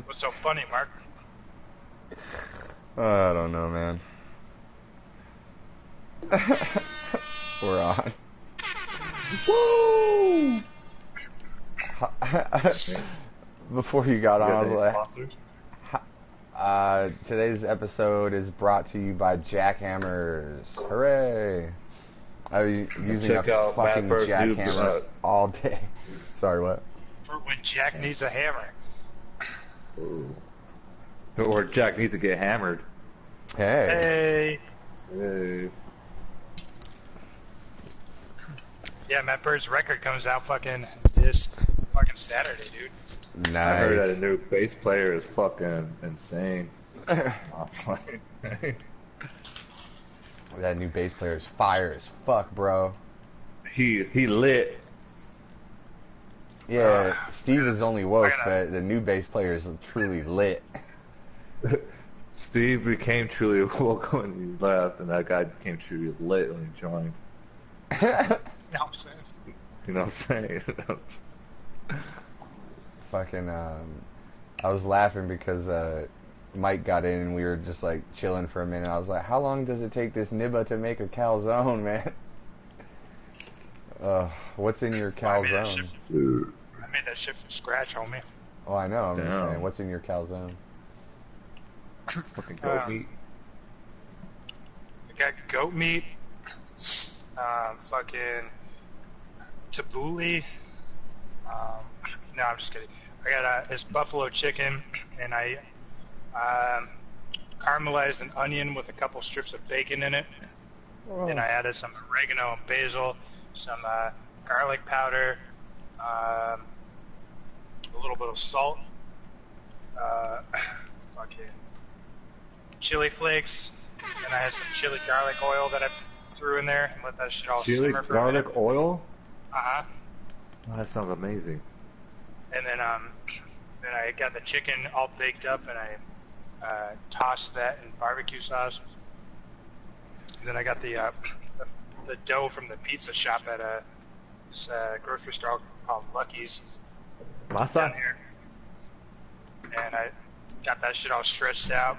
What's so funny, Mark? I don't know, man. We're on. Woo! Before you got on, I was like, today's episode is brought to you by Jackhammers. Hooray! I was using a fucking jackhammer all day. Sorry, what? For when Jack needs a hammer. Ooh. Or Jack needs to get hammered. Hey. Hey. Yeah, Matt Bird's record comes out fucking this fucking Saturday, dude. Nice. I heard that a new bass player is fucking insane. Honestly. That new bass player is fire as fuck, bro. He lit. Yeah, Steve is only woke, but the new bass player is truly lit. Steve became truly woke when he left, and that guy became truly lit when he joined. You know what I'm saying? You know what I'm saying? Fucking, I was laughing because Mike got in and we were just like chilling for a minute. I was like, how long does it take this nibba to make a calzone, man? What's in your calzone? I made that shit from scratch, homie. Oh, I know. I'm just saying, what's in your calzone? Fucking goat meat. I got goat meat, fucking tabbouleh. No, I'm just kidding. I got this buffalo chicken, and I caramelized an onion with a couple strips of bacon in it. Oh. And I added some oregano and basil, some garlic powder, a little bit of salt, fucking chili flakes, and I had some chili garlic oil that I threw in there and let that shit all simmer for a minute. Chili garlic oil? Uh-huh. Oh, that sounds amazing. And then I got the chicken all baked up, and I tossed that in barbecue sauce. And then I got the dough from the pizza shop at a grocery store called Lucky's down here. And I got that shit all stretched out.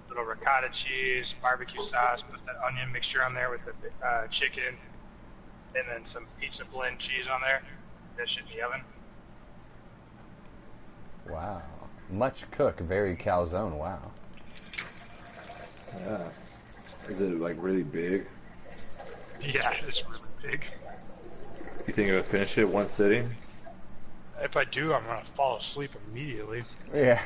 Little ricotta cheese, barbecue sauce, put that onion mixture on there with the chicken, and then some pizza blend cheese on there. That shit in the oven. Wow. Much cook, very calzone, wow. Yeah. Is it like really big? Yeah, it's really big. You think you'll finish it one sitting? If I do, I'm gonna fall asleep immediately. Yeah.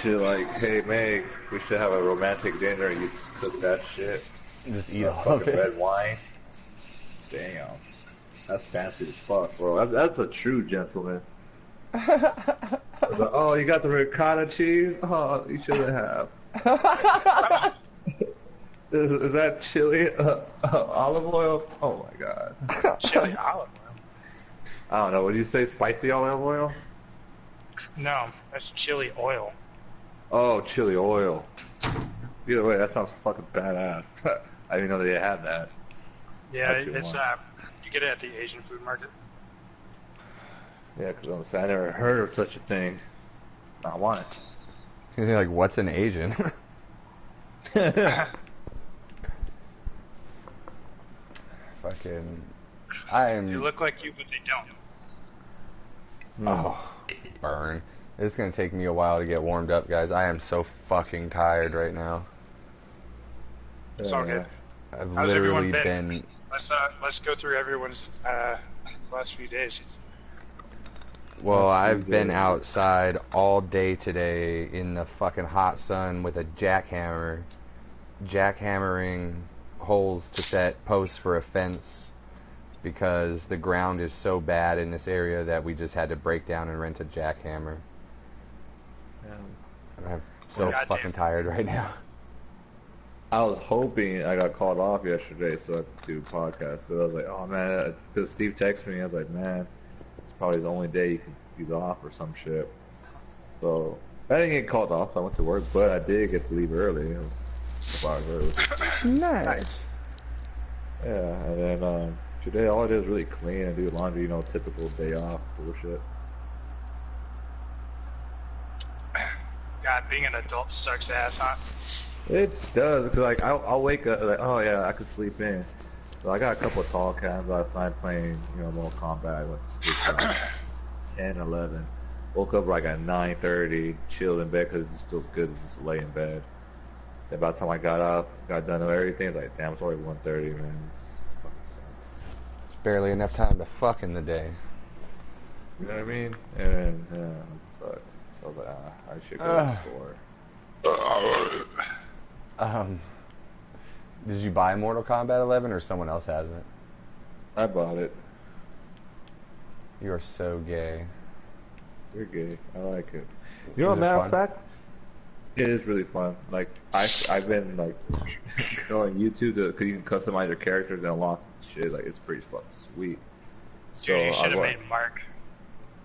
Shit, like, hey Meg, we should have a romantic dinner. You just cook that shit. Just eat all of it. Red wine. Damn, that's fancy as fuck, bro. That's a true gentleman. Like, oh, you got the ricotta cheese? Oh, you shouldn't have. Is that chili olive oil? Oh my god. Chili olive oil? I don't know. Would you say spicy olive oil? No, that's chili oil. Oh, chili oil. Either way, that sounds fucking badass. I didn't know they had that. Yeah, it's you get it at the Asian food market. Yeah, because I never heard of such a thing. I want it. You're like, what's an Asian? Fucking, They look like you, but they don't. Oh, burn. It's gonna take me a while to get warmed up, guys. I am so fucking tired right now. It's all good. I've How's literally everyone been. Let's go through everyone's last few days. Well, I've been outside all day today in the fucking hot sun with a jackhammer, jackhammering holes to set posts for a fence because the ground is so bad in this area that we just had to break down and rent a jackhammer. I'm so fucking tired right now. I was hoping I got called off yesterday so I could do a podcast. So I was like, oh man, because Steve texted me, I was like, man, it's probably his only day he's off or some shit. So I didn't get called off. I went to work, but I did get to leave early. A couple hours early. Nice. Yeah, and then Today, all I did was really clean and do laundry, typical day off bullshit. God, being an adult sucks ass, huh? It does, because like I'll wake up like, oh yeah, I could sleep in. So I got a couple of tall cans last night playing, Mortal Kombat. I went to sleep around 10, 11. Woke up like at 9:30, chilled in bed because it just feels good to just lay in bed. Then by the time I got up, got done with everything, it's like, damn, it's already 1:30, man. This fucking sucks. It's barely enough time to fuck in the day. You know what I mean? And then, yeah, it sucked. So I was like, I should go to the store. Did you buy Mortal Kombat 11 or someone else has it? I bought it. You are so gay. You're gay. I like it. You know, matter of fact, it is really fun. Like I've been like on YouTube because you can customize your characters and unlock shit. Like it's pretty fucking sweet. So dude, you should have made Mark,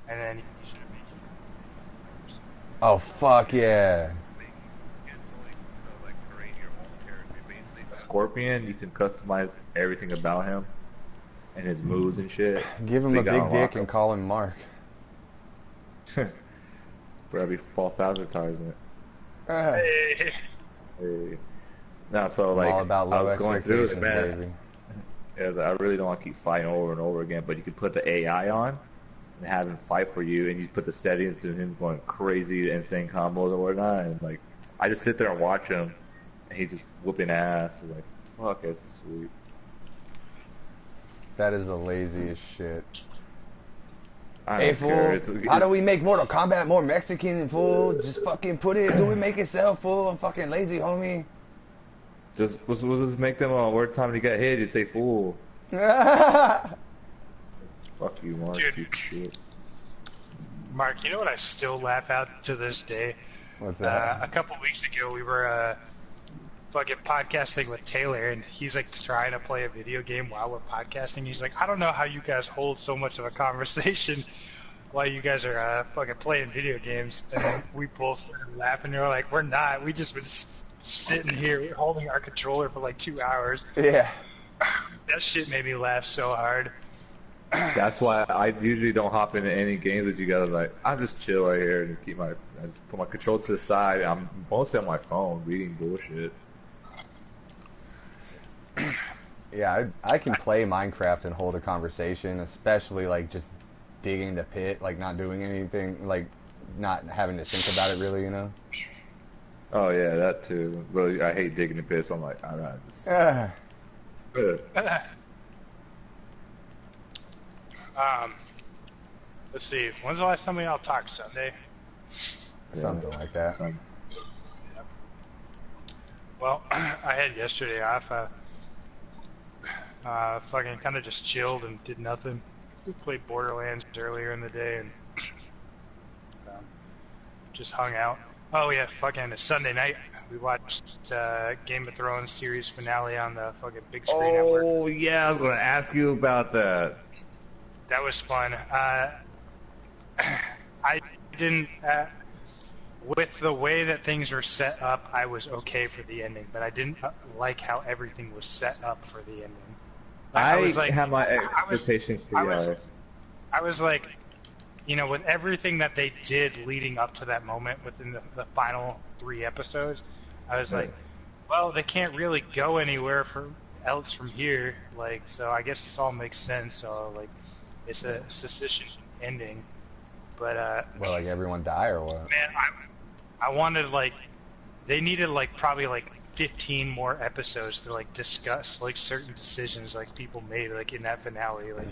and then you should have made. Oh fuck yeah! Scorpion, you can customize everything about him and his moves and shit. Give him a big dick and call him Mark. That'd be false advertisement. Hey. Hey. No, so like all about low I was going through it, man. Baby. Yeah, I really don't want to keep fighting over and over again, but you could put the AI on and have him fight for you, and you put the settings to him going crazy, insane combos and whatnot, and like I just sit there and watch him, and he's just whooping ass. And like, fuck, it's sweet. That is the laziest shit. Hey fool, how do we make Mortal Kombat more Mexican, fool? Just fucking put it, do it, make it sell, fool. I'm fucking lazy, homie. Just make them word time to get hit, just say fool. Fuck you, Mark. Dude. You shit. Mark, you know what I still laugh at to this day? What's that? A couple weeks ago, we were fucking podcasting with Taylor, and he's like trying to play a video game while we're podcasting. He's like, I don't know how you guys hold so much of a conversation while you guys are fucking playing video games. And we both started laughing. We're like, we're not. We just been sitting here holding our controller for like 2 hours. Yeah. That shit made me laugh so hard. That's why I usually don't hop into any games with you guys. Like, I just chill right here and just I just put my controller to the side. I'm mostly on my phone reading bullshit. Yeah, I can play Minecraft and hold a conversation, especially like just digging the pit, like not doing anything, like not having to think about it really, you know? Oh yeah, that too. But I hate digging the pit, so I'm like, alright, just... Let's see. When's the last time we all talked? Sunday? Something like that. Well, I had yesterday off. Fucking kind of just chilled and did nothing. We played Borderlands earlier in the day and just hung out. Oh yeah, fucking Sunday night we watched Game of Thrones series finale on the fucking big screen network. Oh yeah, I was gonna ask you about that. That was fun. I didn't. With the way that things were set up, I was okay for the ending, but I didn't like how everything was set up for the ending. I was like, had my expectations pretty high. I was like, you know, with everything that they did leading up to that moment within the final 3 episodes, I was like, well, they can't really go anywhere else from here. Like, so I guess this all makes sense. So like, it's a secession ending, but well, like everyone die or what? Man, I wanted like they needed like probably like 15 more episodes to like discuss like certain decisions like people made like in that finale. Like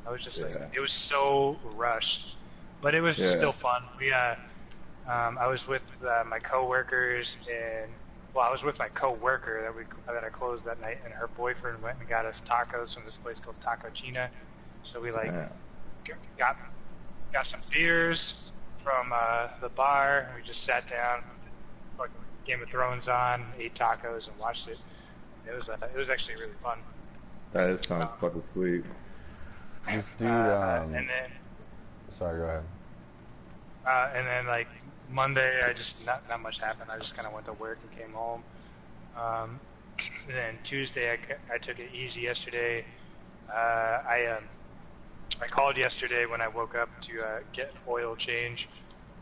I was just like it was so rushed, but it was still fun. We I was with my coworkers and I was with my coworker that I closed that night, and her boyfriend went and got us tacos from this place called Taco China. So we like got some beers from the bar, and we just sat down, fucking Game of Thrones on, ate tacos, and watched it. It was actually really fun. That sounds fucking sweet. This dude, and then sorry, go ahead. And then like Monday, I just not much happened. I just kind of went to work and came home. And then Tuesday, I took it easy yesterday. I called yesterday when I woke up to get an oil change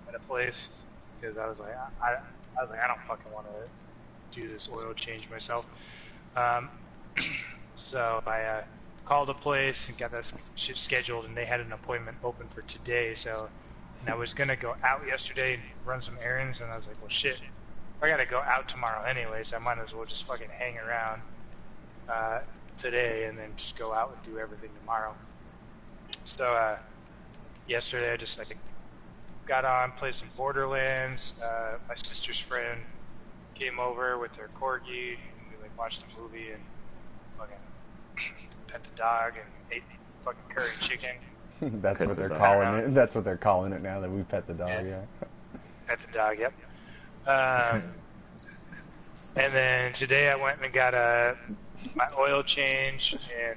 at a place because I was like, I don't fucking want to do this oil change myself. So I called a place and got that shit scheduled, and they had an appointment open for today. So, and I was gonna go out yesterday and run some errands, and I was like, well, shit, I gotta go out tomorrow anyway, so I might as well just fucking hang around today and then just go out and do everything tomorrow. So yesterday I just like got on, played some Borderlands. My sister's friend came over with their corgi, and we like watched a movie and fucking pet the dog and ate fucking curry chicken. That's what they're calling it. That's what they're calling it now that we pet the dog. Yeah. Pet the dog. Yep. And then today I went and got my oil change, and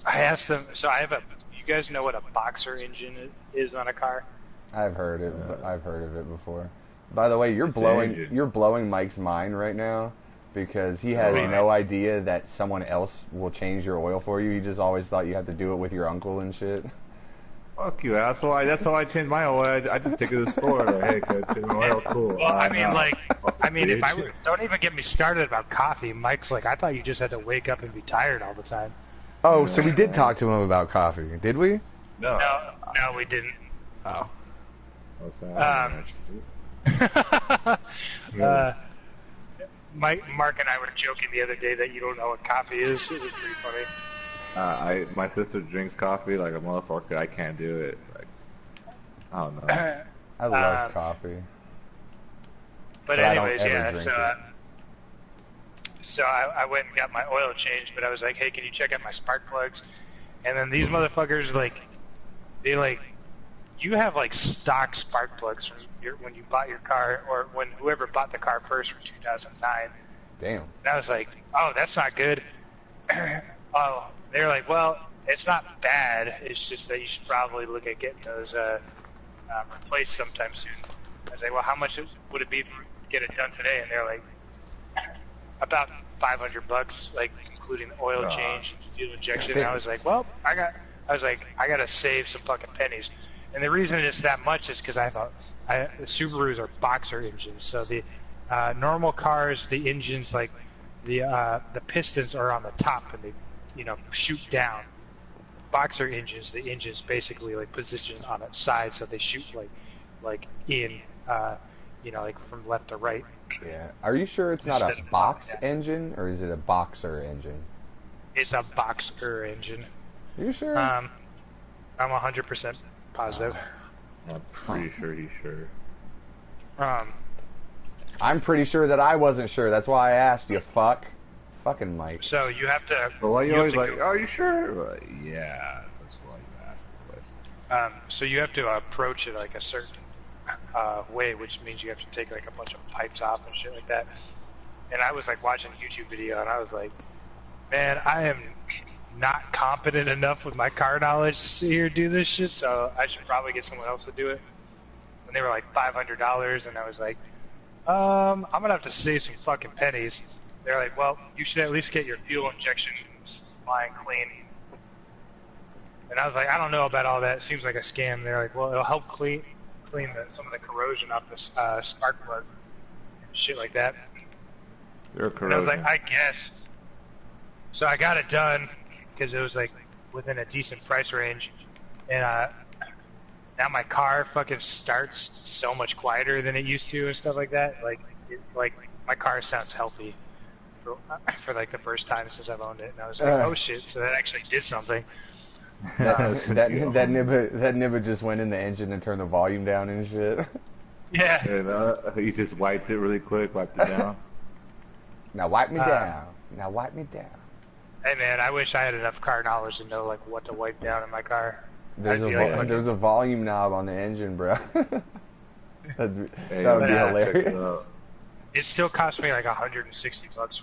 I asked them. So I have you guys know what a boxer engine is on a car? I've heard it. I've heard of it before. By the way, you're blowing Mike's mind right now because he has no idea that someone else will change your oil for you. He just always thought you had to do it with your uncle and shit. Fuck you, asshole. That's how I change my oil. I just take it to the store. Like, hey, can I change my oil? Cool. Well, I mean, if I were, don't even get me started about coffee. Mike's like, I thought you just had to wake up and be tired all the time. Oh, so we did talk to him about coffee, did we? No, we didn't. Oh. Mark and I were joking the other day that you don't know what coffee is. It was pretty funny. My sister drinks coffee like a motherfucker. I can't do it. Like, I don't know. I love coffee. But anyways, so I went and got my oil changed, but I was like, hey, can you check out my spark plugs? And then these motherfuckers, you have like stock spark plugs from when you bought your car, or when whoever bought the car first from 2009. Damn. And I was like, oh, that's not good. Oh, they're like, well, it's not bad. It's just that you should probably look at getting those replaced sometime soon. I was like, well, how much would it be to get it done today? And they're like, about $500, like including the oil change, fuel injection. And I was like, well, I got to save some fucking pennies. And the reason it's that much is because I thought the Subarus are boxer engines. So the normal cars, the engines, like the pistons are on the top and they, shoot down. Boxer engines, the engines basically like positioned on its side, so they shoot like in, like from left to right. Yeah. Are you sure it's not a box engine, or is it a boxer engine? It's a boxer engine. Are you sure? I'm 100% positive. I'm pretty sure he's sure. I'm pretty sure that I wasn't sure. That's why I asked you, fucking Mike. So you have to. But why you always like? Are you sure? Like, yeah, that's why you asked this question. So you have to approach it like a certain way, which means you have to take like a bunch of pipes off and shit like that. And I was like watching a YouTube video, and I was like, man, I am not competent enough with my car knowledge to sit here and do this shit, so I should probably get someone else to do it. And they were like $500, and I was like, I'm gonna have to save some fucking pennies. They're like, well, you should at least get your fuel injection line clean. And I was like, I don't know about all that. It seems like a scam. They're like, well, it'll help clean some of the corrosion off the spark plug and shit like that. And I was like, I guess. So I got it done because it was like within a decent price range, and now my car fucking starts so much quieter than it used to and stuff like that. Like my car sounds healthy for like the first time since I've owned it, and I was like, oh shit! So that actually did something. that nibba just went in the engine and turned the volume down and shit. Yeah. And, he just wiped it really quick, wiped it down. Now wipe me down. Now wipe me down. Hey man, I wish I had enough car knowledge to know like what to wipe down in my car. There's a volume knob on the engine, bro. that would be hilarious. It still cost me like $160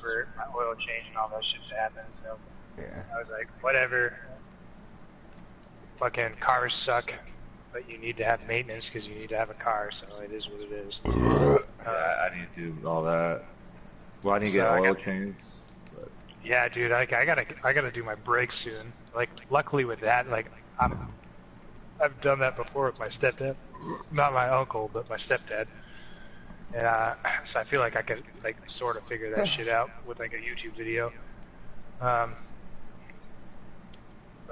for my oil change and all that shit to happen. So yeah. I was like, whatever. Fucking cars suck, but you need to have maintenance because you need to have a car. So it is what it is. I need to do all that. Well, I need to get oil changes. Yeah, dude. Like, I gotta do my break soon. Like, luckily with that, like, I've done that before with my stepdad, not my uncle, but my stepdad. And so I feel like I could like sort of figure that shit out with like a YouTube video. But,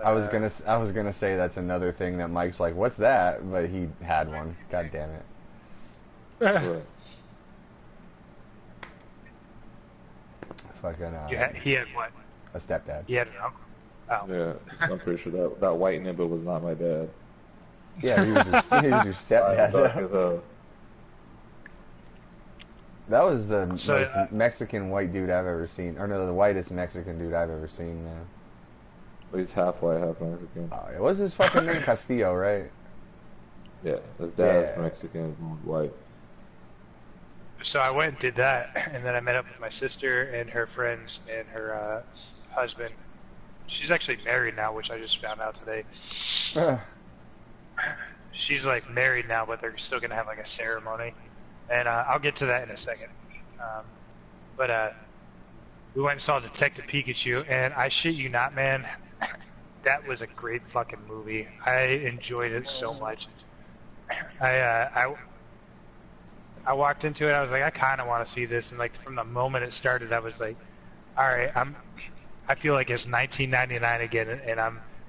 I was gonna say that's another thing that Mike's like, what's that? But he had one. God damn it. Right. Fucking. he had what? A stepdad. He had an uncle. Oh. Yeah, I'm pretty sure that white nibble was not my dad. Yeah, he was your stepdad. That was the most Mexican white dude I've ever seen. Or no, the whitest Mexican dude I've ever seen, man. He's half white, half Mexican. What was his fucking name? Castillo, right? Yeah, his dad's Mexican, white. So I went and did that, and then I met up with my sister and her friends and her husband. She's actually married now, which I just found out today. She's like married now, but they're still gonna have like a ceremony, and I'll get to that in a second. But we went and saw Detective Pikachu, and I shit you not, man, that was a great fucking movie. I enjoyed it so much. I walked into it, I was like, I kind of want to see this, and like from the moment it started, I was like, all right, I feel like it's 1999 again, and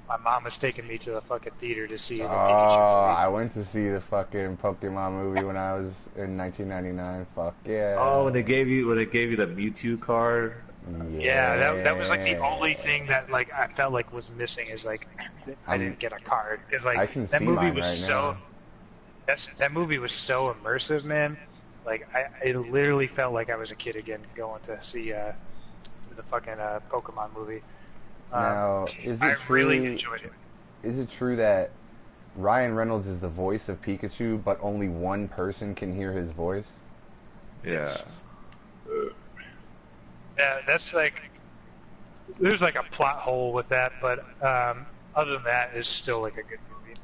my mom is taking me to the fucking theater to see the Pikachu movie. I went to see the fucking Pokemon movie when I was in 1999. Fuck yeah. Oh, when they gave you the Mewtwo card. Yeah, that was like the only thing that like I felt like was missing is like I didn't get a card because like I can that see movie mine was right so now. that movie was so immersive, man. Like it literally felt like I was a kid again going to see the fucking Pokemon movie. Now, is it I true? really enjoyed it. Is it true that Ryan Reynolds is the voice of Pikachu, but only one person can hear his voice? Yeah. Yeah, that's like there's like a plot hole with that, but other than that, it's still like a good movie.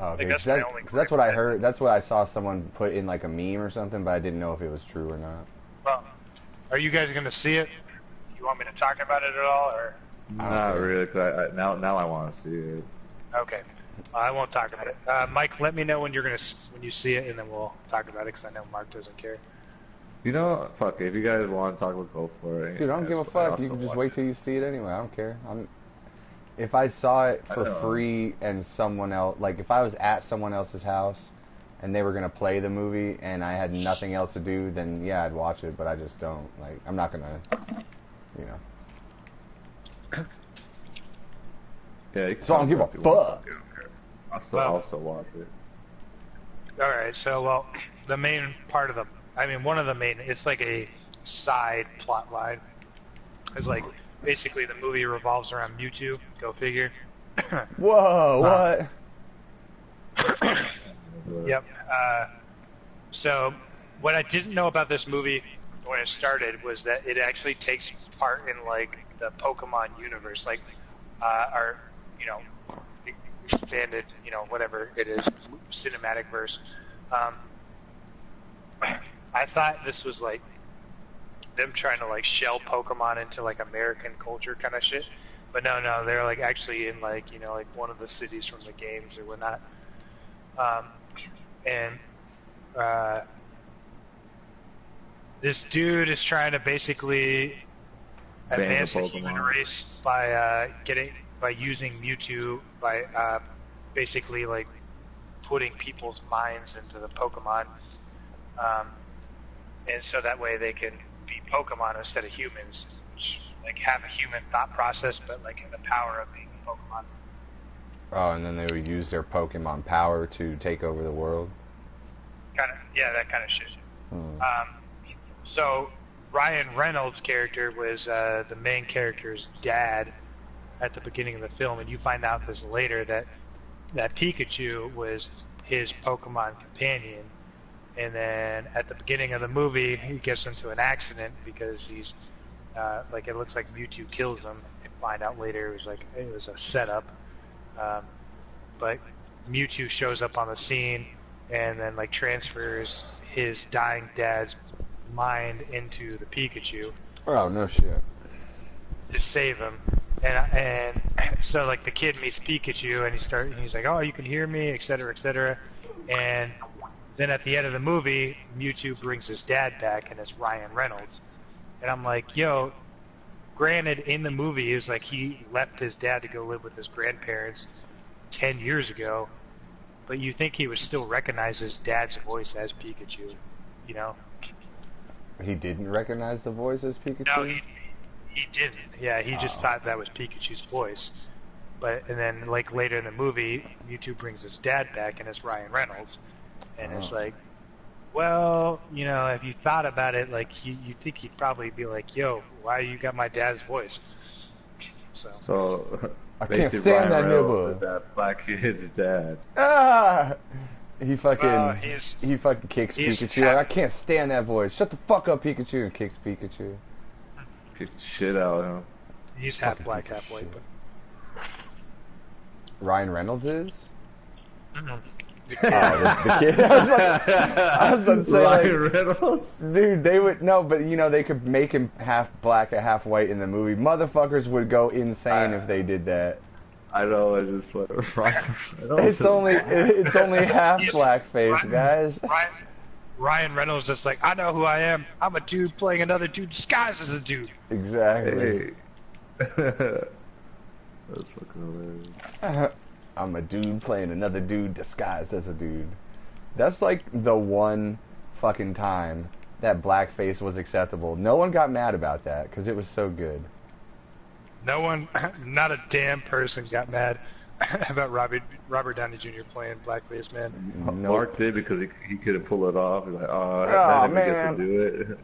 Oh, okay. Like, that's what I heard. That's what I saw someone put in like a meme or something, but I didn't know if it was true or not. Well, are you guys gonna see it? You want me to talk about it at all, or? Not really, cause now I want to see it. Okay, I won't talk about it. Mike, let me know when you see it, and then we'll talk about it. Because I know Mark doesn't care. You know, fuck it. If you guys want to talk about, go for it. Dude, I don't give a fuck. You can just wait till you see it anyway. I don't care. If I saw it for free and someone else, like if I was at someone else's house and they were gonna play the movie and I had nothing else to do, then yeah, I'd watch it. But I just don't. Like, I'm not gonna, you know. Yeah, you can So I don't give a fuck. I'll still watch it. Alright, so, well, the main part of one of the main, it's like a side plot line. It's like, basically the movie revolves around Mewtwo, go figure. Whoa, what? Yep. So, what I didn't know about this movie when it started was that it actually takes part in, like, the Pokemon universe, like, our, you know, expanded, you know, whatever it is, cinematic verse. I thought this was like them trying to like shell Pokemon into like American culture kind of shit, but no, they're like actually in like, you know, like one of the cities from the games or whatnot. And this dude is trying to basically advance the human race by using Mewtwo by basically like putting people's minds into the Pokemon, and so that way they can be Pokemon instead of humans, which like have a human thought process, but like the power of being a Pokemon. Oh, and then they would use their Pokemon power to take over the world. That kind of shit. So Ryan Reynolds' character was the main character's dad at the beginning of the film, and you find out this later that Pikachu was his Pokemon companion. And then at the beginning of the movie, he gets into an accident because he's like, it looks like Mewtwo kills him. You find out later it was a setup. But Mewtwo shows up on the scene and then like transfers his dying dad's mind into the Pikachu. Oh, no shit. to save him. And so like the kid meets Pikachu and he's like, oh, you can hear me, etc., etc. And then at the end of the movie, Mewtwo brings his dad back, and it's Ryan Reynolds. And I'm like, yo, granted, in the movie, it was like he left his dad to go live with his grandparents 10 years ago, but you think he would still recognize his dad's voice as Pikachu, you know? He didn't recognize the voice as Pikachu? No, he didn't. Yeah, he just thought that was Pikachu's voice. And then, like, later in the movie, Mewtwo brings his dad back, and it's Ryan Reynolds. And it's like, well, you know, if you thought about it, like, you think he'd probably be like, yo, why you got my dad's voice? So I can't stand that nibble. That black kid's dad. Ah! He fucking kicks Pikachu. Like, I can't stand that voice. Shut the fuck up, Pikachu, and kicks Pikachu. Kicks the shit out of him. He's half black, half white. Ryan Reynolds is? Mm-hmm. The kid. I was about to say, Ryan Reynolds? Dude, they would, no, but you know, they could make him half black and half white in the movie. Motherfuckers would go insane if they did that. I know, it's just what Ryan Reynolds. It's only half blackface, guys. Ryan Reynolds just like, I know who I am. I'm a dude playing another dude disguised as a dude. Exactly. Hey. That's fucking hilarious. I'm a dude playing another dude disguised as a dude. That's like the one fucking time that blackface was acceptable. No one got mad about that because it was so good. No one, not a damn person got mad about Robert Downey Jr. playing blackface, man. Nope. Mark did because he couldn't pull it off. He's like, that never gets to do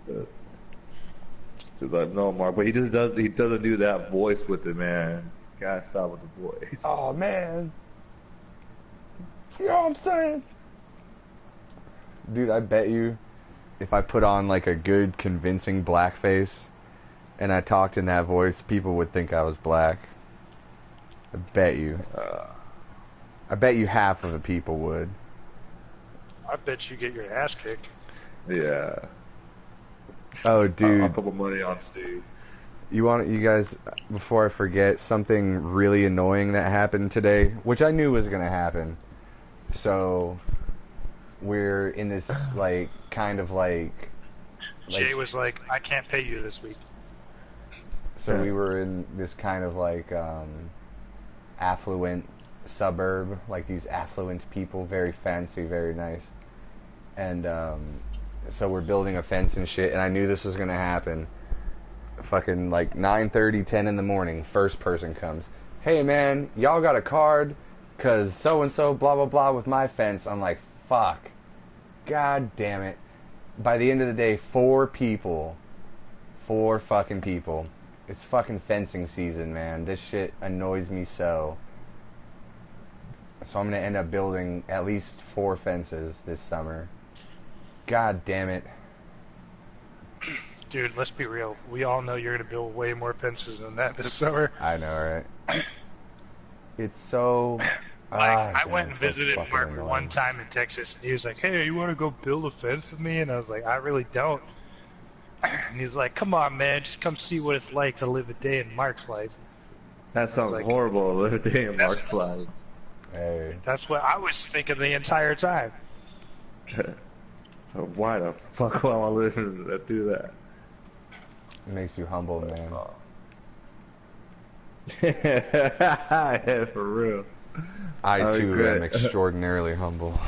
it. He's like, no, Mark, but he doesn't do that voice with it, man. Gotta stop with the voice. Oh man. You know what I'm saying? Dude, I bet you if I put on like a good convincing blackface and I talked in that voice, people would think I was black. I bet you. I bet you half of the people would. I bet you get your ass kicked. Yeah. Oh, dude. I'll put money on Steve. You guys, before I forget, something really annoying that happened today, which I knew was going to happen. So, we're in this, like, kind of like... Jay was like, I can't pay you this week. So we were in this kind of, like, affluent suburb, like these affluent people, very fancy, very nice. And, so we're building a fence and shit, and I knew this was going to happen. Fucking like 9:30, 10 in the morning, first person comes. Hey man, y'all got a card? Cause so and so blah blah blah with my fence. I'm like, fuck. God damn it. By the end of the day, 4 fucking people. It's fucking fencing season, man. This shit annoys me so. So I'm gonna end up building at least 4 fences this summer. God damn it. Dude, let's be real. We all know you're going to build way more fences than that this summer. I know, right? It's so... I went and visited Mark one time in Texas, and he was like, hey, you want to go build a fence with me? And I was like, I really don't. And he's like, come on, man, just come see what it's like to live a day in Mark's life. That sounds like, horrible, live a day in Mark's life. Hey. That's what I was thinking the entire time. So why the fuck would I want to live and do that? It makes you humble, man. Yeah, for real. I too am extraordinarily humble.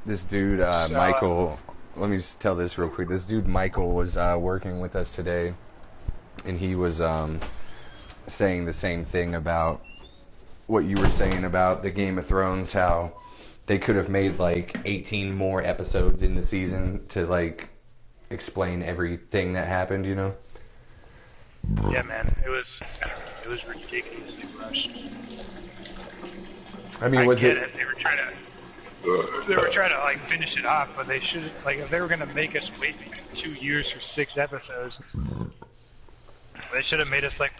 This dude, Michael, let me just tell this real quick. This dude, Michael, was working with us today, and he was saying the same thing about what you were saying about the Game of Thrones, how they could have made like 18 more episodes in the season to like explain everything that happened, you know? Yeah, man, it was ridiculously rushed. I mean, was it? They were trying to like finish it off, but they should like if they were gonna make us wait 2 years for 6 episodes, they should have made us like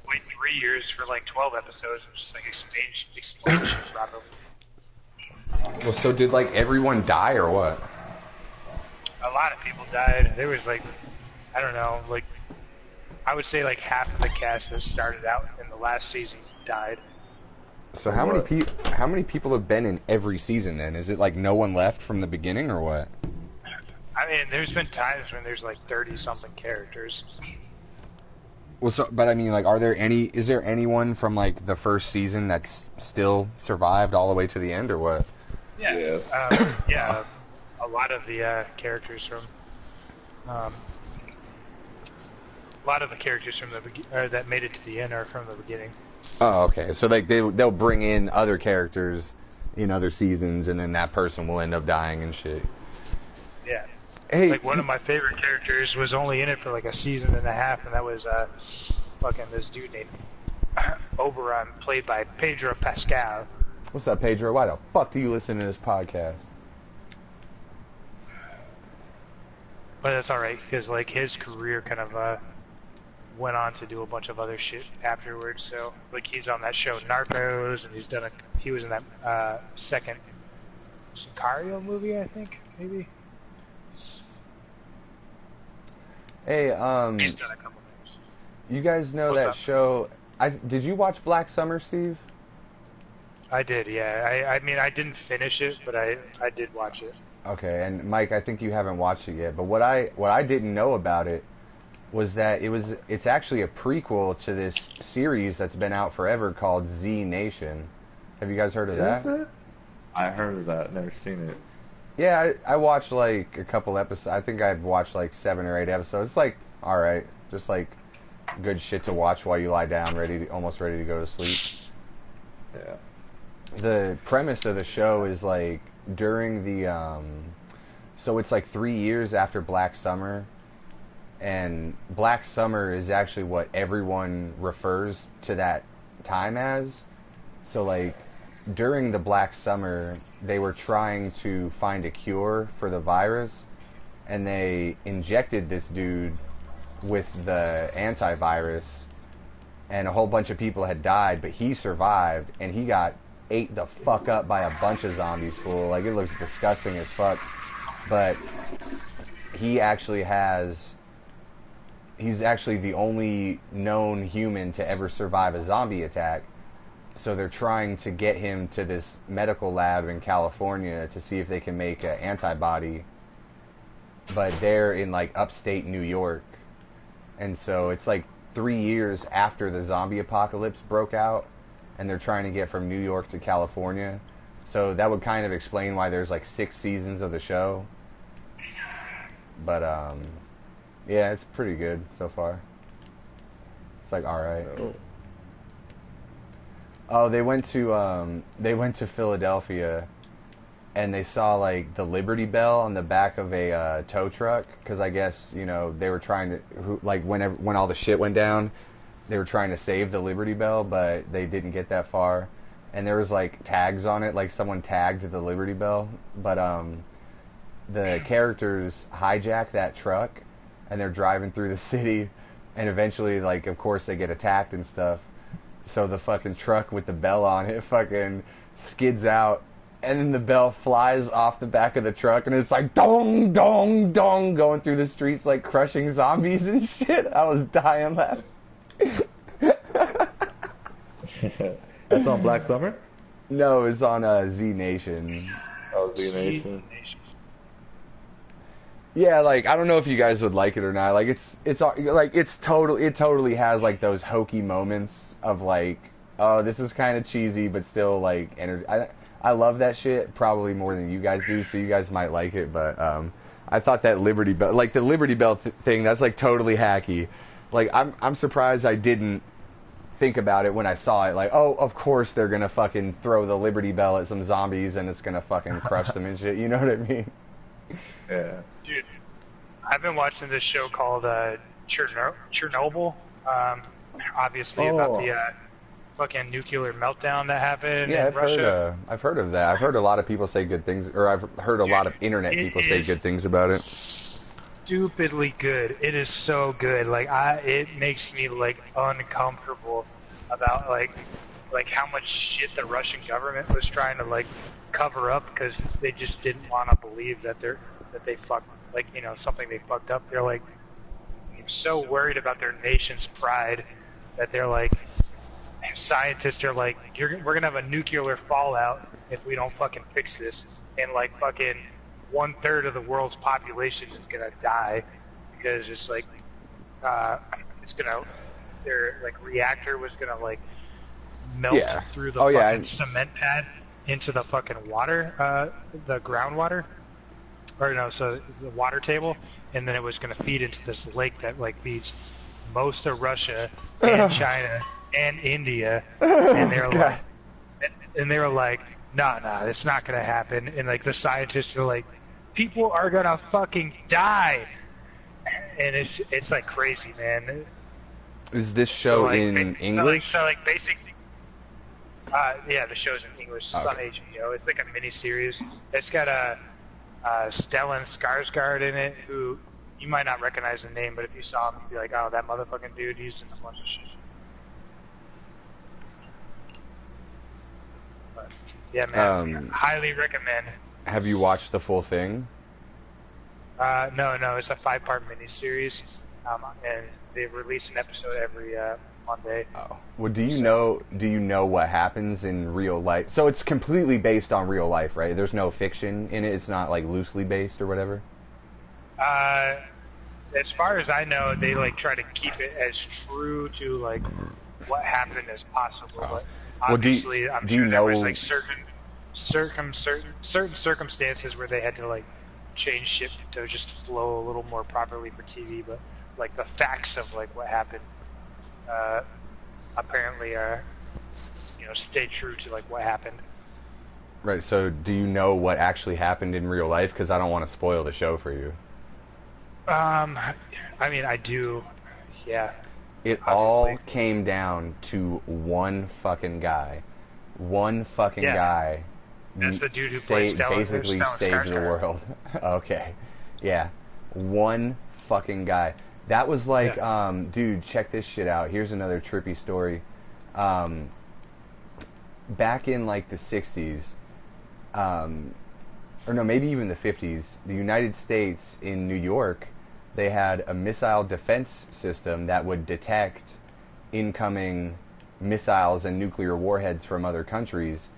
wait 3 years for like 12 episodes and just like explain shit properly. Well, so did like everyone die or what? A lot of people died. There was like I don't know, like, I would say like half of the cast that started out in the last season died. So how many people have been in every season then? Is it like no one left from the beginning or what? I mean, there's been times when there's like 30-something characters. Well, but I mean, like, is there anyone from like the first season that's still survived all the way to the end or what? Yeah. Yeah. A lot of the characters from, a lot of the characters from that made it to the end are from the beginning. Oh, okay. So like they'll bring in other characters in other seasons, and then that person will end up dying and shit. Yeah. Hey, like one of my favorite characters was only in it for like a season and a half, and that was fucking this dude named Oberon, played by Pedro Pascal. What's up, Pedro? Why the fuck do you listen to this podcast? But that's alright, because like his career kind of went on to do a bunch of other shit afterwards. So like he's on that show Narcos, and he was in that second Sicario movie, I think, maybe. Hey, He's done a couple things. You guys know What's that up? show? Did you watch Black Summer, Steve? I did, yeah. I mean, I didn't finish it, but I did watch it. Okay, and Mike, I think you haven't watched it yet. But what I didn't know about it was that it's actually a prequel to this series that's been out forever called Z Nation. Have you guys heard of that? Is it? I heard of that. Never seen it. Yeah, I watched like a couple episodes. I think I've watched like 7 or 8 episodes. It's like alright, just like good shit to watch while you lie down, almost ready to go to sleep. Yeah. The premise of the show is like during the so it's like 3 years after Black Summer, and Black Summer is actually what everyone refers to that time as. So like during the Black Summer, they were trying to find a cure for the virus, and they injected this dude with the antivirus, and a whole bunch of people had died, but he survived, and he got ate the fuck up by a bunch of zombies, fool. Like, it looks disgusting as fuck. But he's actually the only known human to ever survive a zombie attack. So they're trying to get him to this medical lab in California to see if they can make an antibody. But they're in like upstate New York. And so it's like 3 years after the zombie apocalypse broke out, and they're trying to get from New York to California. So that would kind of explain why there's like 6 seasons of the show. But yeah, it's pretty good so far. It's like alright. Oh, they went to Philadelphia, and they saw like the Liberty Bell on the back of a tow truck, because I guess, you know, they were trying to, like, when all the shit went down, they were trying to save the Liberty Bell, but they didn't get that far. And there was like tags on it, like someone tagged the Liberty Bell, but the characters hijack that truck, and they're driving through the city, and eventually, like, of course they get attacked and stuff. So the fucking truck with the bell on it fucking skids out, and then the bell flies off the back of the truck, and it's like dong, dong, dong, going through the streets like crushing zombies and shit. I was dying laughing. That's on Black Summer? No, it's on Z Nation. Oh, Z Nation. Yeah, like, I don't know if you guys would like it or not. Like, it totally has like those hokey moments of like, oh, this is kind of cheesy, but still like I love that shit probably more than you guys do, so you guys might like it. But I thought that Liberty Bell, like the Liberty Bell thing, that's like totally hacky. Like, I'm surprised I didn't think about it when I saw it. Like, oh, of course they're gonna fucking throw the Liberty Bell at some zombies and it's gonna fucking crush them and shit. You know what I mean? Yeah. Dude, I've been watching this show called Chernobyl. Obviously about the fucking nuclear meltdown that happened in Russia. I've heard of that. I've heard a lot of people say good things, or I've heard a lot of internet people say good things about it. Stupidly good. It is so good. Like, it makes me like uncomfortable about like how much shit the Russian government was trying to like cover up, because they just didn't want to believe that they fucked, like, you know, something they fucked up. They're like, so worried about their nation's pride that they're like, scientists are like, we're gonna have a nuclear fallout if we don't fucking fix this, and like fucking 1/3 of the world's population is gonna die because it's like, their like reactor was gonna like melt through the fucking cement pad into the fucking water, the groundwater, or no, so the water table, and then it was gonna feed into this lake that like feeds most of Russia and China and India, and they were like, nah, it's not gonna happen, and like the scientists are like, people are gonna fucking die, and it's like crazy, man. Is this show in English? So like basically, yeah, the show's in English. It's on HBO. It's like a mini series. It's got Stellan Skarsgård in it, who you might not recognize the name, but if you saw him, you'd be like, oh, that motherfucking dude, he's in a bunch of shit. But, yeah, man, highly recommend. Have you watched the full thing? No, it's a 5-part miniseries, and they release an episode every Monday. Oh, well, do you know what happens in real life? So it's completely based on real life, right? There's no fiction in it. It's not like loosely based or whatever. As far as I know, they like try to keep it as true to like what happened as possible. But obviously, I'm sure there was like certain circumstances where they had to like change shit to just flow a little more properly for TV. But like the facts of like what happened, apparently are, stay true to like what happened. Right. So do you know what actually happened in real life? Because I don't want to spoil the show for you. I mean, I do, yeah. It all came down to one fucking guy. One fucking guy. That's the dude who plays basically saved the world. Okay. Yeah. One fucking guy. That was like, dude, check this shit out. Here's another trippy story. Back in like the 60s, or no, maybe even the 50s, the United States in New York, they had a missile defense system that would detect incoming missiles and nuclear warheads from other countries.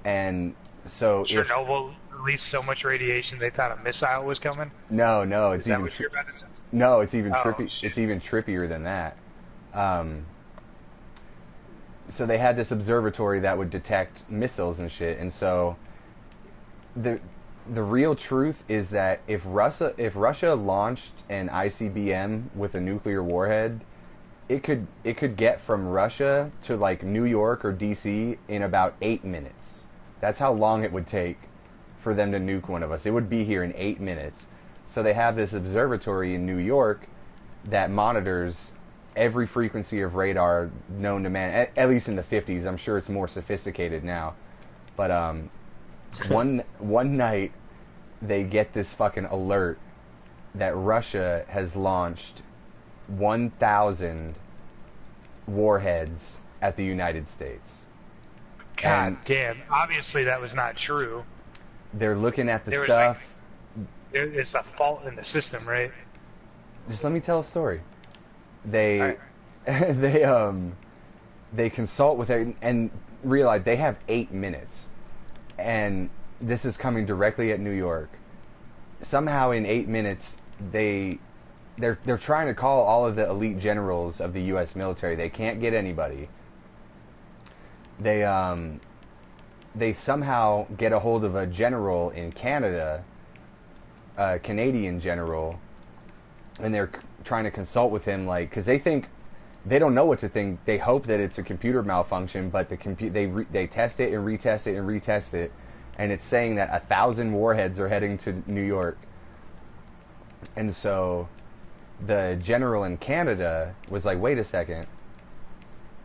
And so Chernobyl released so much radiation they thought a missile was coming? No, it's even what you're about to say? No, it's even trippy. Shit. It's even trippier than that. So they had this observatory that would detect missiles and shit, and so the real truth is that if Russia launched an ICBM with a nuclear warhead, it could get from Russia to like New York or DC in about 8 minutes. That's how long it would take for them to nuke one of us. It would be here in 8 minutes. So they have this observatory in New York that monitors every frequency of radar known to man, at least in the 50s. I'm sure it's more sophisticated now. But one night they get this fucking alert that Russia has launched 1,000 warheads at the United States. God damn. Obviously that was not true. They're looking at the stuff. It's a fault in the system, right? Just let me tell a story. They consult with it and realize they have 8 minutes. And this is coming directly at New York. Somehow in 8 minutes they're trying to call all of the elite generals of the US military. They can't get anybody. They somehow get a hold of a general in Canada, a Canadian general, and they're trying to consult with him, like, because they don't know what to think. They hope that it's a computer malfunction, but they test it and retest it and retest it, and it's saying that 1,000 warheads are heading to New York. And so the general in Canada was like, wait a second,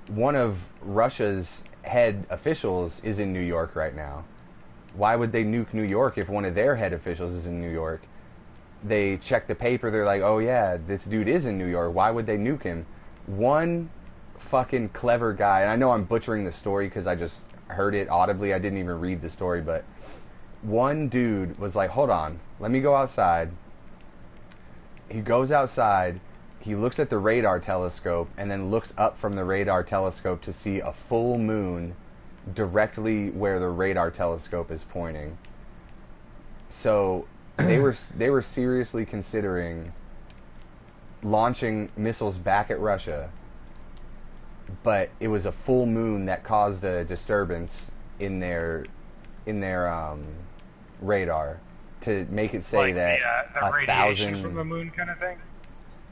one of Russia's head officials is in New York right now. Why would they nuke New York if one of their head officials is in New York? They check the paper, they're like, oh yeah, this dude is in New York, why would they nuke him? One fucking clever guy, and I know I'm butchering the story because I just heard it audibly, I didn't even read the story, but one dude was like, hold on, let me go outside. He goes outside, he looks at the radar telescope and then looks up from the radar telescope to see a full moon directly where the radar telescope is pointing. So they were seriously considering launching missiles back at Russia, but it was a full moon that caused a disturbance in their radar to make it say like that the radiation 1,000 from the moon kind of thing.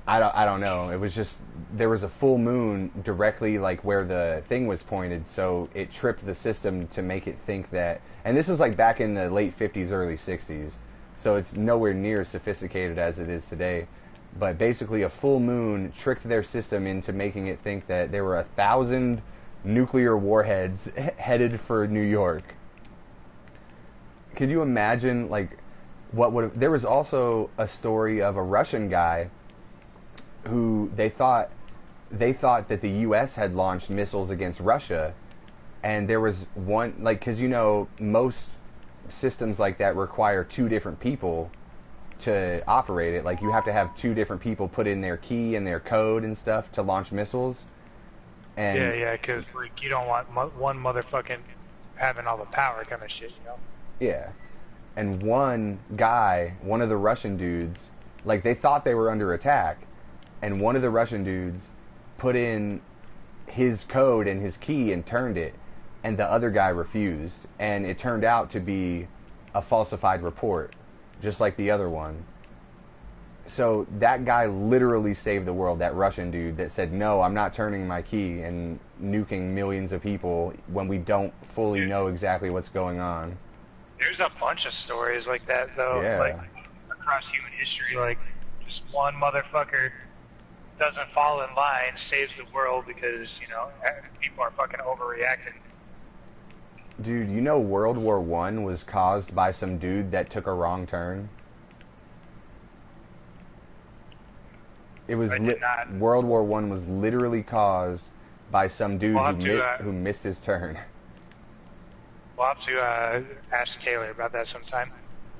I don't know. It was just there was a full moon directly like where the thing was pointed, so it tripped the system to make it think that. And this is like back in the late 50s, early 60s, so it's nowhere near as sophisticated as it is today. But basically, a full moon tricked their system into making it think that there were 1,000 nuclear warheads headed for New York. Could you imagine like what would? There was also a story of a Russian guy who they thought that the U.S. had launched missiles against Russia, and there was one, like, because most systems like that require two different people to operate it. Like, you have to have two different people put in their key and their code and stuff to launch missiles. And Yeah, because like you don't want one motherfucking having all the power kind of shit, Yeah, and one of the Russian dudes, like, they thought they were under attack. And one of the Russian dudes put in his code and his key and turned it, and the other guy refused. And it turned out to be a falsified report, just like the other one. So that guy literally saved the world, that Russian dude that said, no, I'm not turning my key and nuking millions of people when we don't fully know exactly what's going on. There's a bunch of stories like that, though, Yeah. like across human history, like just one motherfucker doesn't fall in line, saves the world because, people are fucking overreacting. Dude, World War I was caused by some dude that took a wrong turn? It was World War I was literally caused by some dude who missed his turn. We'll have to ask Taylor about that sometime.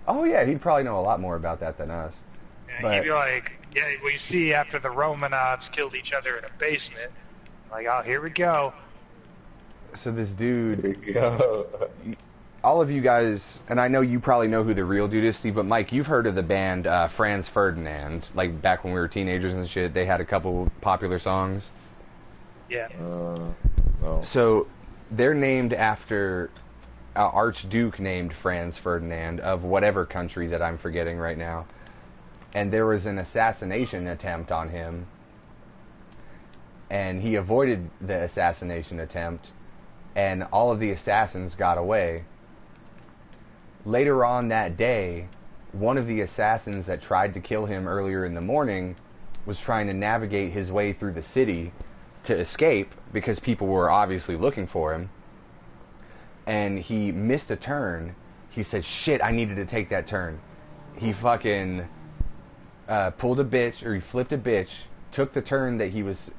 Oh yeah, he'd probably know a lot more about that than us. He'd be like, yeah, we see after the Romanovs killed each other in a basement. Like, oh, here we go. So this dude, all of you guys, and I know you probably know who the real dude is, Steve, but Mike, you've heard of the band Franz Ferdinand. Like, back when we were teenagers and shit, they had a couple popular songs. Yeah. No. So they're named after an Archduke named Franz Ferdinand of whatever country that I'm forgetting right now. And there was an assassination attempt on him, and he avoided the assassination attempt, and all of the assassins got away. Later on that day, one of the assassins that tried to kill him earlier in the morning was trying to navigate his way through the city to escape because people were obviously looking for him, and he missed a turn. He said, shit, I needed to take that turn. He fucking pulled a bitch, or he flipped a bitch, took the turn that he was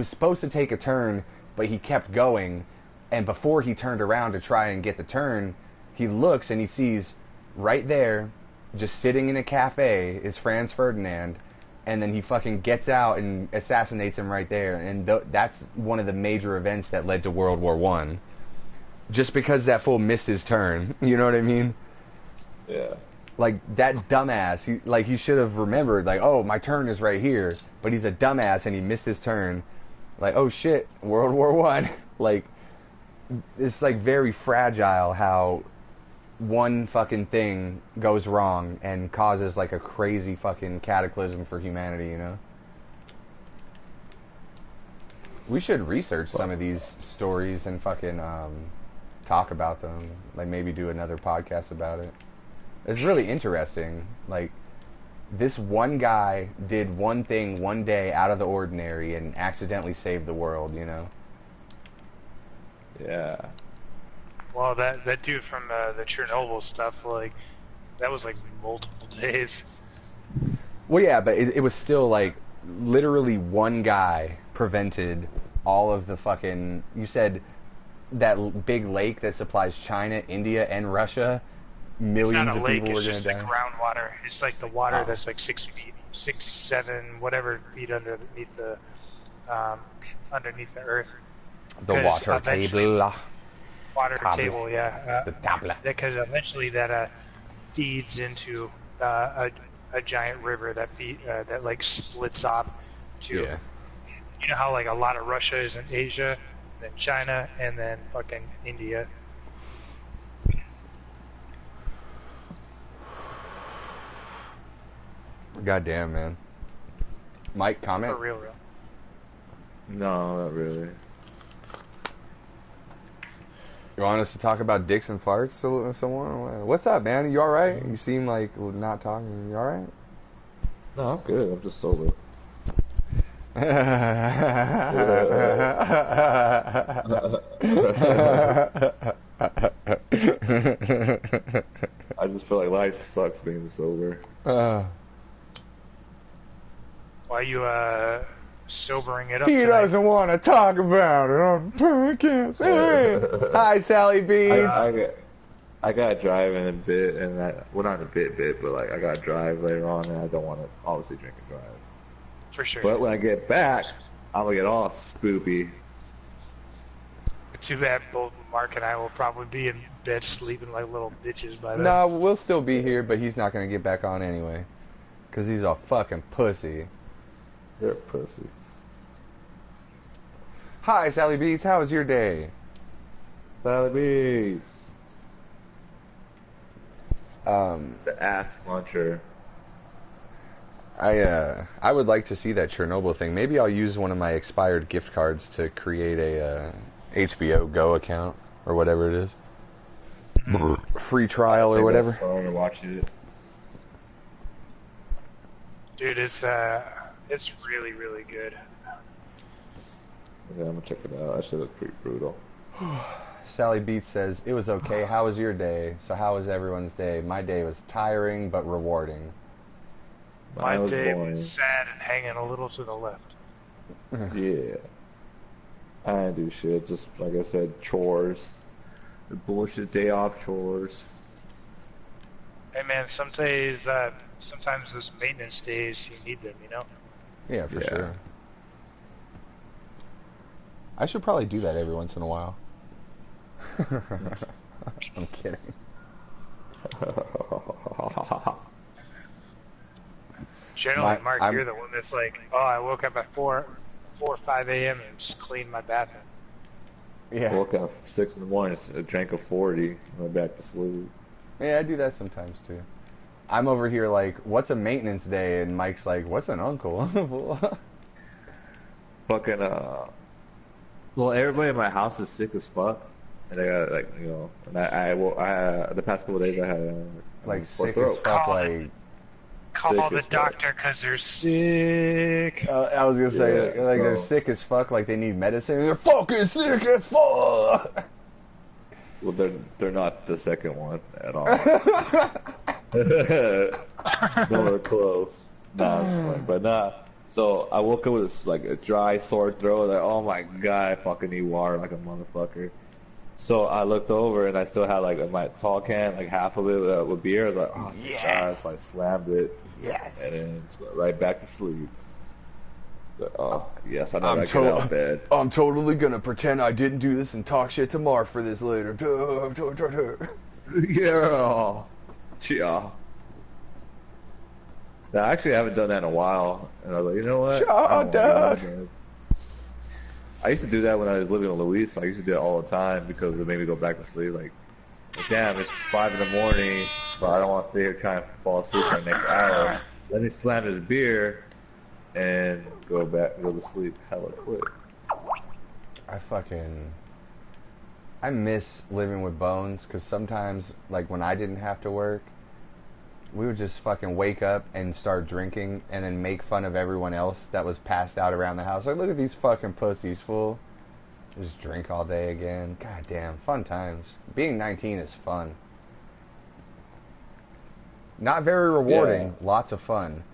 supposed to take a turn, but he kept going, and before he turned around to try and get the turn, he looks and he sees right there, just sitting in a cafe, is Franz Ferdinand, and then he fucking gets out and assassinates him right there, and that's one of the major events that led to World War I. Just because that fool missed his turn, you know what I mean? Yeah. Like, that dumbass, he should have remembered, like, oh, my turn is right here, but he's a dumbass and he missed his turn. Like, oh shit, World War I. Like, it's like very fragile how one fucking thing goes wrong and causes like a crazy fucking cataclysm for humanity, We should research some of these stories and fucking talk about them. Like, maybe do another podcast about it. It's really interesting. Like, this one guy did one thing one day out of the ordinary and accidentally saved the world, Yeah. Well, that dude from the Chernobyl stuff, like, that was like multiple days. Well, yeah, but it was still like literally one guy prevented all of the fucking. You said that big lake that supplies China, India, and Russia. millions not a of lake, people were it's gonna just the die. groundwater. It's like the water Oh. that's like 6 feet, 6, 7, whatever feet underneath the earth. The 'Cause water eventually- table. Water Table. table, yeah. The tabla. Because eventually that feeds into a giant river that like splits off to. Yeah. You know how like a lot of Russia is in Asia, then China, and then fucking India. Goddamn, man. Mike, comment? For real. No, not really. You want us to talk about dicks and farts somewhere? What's up, man? You alright? You seem like not talking. You alright? No, I'm good. I'm just sober. I just feel like life sucks being sober. Why are you sobering it up He tonight? doesn't want to talk about it on the podcast. Hey. Hi, Sally Beats. I got to drive in a bit, and well, not a bit, but like I got to drive later on, and I don't want to obviously drink and drive. For sure. But when I get back, I'm gonna get all spoopy. Too bad both Mark and I will probably be in bed sleeping like little bitches by then. No, we'll still be here, but he's not going to get back on anyway. Because he's a fucking pussy. You're a pussy. Hi, Sally Beats. How was your day? Sally Beats. The ass muncher. I would like to see that Chernobyl thing. Maybe I'll use one of my expired gift cards to create a HBO Go account or whatever it is. Free trial or whatever. To watch it. Dude, it's really, really good. Yeah, I'm gonna check it out. That shit looks pretty brutal. Sally Beats says, it was okay. How was your day? So how was everyone's day? My day was tiring but rewarding. My day was sad and hanging a little to the left. Yeah. I didn't do shit. Just, like I said, chores. The bullshit day off chores. Hey man, sometimes those maintenance days, you need them, you know? Yeah, for sure. I should probably do that every once in a while. I'm kidding. Generally, Mark, you're the one that's like, oh, I woke up at 4 or 5 a.m. and just cleaned my bathroom. Yeah. I woke up 6 in the morning, drank a 40, went back to sleep. Yeah, I do that sometimes too. I'm over here like, what's a maintenance day? And Mike's like, what's an uncle? Fucking, well, everybody in my house is sick as fuck. And I got, like, you know, and I the past couple of days I had, like, sore sick as throat. fuck, like... Call the doctor because they're sick. I was gonna say, like, they're sick as fuck, like they need medicine. They're fucking sick as fuck! Well, they're not the second one at all. Nowhere close. Nah, it's fine. But nah. So I woke up with this, like, a dry, sore throat. Like, oh my god, I fucking need water like a motherfucker. So I looked over and I still had, like, my tall can, like half of it with beer. I was like, oh, yes. So I slammed it. Yes. And then went right back to sleep. But, oh, yes, I know I get out of bed. I'm totally gonna pretend I didn't do this and talk shit to Mark for this later. Yeah. Yeah. No, actually, I haven't done that in a while. And I was like, you know what? I used to do that when I was living in Luis. I used to do it all the time because it made me go back to sleep. Like, damn, it's 5 in the morning, but I don't want to stay here trying to fall asleep for the next hour. Let me slam this beer and go to sleep hella quick. I miss living with Bones because sometimes, like, when I didn't have to work, we would just fucking wake up and start drinking and then make fun of everyone else that was passed out around the house. Like, look at these fucking pussies, fool. Just drink all day again. God damn, fun times. Being 19 is fun. Not very rewarding, lots of fun.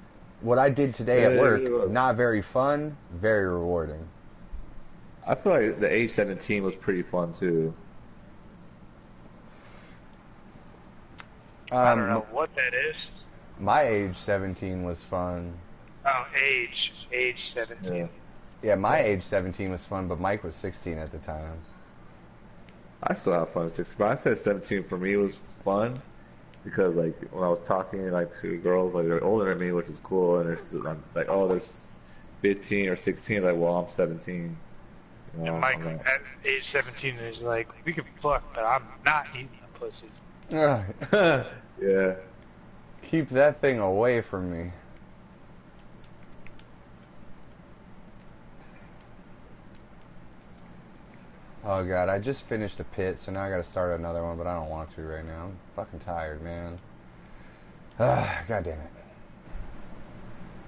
What I did today at work, not very fun, very rewarding. I feel like the age 17 was pretty fun too. I don't know what that is. My age 17 was fun. Oh, age 17. Yeah, my age 17 was fun, but Mike was 16 at the time. I still have fun at 16, but I said 17 for me was fun because like when I was talking like to girls like they're older than me, which is cool, and I'm like, oh, there's 15 or 16, like, well, I'm 17. You know, And Mike at age 17 is like, we can fuck, but I'm not eating the pussies. Yeah. Keep that thing away from me. Oh god, I just finished a pit, so now I gotta start another one, but I don't want to right now. I'm fucking tired, man. God damn it.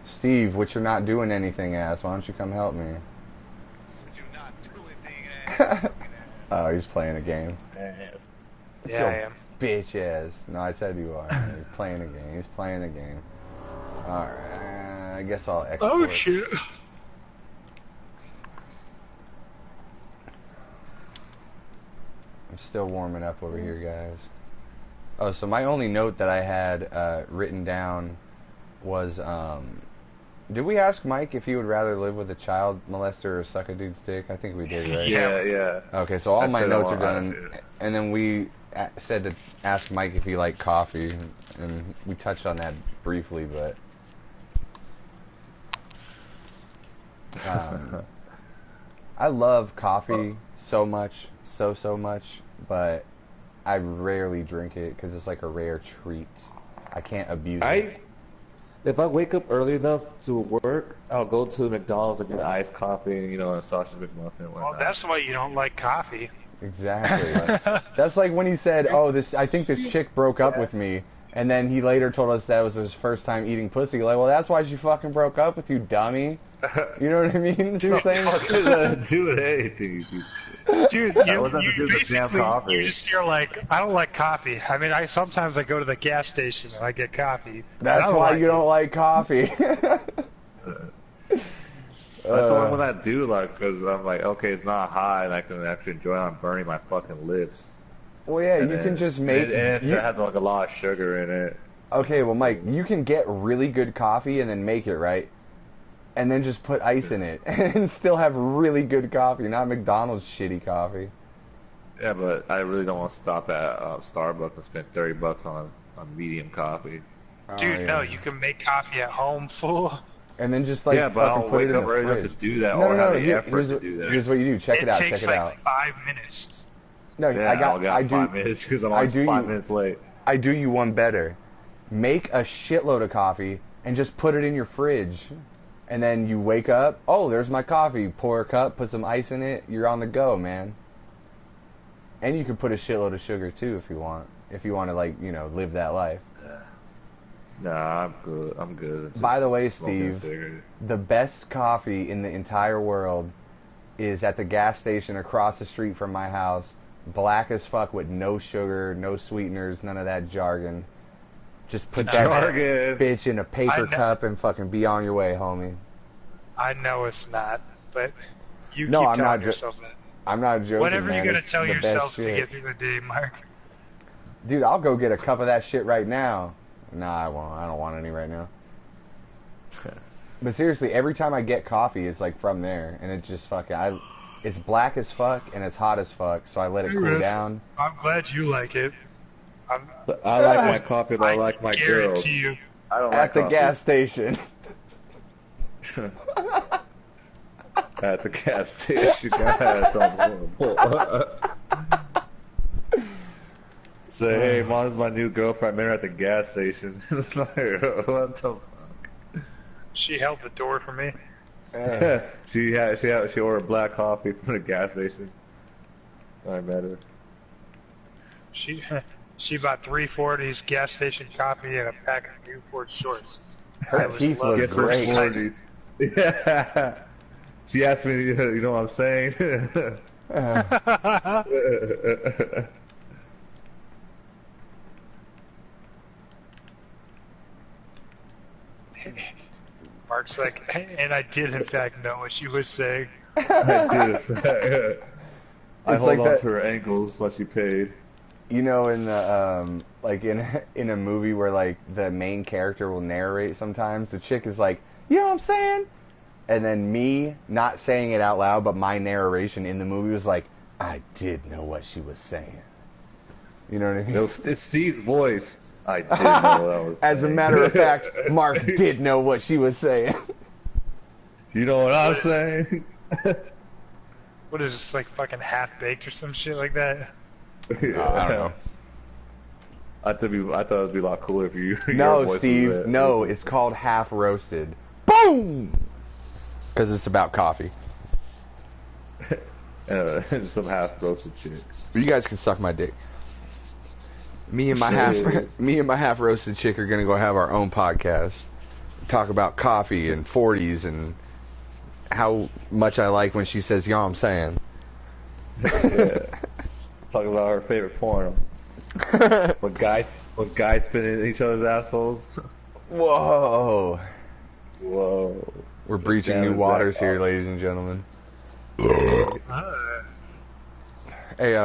Steve, what you're not doing anything ass, why don't you come help me? What you not doing anything ass? Oh, he's playing a game. Yeah, I am. Bitch ass. No, I said you are. He's playing a game. He's playing a game. Alright, I guess I'll export. Oh shit. I'm still warming up over here, guys. Oh, so my only note that I had written down was, did we ask Mike if he would rather live with a child molester or suck a dude's dick? I think we did, right? Yeah. Okay, so all my notes are done, and then we said to ask Mike if he liked coffee, and we touched on that briefly, but I love coffee so much, so much, but I rarely drink it because it's like a rare treat. I can't abuse it. If I wake up early enough to work, I'll go to McDonald's and get iced coffee, you know, and a sausage McMuffin. Well, that's why you don't like coffee. Exactly. That's like when he said, "Oh, I think this chick broke up with me," and then he later told us that was his first time eating pussy. Like, well, that's why she fucking broke up with you, dummy. You know what I mean? Dude, do anything. Dude, you basically, you're like, I don't like coffee. I mean, sometimes I go to the gas station and I get coffee. That's why you don't like coffee. That's the one when I do like, because I'm like, okay, it's not hot, and I can actually enjoy it. I'm burning my fucking lips. Well, yeah, you can just make it has like a lot of sugar in it. Okay, well, Mike, you can get really good coffee and then make it, right? And then just put ice in it and still have really good coffee, not McDonald's shitty coffee. Yeah, but I really don't want to stop at Starbucks and spend $30 on medium coffee. Dude, no, you can make coffee at home, fool. And then just like fucking put it in the fridge. Enough to do that, No. Here's what you do. Check it out. It takes like 5 minutes. No, yeah, I do 5 minutes because I'm always 5 minutes late. I do you one better. Make a shitload of coffee and just put it in your fridge. And then you wake up, oh, there's my coffee. Pour a cup, put some ice in it. You're on the go, man. And you can put a shitload of sugar too if you want. If you want to, like, you know, live that life. Nah, I'm good. By the way, Steve, the best coffee in the entire world is at the gas station across the street from my house. Black as fuck with no sugar, no sweeteners, none of that jargon. Just put that bitch in a paper cup and fucking be on your way, homie. I know it's not, but you keep telling yourself that. I'm not joking, Whatever man, you're going to tell yourself to shit. get through the day, Mark. Dude, I'll go get a cup of that shit right now. Nah, I won't. I don't want any right now. But seriously, every time I get coffee, it's like from there, and it's just fucking. It's black as fuck and it's hot as fuck, so I let it cool down. I'm glad you like it. I like my coffee, but I like my girls. You. I don't at the gas station. At the gas station, Say, hey, Mom's my new girlfriend. I met her at the gas station. It's like, what the fuck? She held the door for me. She ordered black coffee from the gas station. I met her. She bought 340s, gas station coffee, and a pack of Newport shorts. Her teeth look great. Yeah. She asked me, you know what I'm saying? Mark's like, and I did in fact know what she was saying. I did. I hold on to her ankles, what she paid. You know, in the like in a movie where like the main character will narrate sometimes, the chick is like, you know what I'm saying? And then me not saying it out loud, but my narration in the movie was like, I did know what she was saying. You know what I mean? It's Steve's voice. I did know what I was saying. As a matter of fact, Mark did know what she was saying. You know what I'm saying? What is this, like fucking half-baked or some shit like that? Yeah. I don't know. I thought it would be a lot cooler if you. No, your voice Steve. was that. No, it's called half roasted. Boom. Because it's about coffee. Some half roasted shit. You guys can suck my dick. Me and my half roasted chick are gonna go have our own podcast. Talk about coffee and 40s and how much I like when she says, "Yo, I'm saying." Yeah. Talk about her favorite porn. When guys spin in each other's assholes. Whoa. Whoa. We're breaching new waters here, ladies and gentlemen. Hey,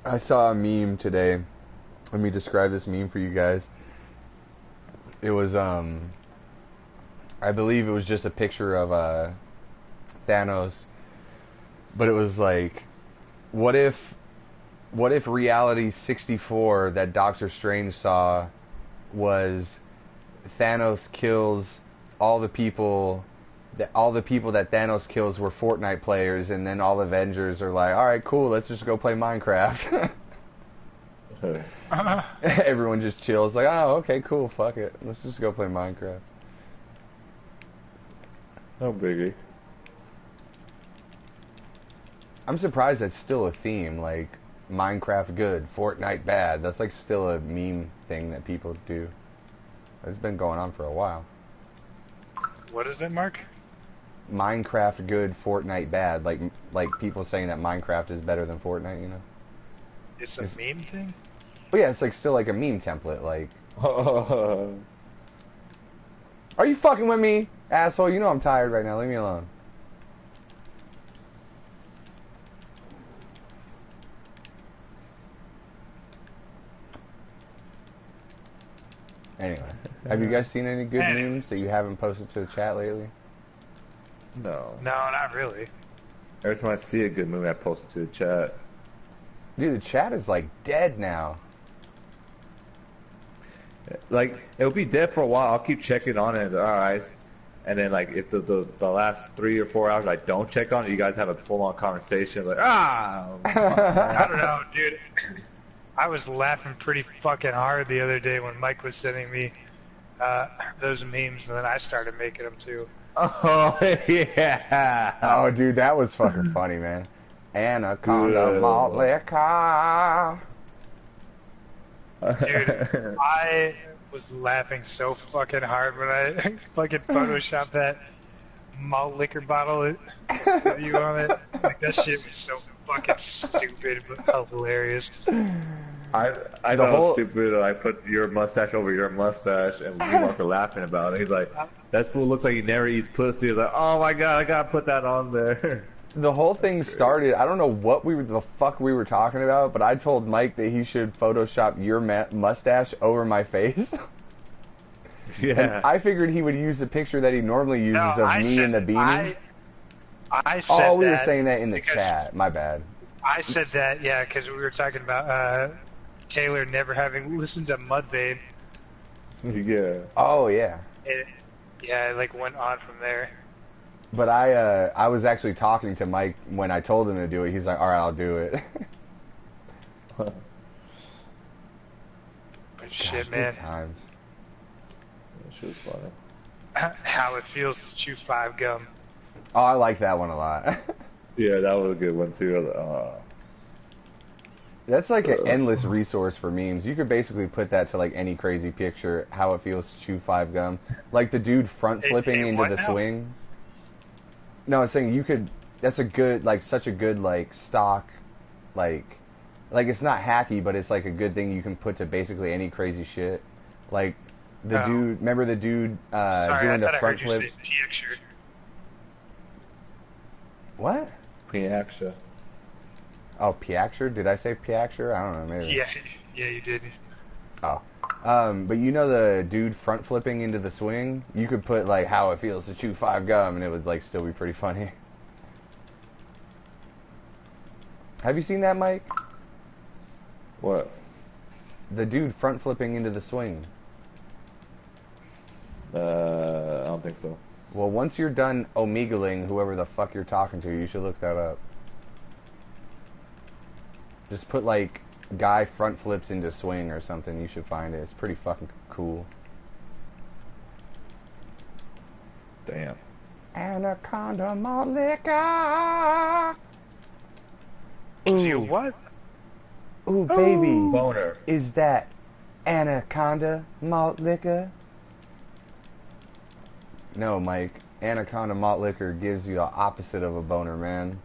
I saw a meme today. Let me describe this meme for you guys. It was, I believe it was just a picture of, Thanos. But it was like, what if Reality 64 that Doctor Strange saw was Thanos kills all the people that Thanos kills were Fortnite players, and then all Avengers are like, all right, cool, let's just go play Minecraft. Everyone just chills, like, oh, okay, cool, fuck it, let's just go play Minecraft. No biggie. I'm surprised that's still a theme, like Minecraft good, Fortnite bad. That's like still a meme thing that people do. It's been going on for a while. What is it, Mark? Minecraft good, Fortnite bad. Like people saying that Minecraft is better than Fortnite, you know? It's a meme thing? But yeah, it's like still like a meme template. Like, are you fucking with me, asshole? You know I'm tired right now. Leave me alone. Anyway, have you guys seen any good memes that you haven't posted to the chat lately? No. No, not really. Every time I see a good movie, I post it to the chat. Dude, the chat is like dead now. Like, it'll be dead for a while. I'll keep checking on it. Alright. And then, like, if the last 3 or 4 hours I don't check on it, you guys have a full-on conversation. Like, I don't know, dude. I was laughing pretty fucking hard the other day when Mike was sending me those memes, and then I started making them too. Oh, yeah. Oh, dude, that was fucking funny, man. Anaconda malt liquor. Dude, I was laughing so fucking hard when I fucking photoshopped that malt liquor bottle with you on it. Like, that shit was so fucking stupid but hilarious. I thought it was stupid. I put your mustache over your mustache, and we were laughing about it. He's like, that fool looks like he never eats pussy. I was like, oh my god, I gotta put that on there. The whole thing started, I don't know what the fuck we were talking about, but I told Mike that he should Photoshop your mustache over my face. Yeah. And I figured he would use the picture that he normally uses of me in the beanie. I said oh, we were saying that in the chat. My bad. I said that, yeah, because we were talking about Taylor never having listened to Mudvayne. Yeah. Oh, yeah. It like went on from there. But I was actually talking to Mike when I told him to do it. He's like, all right, I'll do it. Shit, man. Good times. That shit was funny. How it feels to chew 5 gum. Oh, I like that one a lot. Yeah, that was a good one too. I was like, That's like an endless resource for memes. You could basically put that to like any crazy picture, how it feels to chew 5 gum. Like the dude front flipping into the swing. No, I'm saying you could, that's a good, like such a good like stock, like it's not hacky, but it's like a good thing you can put to basically any crazy shit. Like the dude, remember the dude doing the front flip? What? Piaksha. Oh, Piaxer? Did I say Piaxer? I don't know, maybe. Yeah, you did. Oh. But you know the dude front flipping into the swing? You could put, like, how it feels to chew 5 gum, and it would, like, still be pretty funny. Have you seen that, Mike? What? The dude front flipping into the swing. I don't think so. Well, once you're done omegling whoever the fuck you're talking to, you should look that up. Just put, like, guy front flips into swing or something. You should find it. It's pretty fucking cool. Damn. Anaconda malt liquor. You what? Ooh, baby. Boner. Is that Anaconda malt liquor? No, Mike. Anaconda malt liquor gives you the opposite of a boner, man.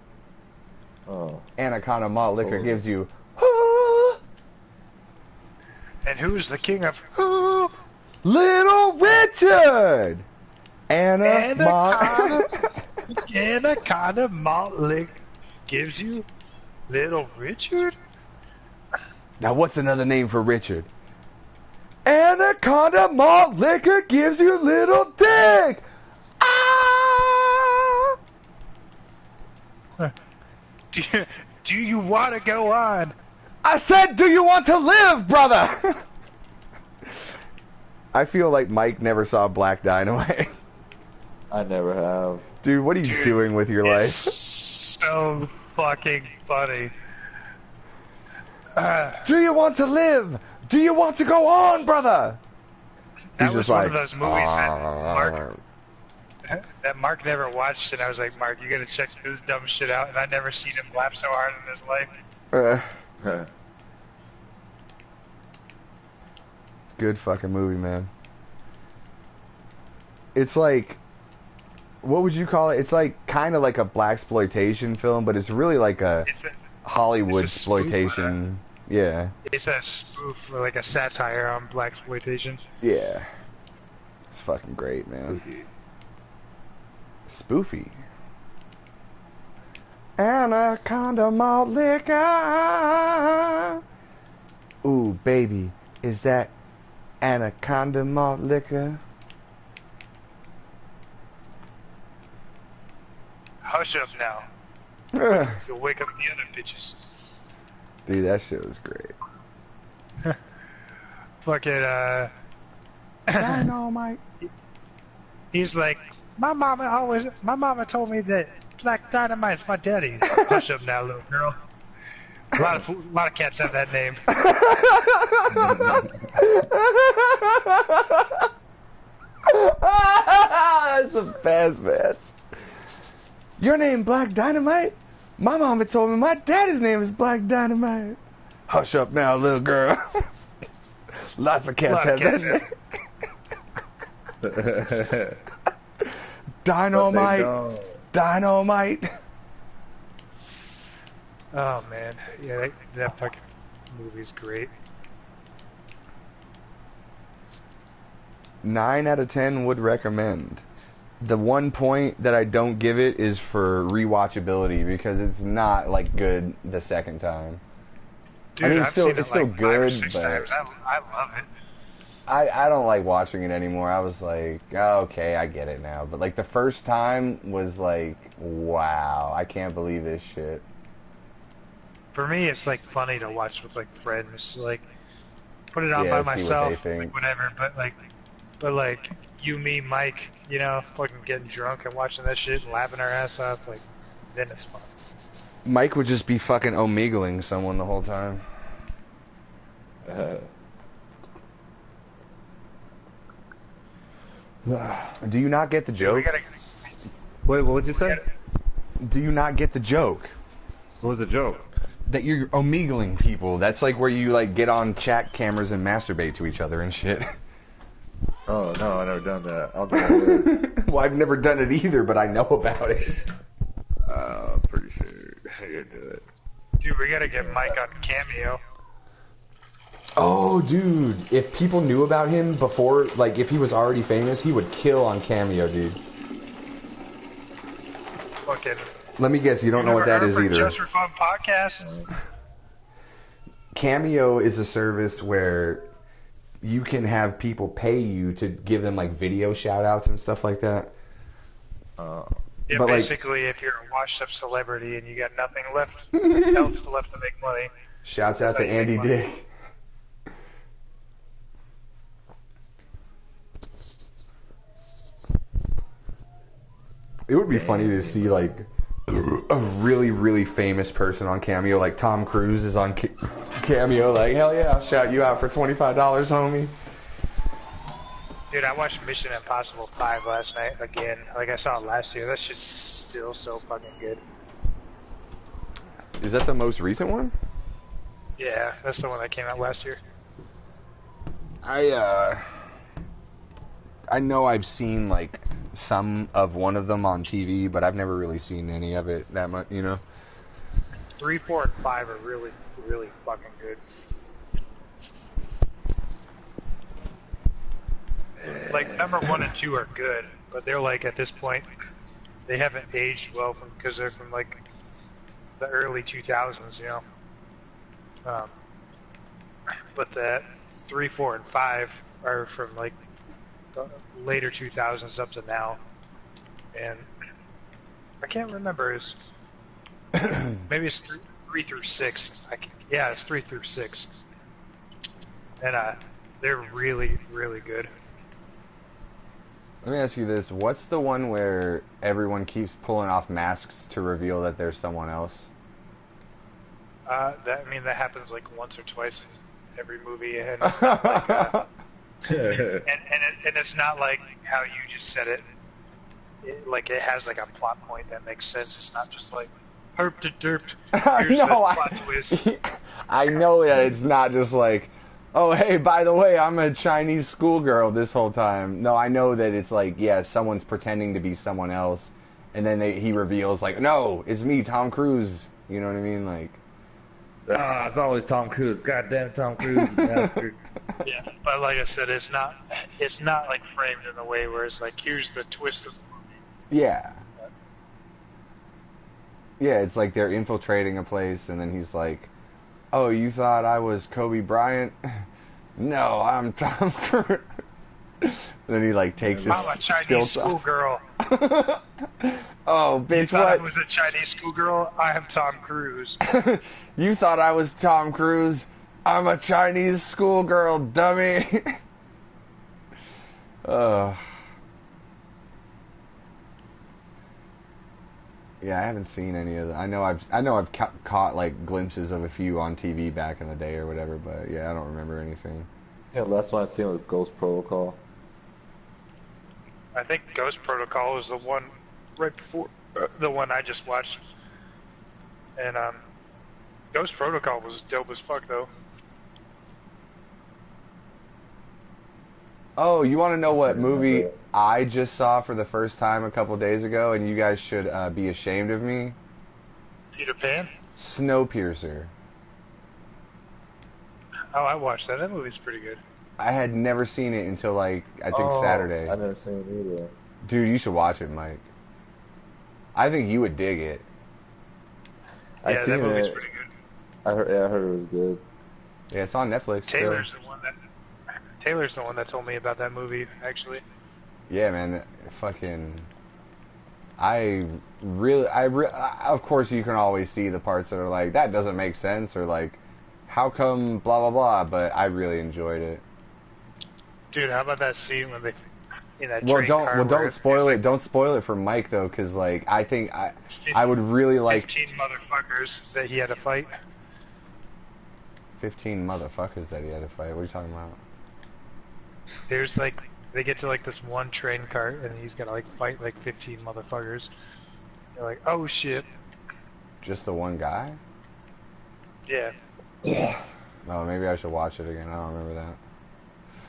Oh. Anaconda malt liquor gives you... And who's the king of who? Little Richard! Anaconda malt liquor gives you Little Richard? Now, what's another name for Richard? Anaconda malt liquor gives you little dick! Ah! Do you want to go on? I said, do you want to live, brother? I feel like Mike never saw Black Dynamite. I never have. Dude, what are you doing with your life? So fucking funny. Do you want to live? Do you want to go on, brother? That He's was just one like, of those movies that Mark never watched, and I was like, Mark, you gotta check this dumb shit out, and I'd never seen him laugh so hard in his life. Good fucking movie, man. It's like, what would you call it? It's like kind of like a blaxploitation film, but it's really like a Hollywood exploitation. Yeah. It's a spoof, or like a satire on blaxploitation. Yeah. It's fucking great, man. Spoofy. Anaconda malt liquor. Ooh, baby, is that Anaconda malt liquor? Hush up now. You'll wake up the other bitches. Dude, that shit was great. Fucking, Dynamite. He's like, my mama told me that Black Dynamite's my daddy. Hush up now, little girl. A lot of cats have that name. That's the best, man. Your name Black Dynamite? My mama told me my daddy's name is Black Dynamite. Hush up now, little girl. Lots of cats have that name. Dynamite. Dynamite. Oh man, yeah, that fucking movie's great. 9 out of 10 would recommend. The one point that I don't give it is for rewatchability because it's not like good the second time. Dude, I mean, I've it's still seen it still like good, 5 or 6 but times. I love it. I don't like watching it anymore. I was like, oh, okay, I get it now. But like the first time was like, wow, I can't believe this shit. For me, it's like funny to watch with like friends. Like, put it on Yeah, by see what they myself, think. like, whatever. But like you, me, Mike, you know, fucking getting drunk and watching that shit and laughing our ass off. Like, then it's fun. Mike would just be fucking omegling someone the whole time. Do you not get the joke? Wait, what would you say? Do you not get the joke? What was the joke? That you're omegling people. That's like where you like get on chat cameras and masturbate to each other and shit. Oh, no, I've never done that. I'll do it. Well, I've never done it either, but I know about it. I'm pretty sure I could do it. Dude, we gotta get Mike on Cameo. Oh, dude. If people knew about him before, like if he was already famous, he would kill on Cameo, dude. Fucking Let me guess, you don't know what that is either. Just for Fun podcast? Cameo is a service where you can have people pay you to give them like video shout outs and stuff like that. Yeah, but basically, if you're a washed-up celebrity and you got nothing left else left to make money. Shouts out to Andy Dick. It would be funny to see like a really, really famous person on Cameo, like Tom Cruise is on Cameo, like, hell yeah, I'll shout you out for $25, homie. Dude, I watched Mission Impossible 5 last night again. Like I saw it last year. That shit's still so fucking good. Is that the most recent one? Yeah, that's the one that came out last year. I know I've seen like some of one of them on TV, but I've never really seen any of it that much, you know? 3, 4, and 5 are really, really fucking good. Like, number 1 and 2 are good, but they're like, at this point, they haven't aged well because they're from like the early 2000s, you know? But the 3, 4, and 5 are from like the later 2000s up to now. And I can't remember, it's maybe it's 3 through 6. Yeah, it's 3 through 6. And they're really, really good. Let me ask you this. What's the one where everyone keeps pulling off masks to reveal that there's someone else? That happens like once or twice in every movie. And it's not like, and it's not like how you just said it. Like, it has like a plot point that makes sense. It's not just like, herp de derp. Here's the plot twist. I know that it's not just like, oh, hey, by the way, I'm a Chinese schoolgirl this whole time. No, I know that it's like, yeah, someone's pretending to be someone else, and then he reveals, like, no, it's me, Tom Cruise. You know what I mean? Like, it's always Tom Cruise. Goddamn Tom Cruise, bastard. Yeah, but like I said, it's not like framed in a way where it's like, here's the twist of the movie. Yeah. Yeah, it's like they're infiltrating a place, and then he's like, oh, you thought I was Kobe Bryant? No, I'm Tom Cruise. And then he like takes his I'm a Chinese schoolgirl. Oh, bitch, you thought what? I was a Chinese schoolgirl? I am Tom Cruise. You thought I was Tom Cruise? I'm a Chinese schoolgirl, dummy. Yeah, I haven't seen any of them. I know I've caught like glimpses of a few on TV back in the day or whatever, but yeah, I don't remember anything. Yeah, the last one I seen was Ghost Protocol. I think Ghost Protocol was the one right before the one I just watched. And Ghost Protocol was dope as fuck though. Oh, you want to know what movie I just saw for the first time a couple days ago, and you guys should be ashamed of me? Peter Pan? Snowpiercer. Oh, I watched that. That movie's pretty good. I had never seen it until like I think Saturday. I've never seen it either. Dude, you should watch it, Mike. I think you would dig it. Yeah, that movie's pretty good. I heard it was good. Yeah, it's on Netflix. Taylor's the one that told me about that movie, actually. Yeah, man, fucking. Of course, you can always see the parts that are like, that doesn't make sense, or like, how come blah blah blah. But I really enjoyed it. Dude, how about that scene when they in that Well, train car? don't spoil it. Don't spoil it for Mike though, because like I think I would really like 15 motherfuckers that he had to fight. 15 motherfuckers that he had to fight. What are you talking about? There's like, they get to like this one train car and he's gotta like fight like 15 motherfuckers. They're like, oh shit. Just the one guy? Yeah. No, maybe I should watch it again. I don't remember that.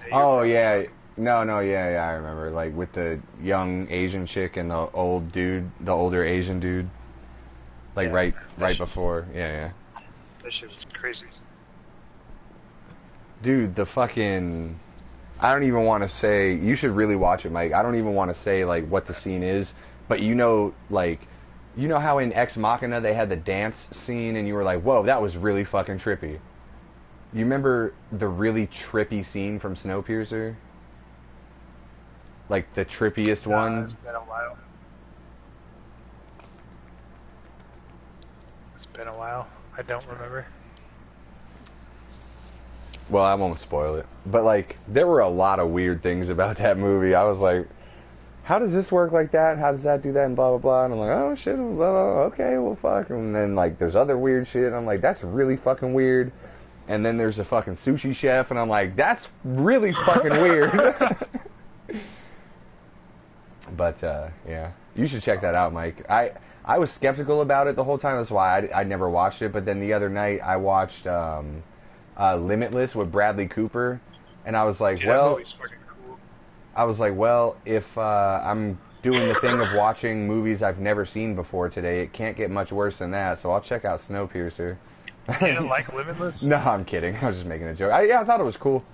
Hey, Oh yeah, no, yeah, I remember. Like with the young Asian chick and the old dude, the older Asian dude. Like Yeah, right before, yeah. That shit was crazy. Dude, the fucking. I don't even want to say. You should really watch it, Mike. I don't even want to say like what the scene is, but you know, like You know how in Ex Machina they had the dance scene and you were like, whoa, that was really fucking trippy. You remember the really trippy scene from Snowpiercer? Like the trippiest one? It's been a while. It's been a while. I don't remember. Well, I won't spoil it. But like, there were a lot of weird things about that movie. I was like, how does this work like that? How does that do that? And blah, blah, blah. And I'm like, oh, shit, blah, blah, okay, well, fuck. And then, like, there's other weird shit. And I'm like, that's really fucking weird. And then there's a fucking sushi chef. And I'm like, that's really fucking weird. But, yeah. You should check that out, Mike. I was skeptical about it the whole time. That's why I never watched it. But then the other night, I watched Limitless with Bradley Cooper. And I was like, Dude, well... that movie's fucking cool. I was like, well, if I'm doing the thing of watching movies I've never seen before today, it can't get much worse than that, so I'll check out Snowpiercer. You didn't like Limitless? No, I'm kidding. I was just making a joke. I thought it was cool.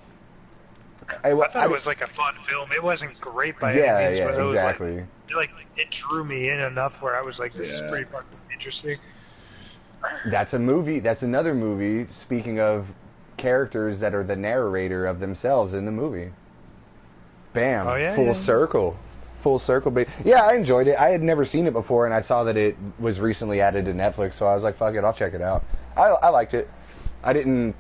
I thought it was like a fun film. It wasn't great by any means, but it was exactly. like it drew me in enough where I was like, this is pretty fucking interesting. That's a movie. That's another movie, speaking of characters that are the narrator of themselves in the movie. Bam. Oh, yeah, Full yeah. circle. Full circle. Yeah, I enjoyed it. I had never seen it before, and I saw that it was recently added to Netflix, so I was like, fuck it, I'll check it out. I liked it. I didn't,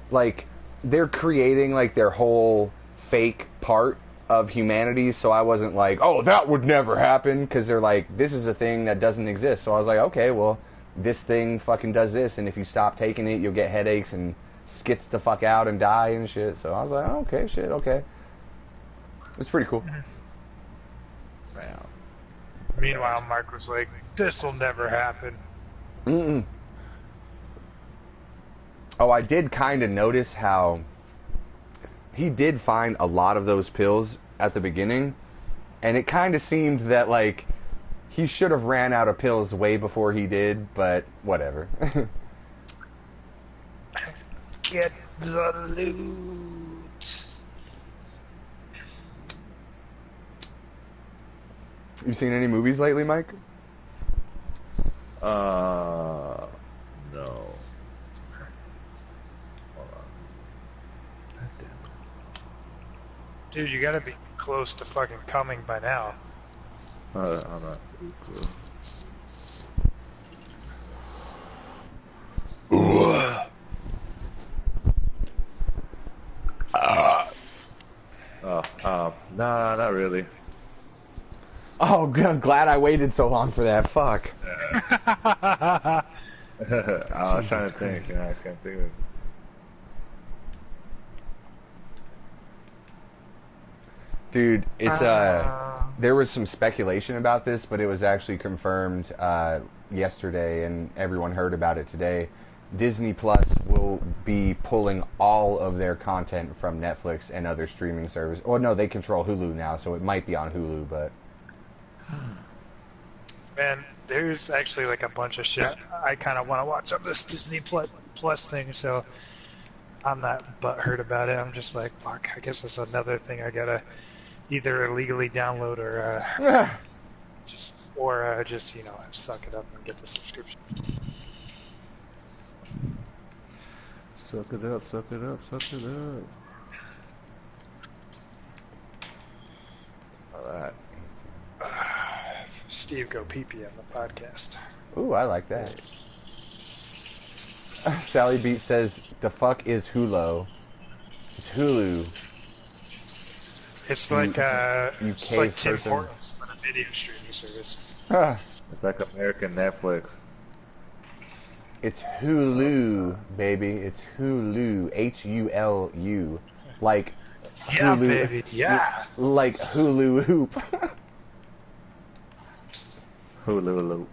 like, they're creating, like, their whole fake part of humanity, so I wasn't like, oh, that would never happen, because they're like, this is a thing that doesn't exist. So I was like, okay, well, this thing fucking does this, and if you stop taking it, you'll get headaches and skits the fuck out and die and shit. So I was like, oh, okay, shit, okay. It's pretty cool. Wow. Meanwhile, Mark was like, this'll never happen. Mm-mm. Oh, I did kind of notice how he did find a lot of those pills at the beginning, and it kind of seemed that, like, he should have ran out of pills way before he did, but whatever. Get the loot. You seen any movies lately, Mike? No. Hold on. Dude, you gotta be close to fucking coming by now. I'm not too close. Nah, not really. Oh, I'm glad I waited so long for that. Fuck. I was trying to think, and I can't think of it. Dude, it's there was some speculation about this, but it was actually confirmed yesterday, and everyone heard about it today. Disney Plus will be pulling all of their content from Netflix and other streaming services. Or no, they control Hulu now, so it might be on Hulu, but... Man, there's actually like a bunch of shit I kind of want to watch on this Disney Plus thing, so I'm not butthurt about it. I'm just like, fuck, I guess that's another thing I gotta either illegally download or just you know, suck it up and get the subscription. Suck it up, suck it up, suck it up. Alright. Steve go pee-pee on the podcast. Ooh, I like that. Sally Beat says, the fuck is Hulu? It's Hulu. It's like it's like Tim person. Hortons, but a video streaming service. It's like American Netflix. It's Hulu, baby. It's Hulu. Hulu. Like Yeah, Hulu, baby. Yeah. Like Hulu Hoop. Hulu.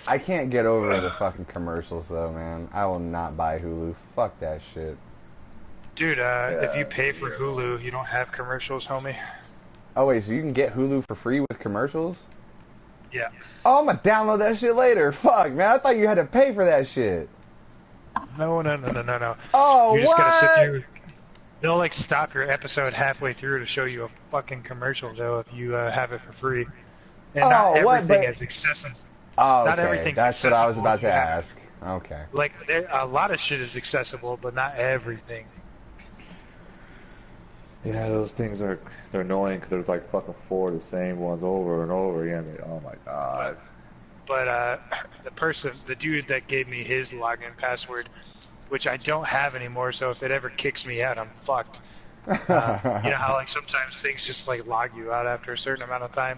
I can't get over the fucking commercials though, man. I will not buy Hulu. Fuck that shit. Dude, if you pay for Hulu, you don't have commercials, homie. Oh wait, so you can get Hulu for free with commercials? Yeah. Oh, I'm gonna download that shit later. Fuck, man. I thought you had to pay for that shit. No. Oh, You just what? gotta sit through. They'll like stop your episode halfway through to show you a fucking commercial though if you have it for free. And not Oh, what? everything But is accessible. oh, Not okay, everything's that's what I was accessible. about to ask. Okay. Like a lot of shit is accessible, but not everything. Yeah, those things they're annoying because there's like fucking 4 of the same ones over and over again. Oh my god. But the dude that gave me his login password, which I don't have anymore, so if it ever kicks me out, I'm fucked. You know how like sometimes things just like log you out after a certain amount of time.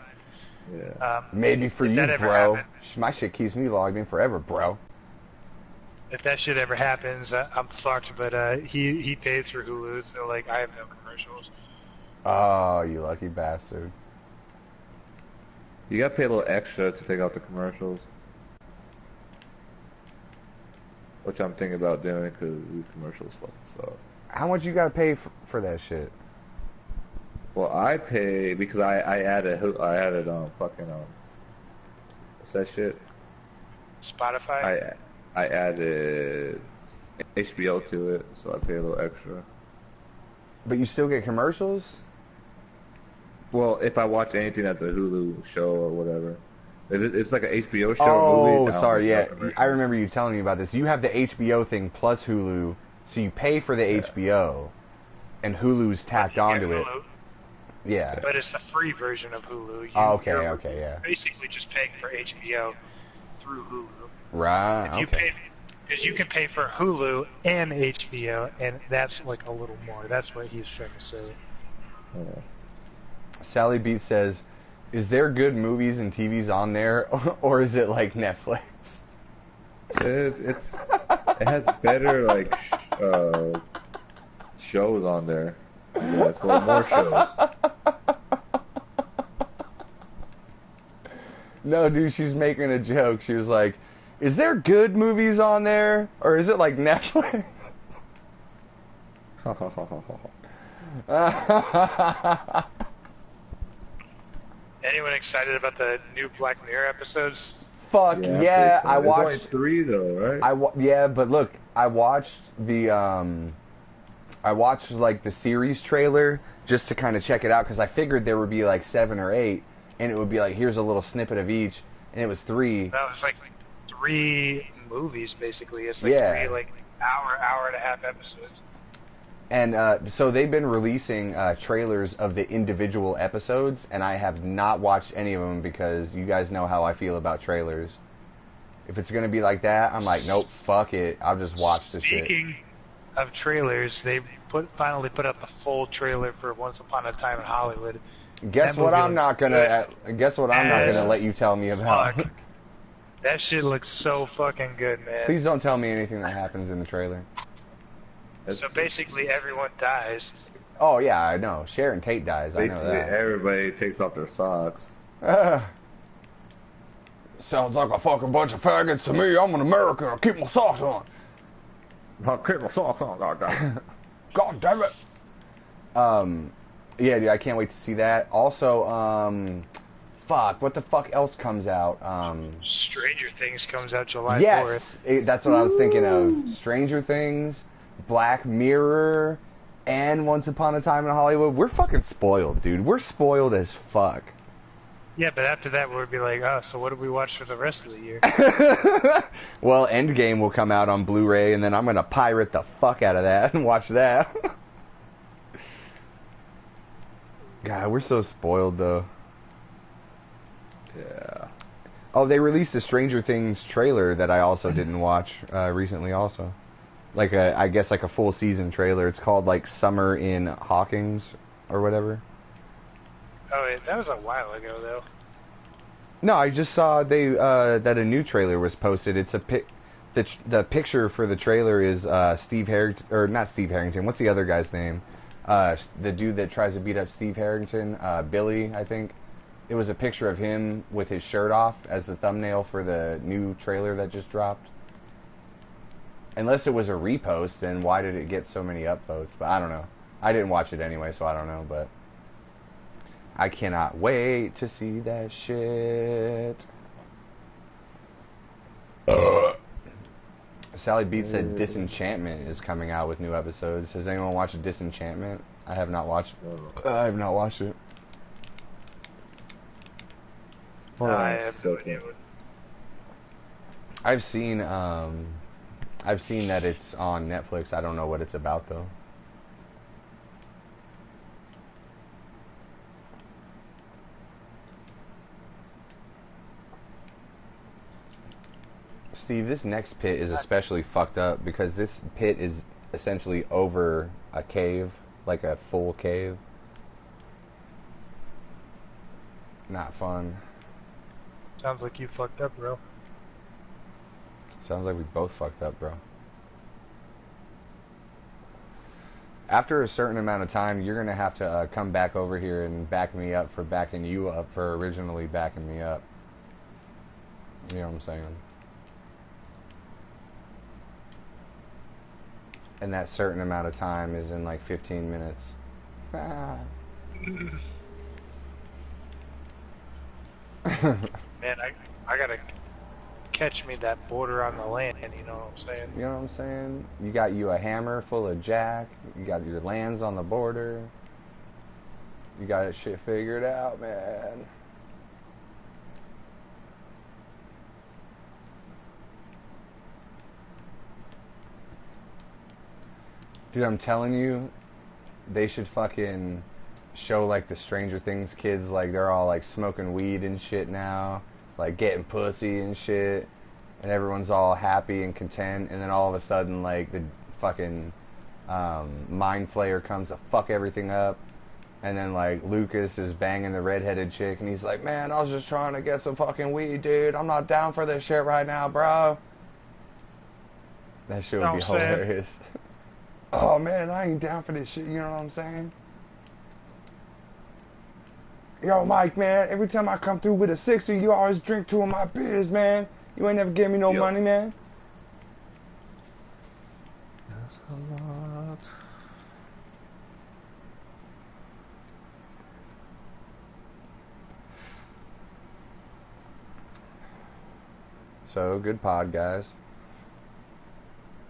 Yeah. Maybe for if you, that ever bro. happened- My shit keeps me logged in forever, bro. If that shit ever happens, I'm fucked. But he pays for Hulu, so like I have no commercials. Oh, you lucky bastard. You gotta pay a little extra to take out the commercials. Which I'm thinking about doing because these commercials fucking suck. How much you gotta pay for that shit? Well, I pay because I added fucking what's that shit? Spotify. I added HBO to it, so I pay a little extra. But you still get commercials? Well, if I watch anything that's a Hulu show or whatever, if it's like an HBO show. Oh, or movie, sorry, yeah. commercials. I remember you telling me about this. You have the HBO thing plus Hulu, so you pay for the HBO, and Hulu's tacked You get onto it. Hulu, Yeah. But it's the free version of Hulu. Okay, You're yeah. basically just paying for HBO through Hulu. Right, You okay. pay because you can pay for Hulu and HBO, and that's like a little more. That's what he's trying to say. Yeah. Sally Beat says, is there good movies and TVs on there, or is it like Netflix? It has better like shows on there. Yeah, it's a little more shows. No, dude, she's making a joke. She was like, is there good movies on there, or is it like Netflix? Anyone excited about the new Black Mirror episodes? Fuck yeah, I There's watched. only 3 though, right? Yeah, but look, I watched like the series trailer just to kind of check it out because I figured there would be like 7 or 8, and it would be like here's a little snippet of each, and it was 3. That was like 3 movies basically. It's like Yeah. 3 like hour and a half episodes. And so they've been releasing trailers of the individual episodes, and I have not watched any of them because you guys know how I feel about trailers. If it's going to be like that, I'm like, nope, fuck it. I'll just watch the shit. Speaking of trailers, they finally put out the full trailer for Once Upon a Time in Hollywood. Guess That what movie I'm looks not gonna. Guess what I'm not as gonna let you tell me about. fuck. That shit looks so fucking good, man. Please don't tell me anything that happens in the trailer. So basically, everyone dies. Oh yeah, I know. Sharon Tate dies. I know Basically, that. everybody takes off their socks. Sounds like a fucking bunch of faggots to me. I'm an American. I keep my socks on. I'll keep my socks on, goddamn. God damn it. Yeah, dude, I can't wait to see that. Also, fuck, what the fuck else comes out? Stranger Things comes out July 4th. Yes, that's what I was thinking of. Stranger Things, Black Mirror, and Once Upon a Time in Hollywood. We're fucking spoiled, dude. We're spoiled as fuck. Yeah, but after that, we'll be like, oh, so what do we watch for the rest of the year? Well, Endgame will come out on Blu-ray, and then I'm gonna pirate the fuck out of that and watch that. God, we're so spoiled, though. Yeah. Oh, they released a Stranger Things trailer that I also didn't watch recently also. Like I guess like a full season trailer. It's called like Summer in Hawkins or whatever. Oh, wait, that was a while ago, though. No, I just saw that a new trailer was posted. It's the picture for the trailer is Steve Harrington, or not Steve Harrington. What's the other guy's name? The dude that tries to beat up Steve Harrington, Billy, I think. It was a picture of him with his shirt off as the thumbnail for the new trailer that just dropped. Unless it was a repost, then why did it get so many upvotes? But I don't know. I didn't watch it anyway, so I don't know, but I cannot wait to see that shit. Sally Beat said Disenchantment is coming out with new episodes. Has anyone watched Disenchantment? I have not watched. I have not watched it. I have So, I've seen that it's on Netflix. I don't know what it's about though. Steve, this next pit is especially fucked up because this pit is essentially over a cave, like a full cave. Not fun. Sounds like you fucked up, bro. Sounds like we both fucked up, bro. After a certain amount of time, you're gonna have to come back over here and back me up for backing you up for originally backing me up. You know what I'm saying? And that certain amount of time is in like 15 minutes. Man, I gotta catch me that border on the land, you know what I'm saying? You know what I'm saying? You got you a hammer full of jack. You got your lands on the border. You got that shit figured out, man. Dude, I'm telling you, they should fucking show like the Stranger Things kids, like they're all like smoking weed and shit now, like getting pussy and shit, and everyone's all happy and content, and then all of a sudden like the fucking mind flayer comes to fuck everything up, and then like Lucas is banging the redheaded chick, and he's like, man, I was just trying to get some fucking weed, dude. I'm not down for this shit right now, bro. That shit would be hilarious. Oh man, I ain't down for this shit, you know what I'm saying? Yo, Mike, man, every time I come through with a 60, you always drink 2 of my beers, man. You ain't never give me no money, man. That's a lot. So, good pod, guys.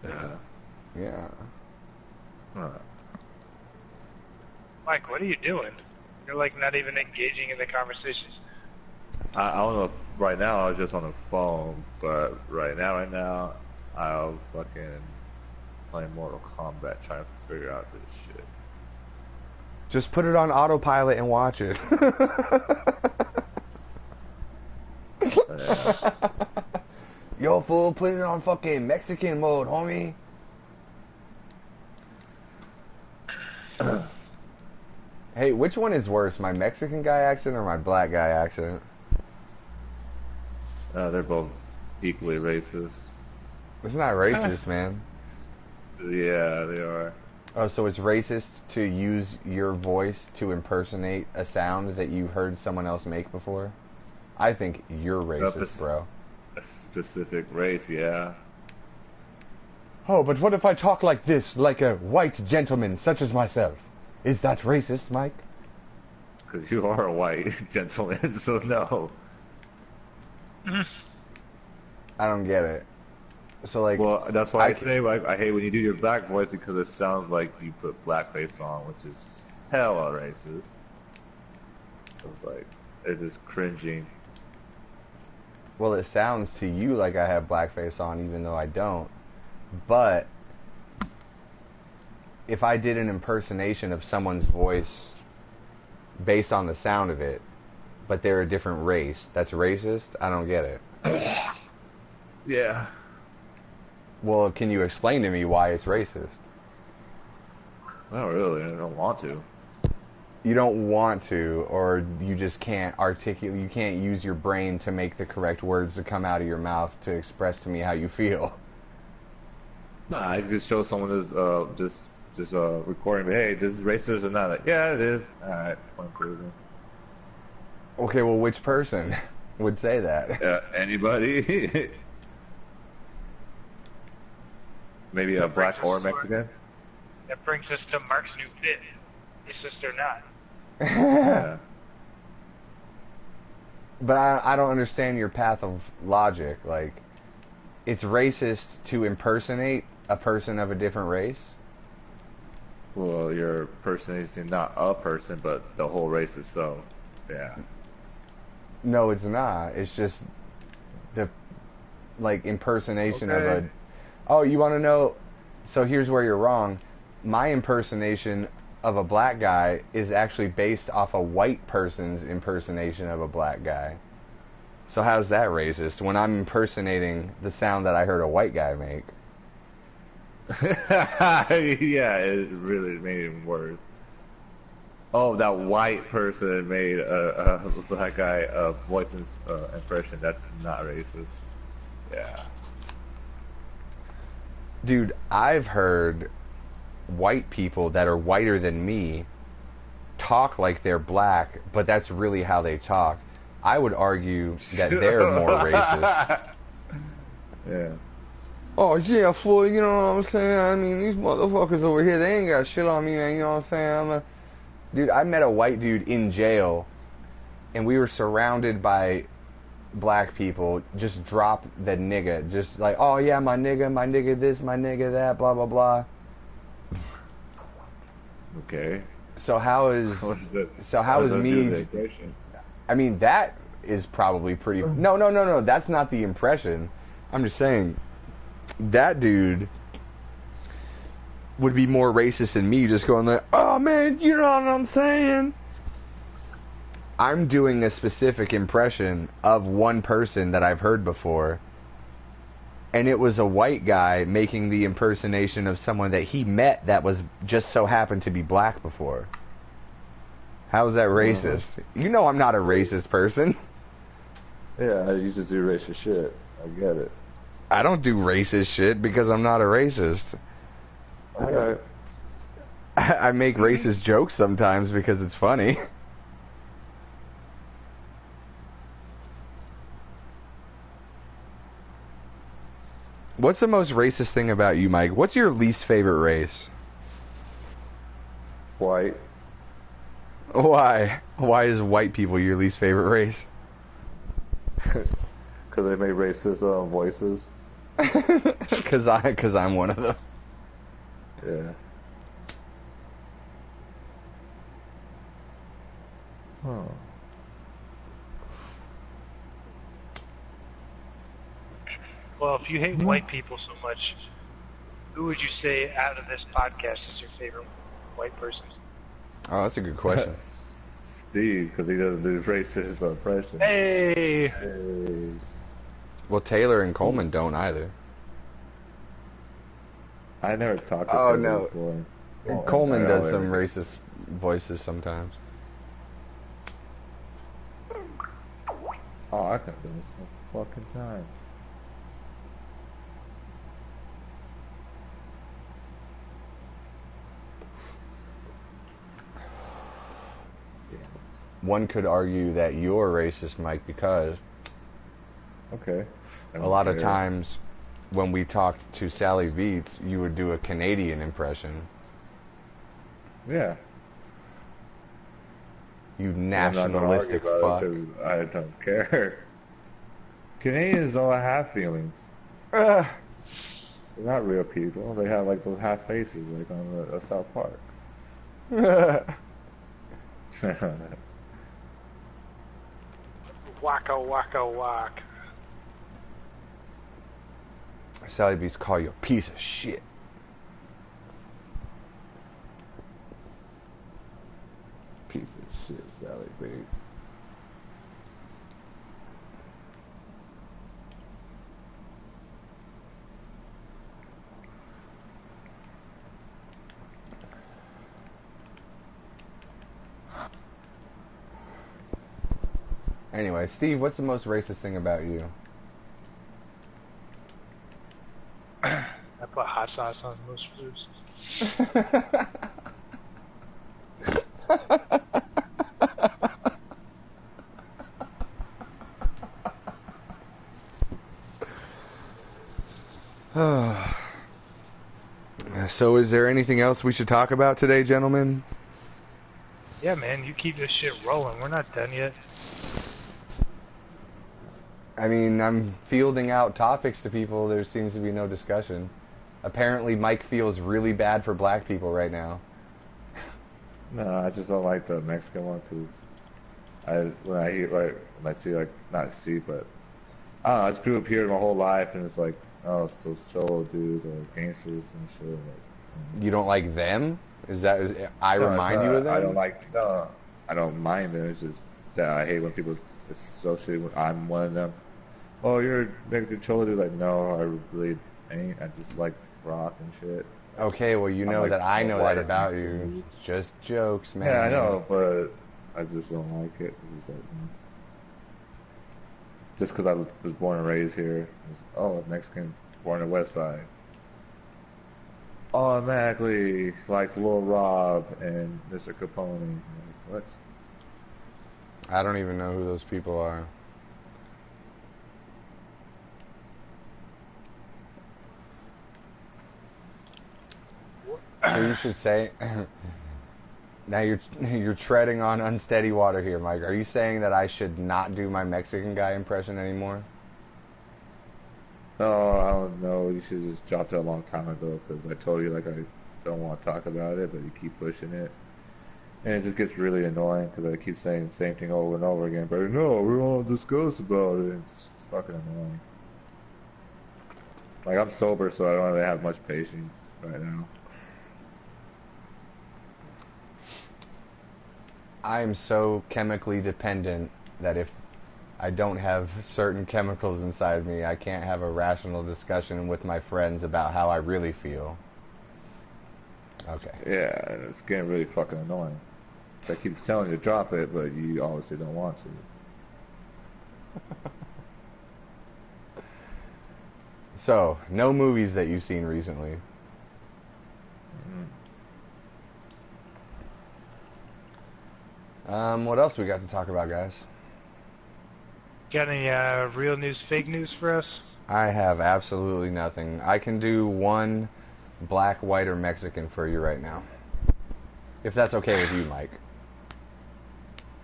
Yeah. Yeah. Mike, what are you doing? You're like not even engaging in the conversation. I don't know if right now I was just on the phone, but right now, I'll fucking play Mortal Kombat trying to figure out this shit. Just put it on autopilot and watch it. Yeah. Yo, fool, put it on fucking Mexican mode, homie. Hey, which one is worse, my Mexican guy accent or my black guy accent? They're both equally racist. It's not racist, man. Yeah, they are. Oh, so it's racist to use your voice to impersonate a sound that you heard someone else make before? I think you're racist, bro. A specific race, yeah. Oh, but what if I talk like this, like a white gentleman such as myself? Is that racist, Mike? Because you are a white gentleman, so no. I don't get it. So, like... Well, that's why I say like, I hate when you do your black voice because it sounds like you put blackface on, which is hella racist. It's like, they're just cringing. Well, it sounds to you like I have blackface on, even though I don't. But if I did an impersonation of someone's voice based on the sound of it, but they're a different race, that's racist? I don't get it. Yeah. Well, can you explain to me why it's racist? Not really. I don't want to. You don't want to, or you just can't articulate, you can't use your brain to make the correct words to come out of your mouth to express to me how you feel. Nah, I could show someone this just recording, but hey, this is racist or not? Like, yeah, it is. Alright, point proven. Okay, well, which person would say that? Anybody? Maybe a black or Mexican? That brings us to Mark's new bit. Racist or not. Yeah. But I don't understand your path of logic. Like, it's racist to impersonate a person of a different race? Well, you're impersonating not a person, but the whole race itself. Yeah. No, it's not. It's just the impersonation of a. Oh, you want to know? So here's where you're wrong. My impersonation of a black guy is actually based off a white person's impersonation of a black guy. So how's that racist when I'm impersonating the sound that I heard a white guy make? Yeah, it really made it worse. Oh, that white person made a black guy a voice impression. That's not racist. Yeah. Dude, I've heard white people that are whiter than me talk like they're black, but that's really how they talk. I would argue that they're more racist. Yeah. Oh, yeah, fool, you know what I'm saying? I mean, these motherfuckers over here, they ain't got shit on me, man, you know what I'm saying? Dude, I met a white dude in jail, and we were surrounded by black people. Just drop the nigga. Just like, oh, yeah, my nigga this, my nigga that, blah, blah, blah. Okay. So how is... So how is me... I mean, that is probably pretty... No, that's not the impression. I'm just saying... That dude would be more racist than me, just going like, oh man, you know what I'm saying? I'm doing a specific impression of one person that I've heard before, and it was a white guy making the impersonation of someone that he met that was just so happened to be black before. How is that racist? You know I'm not a racist person. Yeah, you just do racist shit. I get it. I don't do racist shit because I'm not a racist. Alright. I make racist jokes sometimes because it's funny. What's the most racist thing about you, Mike? What's your least favorite race? White. Why? Why is white people your least favorite race? Because they make racist voices. Because I'm one of them. Yeah. Huh. Well, if you hate white people so much, who would you say out of this podcast is your favorite white person? Oh, that's a good question. Steve, because he doesn't do racist impressions. Hey! Well, Taylor and Coleman don't either. I never talked to Oh, Taylor no. before. Coleman does some racist voices sometimes. Oh, I could do this all fucking time. One could argue that you're racist, Mike, because Okay. a lot of times when we talked to Sally Beats, you would do a Canadian impression. Yeah. You nationalistic fuck. I don't care. Canadians don't have feelings. Uh, They're not real people. They have like those half faces, like on the South Park. Waka waka waka. Sally Beats call you a piece of shit. Piece of shit, Sally Bates. Anyway, Steve, what's the most racist thing about you? I put hot sauce on most foods. So is there anything else we should talk about today, gentlemen? Yeah, man, you keep this shit rolling. We're not done yet. I mean, I'm fielding out topics to people. There seems to be no discussion. Apparently, Mike feels really bad for black people right now. No, I just don't like the Mexican one because when I see like not see but I don't know, I just grew up here my whole life and it's like those cholo dudes or gangsters and shit. Like, You don't like them? I remind you of them? I don't mind them. It's just that I hate when people associate with I'm one of them. Oh, you're a Mexican cholo dude. Like, no, I really ain't. I just like rock and shit. Okay, well, you know like, that I know that about you. Mexican. It's just jokes, man. Yeah, I know, but I just don't like it. It's just like, just because I was born and raised here. Mexican, born in the West Side. Automatically like Lil Rob and Mr. Capone. Like, what? I don't even know who those people are. So you should say. Now you're treading on unsteady water here, Mike. Are you saying that I should not do my Mexican guy impression anymore? No, I don't know. You should just dropped it a long time ago because I told you like I don't want to talk about it, but you keep pushing it, and it just gets really annoying because I keep saying the same thing over and over again. But no, we won't discuss about it. It's fucking annoying. Like I'm sober, so I don't really have much patience right now. I'm so chemically dependent that if I don't have certain chemicals inside me, I can't have a rational discussion with my friends about how I really feel. Okay. Yeah, it's getting really fucking annoying. I keep telling you to drop it, but you obviously don't want to. So, no movies that you've seen recently. What else we got to talk about, guys? Got any real news, fake news for us? I have absolutely nothing. I can do one black, white, or Mexican for you right now. If that's okay with you, Mike.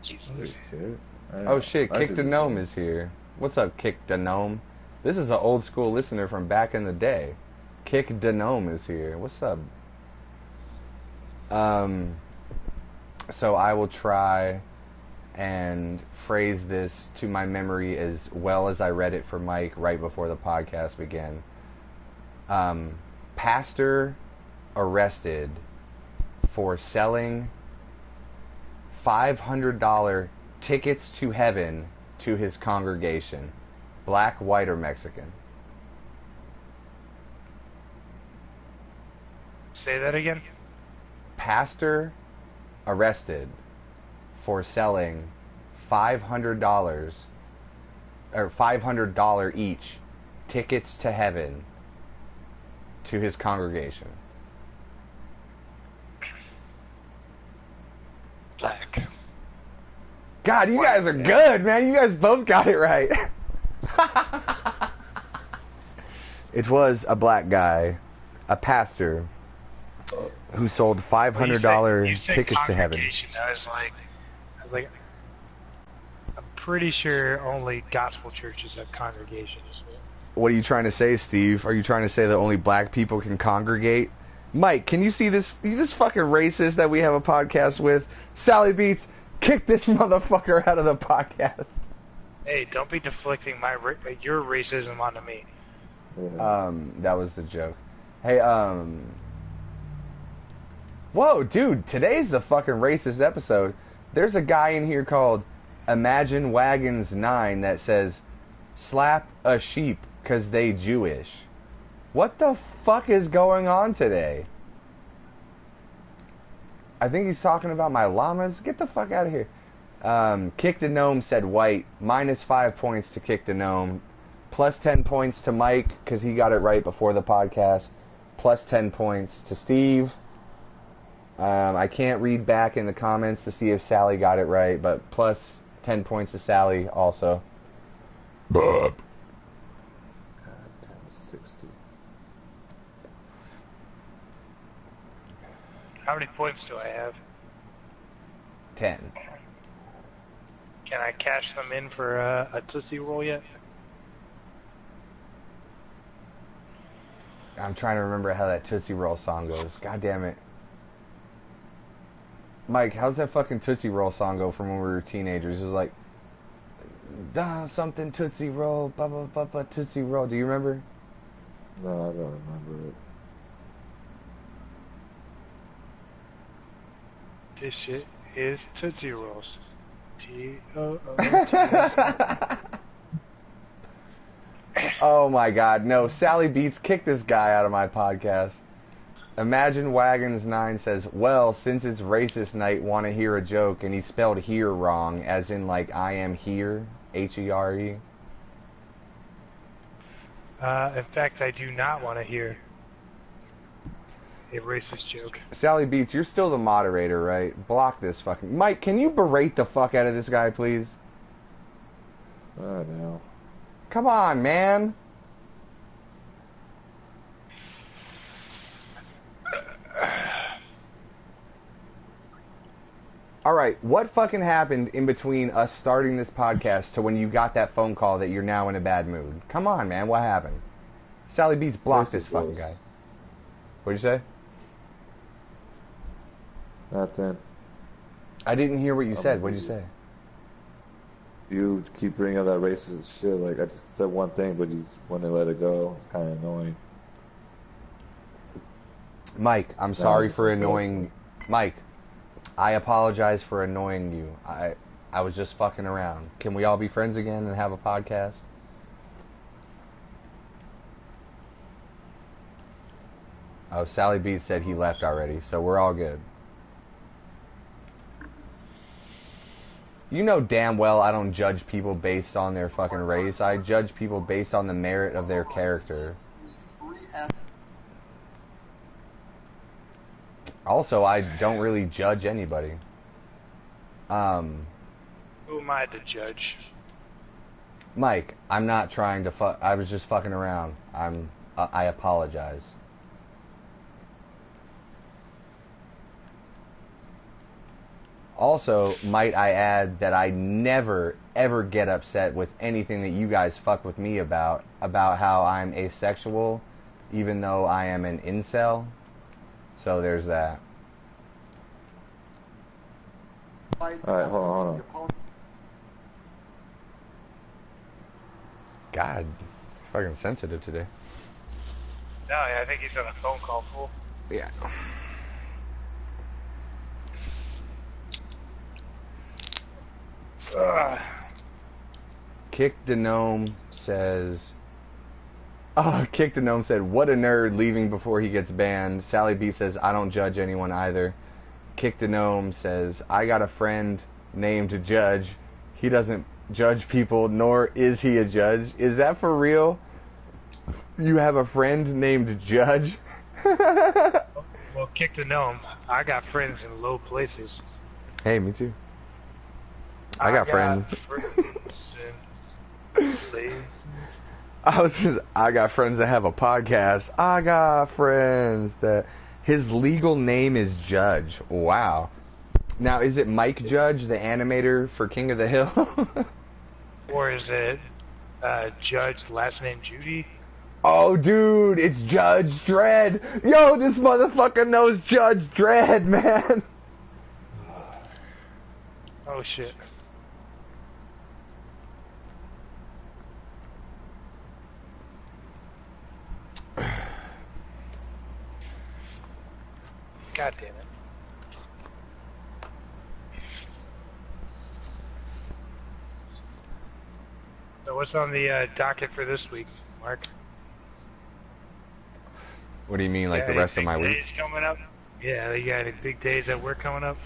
Holy shit. Oh shit, Kick the Gnome is here. What's up, Kick the Gnome? This is an old school listener from back in the day. Kick the Gnome is here. What's up? So I will try and phrase this to my memory as well as I read it for Mike right before the podcast began. Pastor arrested for selling $500 tickets to heaven to his congregation. Black, white, or Mexican? Say that again? Pastor arrested for selling $500 or $500 each tickets to heaven to his congregation. Black. God, you guys are good, man. You guys both got it right. It was a black guy, a pastor, who sold $500 tickets to heaven. I was like, I'm pretty sure only gospel churches have congregations. What are you trying to say, Steve? Are you trying to say that only black people can congregate? Mike, can you see this fucking racist that we have a podcast with? Sally Beats, kick this motherfucker out of the podcast. Hey, don't be deflecting your racism onto me. That was the joke. Hey, whoa, dude, today's the fucking racist episode. There's a guy in here called Imagine Wagons 9 that says, slap a sheep 'cause they Jewish. What the fuck is going on today? I think he's talking about my llamas. Get the fuck out of here. Kick the Gnome said white. -5 points to Kick the Gnome. +10 points to Mike because he got it right before the podcast. +10 points to Steve. I can't read back in the comments to see if Sally got it right, but +10 points to Sally also. God damn, 60. How many points do I have? 10. Can I cash them in for a Tootsie Roll yet? I'm trying to remember how that Tootsie Roll song goes. God damn it. Mike, how's that fucking Tootsie Roll song go from when we were teenagers? It was like, something Tootsie Roll, blah, blah, blah, blah, Tootsie Roll. Do you remember? No, I don't remember it. This shit is Tootsie Rolls. T-O-O-T-S. Oh my god, no. Sally Beats, kick this guy out of my podcast. Imagine Wagons 9 says, well, since it's racist night, want to hear a joke, and he spelled here wrong, as in like I am here, H-E-R-E. In fact, I do not want to hear a racist joke. Sally Beats, you're still the moderator, right? Block this fucking... Mike, can you berate the fuck out of this guy, please? No. Come on, man. Alright, what fucking happened in between us starting this podcast to when you got that phone call that you're now in a bad mood? Come on, man, what happened? Sally Beats, block this fucking guy. What'd you say? Nothing. I didn't hear what you said. What'd you say? You keep bringing up that racist shit. Like, I just said one thing, but you just want to let it go. It's kind of annoying. Mike, I'm sorry for annoying... Mike, I apologize for annoying you. I was just fucking around. Can we all be friends again and have a podcast? Oh, Sally Beats said he left already, so we're all good. You know damn well I don't judge people based on their fucking race. I judge people based on the merit of their character. Also, I don't really judge anybody. Who am I to judge? Mike, I'm not trying to fuck. I was just fucking around. I apologize. Also, might I add that I never, ever get upset with anything that you guys fuck with me about how I'm asexual, even though I am an incel. So there's that. Alright, hold on. God, fucking sensitive today. No, I think he's on a phone call, fool. Yeah. Kick the Gnome says... Oh, Kick the Gnome said, what a nerd, leaving before he gets banned. Sally B says, I don't judge anyone either. Kick the Gnome says, I got a friend named Judge. He doesn't judge people, nor is he a judge. Is that for real? You have a friend named Judge? Well, Kick the Gnome. I got friends in low places. Hey, me too. I got friends. I got friends that have a podcast. I got friends that... His legal name is Judge. Wow. Now, is it Mike Judge, the animator for King of the Hill? Or is it Judge, last name Judy? Oh, dude, it's Judge Dredd. Yo, this motherfucker knows Judge Dredd, man. Oh, shit. God damn it. So what's on the docket for this week, Mark? What do you mean, like the rest of my week? Days coming up? Yeah, you got any big days at work coming up?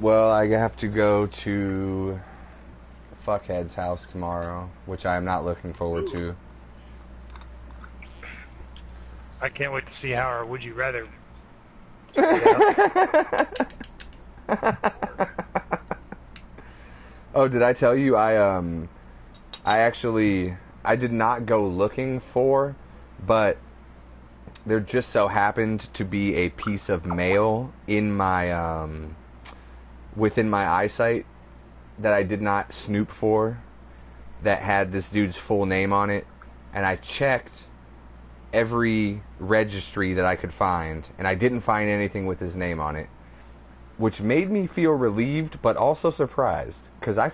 Well, I have to go to Fuckhead's house tomorrow, which I am not looking forward to. I can't wait to see how our Would You Rather... Oh, did I tell you I did not go looking for, but there just so happened to be a piece of mail in my within my eyesight that I did not snoop for, that had this dude's full name on it, and I checked every registry that I could find, and I didn't find anything with his name on it, which made me feel relieved, but also surprised, because I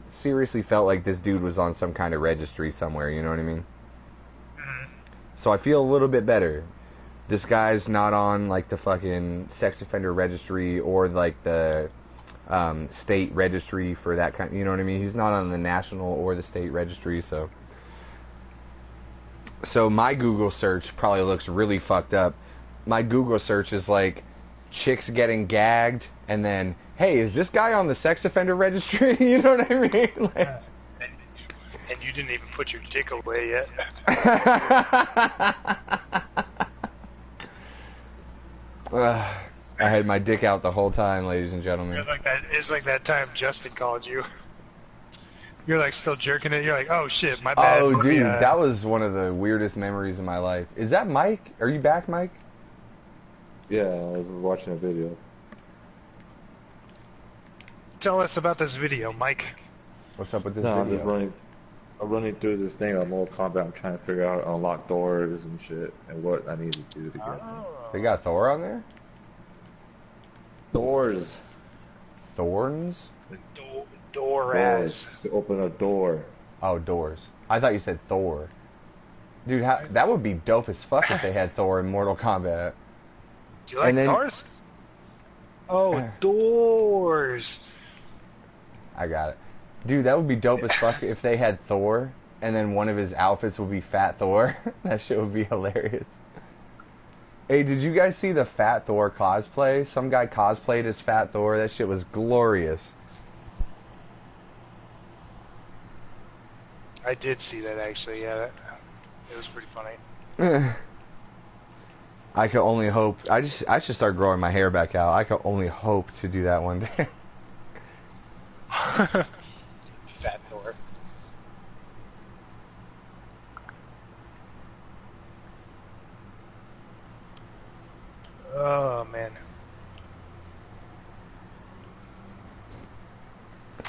seriously felt like this dude was on some kind of registry somewhere, you know what I mean? Mhm. So I feel a little bit better. This guy's not on, like, the fucking sex offender registry or, like, the state registry for that kind, you know what I mean? He's not on the national or the state registry, so my Google search probably looks really fucked up. My Google search is like chicks getting gagged, and then, hey, is this guy on the sex offender registry? You know what I mean? Like, and you didn't even put your dick away yet. I had my dick out the whole time, ladies and gentlemen. It's like that time Justin called you. You're like still jerking it. You're like, oh shit, my bad. Oh, dude, that was one of the weirdest memories of my life. Is that Mike? Are you back, Mike? Yeah, I was watching a video. Tell us about this video, Mike. What's up with this No, video? I'm running through this thing on Mortal Kombat. I'm trying to figure out how to unlock doors and shit, and what I need to do to get them. They got Thor on there? Doors. Thorns? Doors. To open a door. Oh, doors. I thought you said Thor. Dude, that would be dope as fuck if they had Thor in Mortal Kombat. Do you like doors? Oh, doors. I got it. Dude, that would be dope as fuck if they had Thor, and then one of his outfits would be Fat Thor. That shit would be hilarious. Hey, did you guys see the Fat Thor cosplay? Some guy cosplayed as Fat Thor. That shit was glorious. I did see that, actually, yeah. It was pretty funny. I could only hope. I should start growing my hair back out. I could only hope to do that one day. Fat Thor. Oh, man.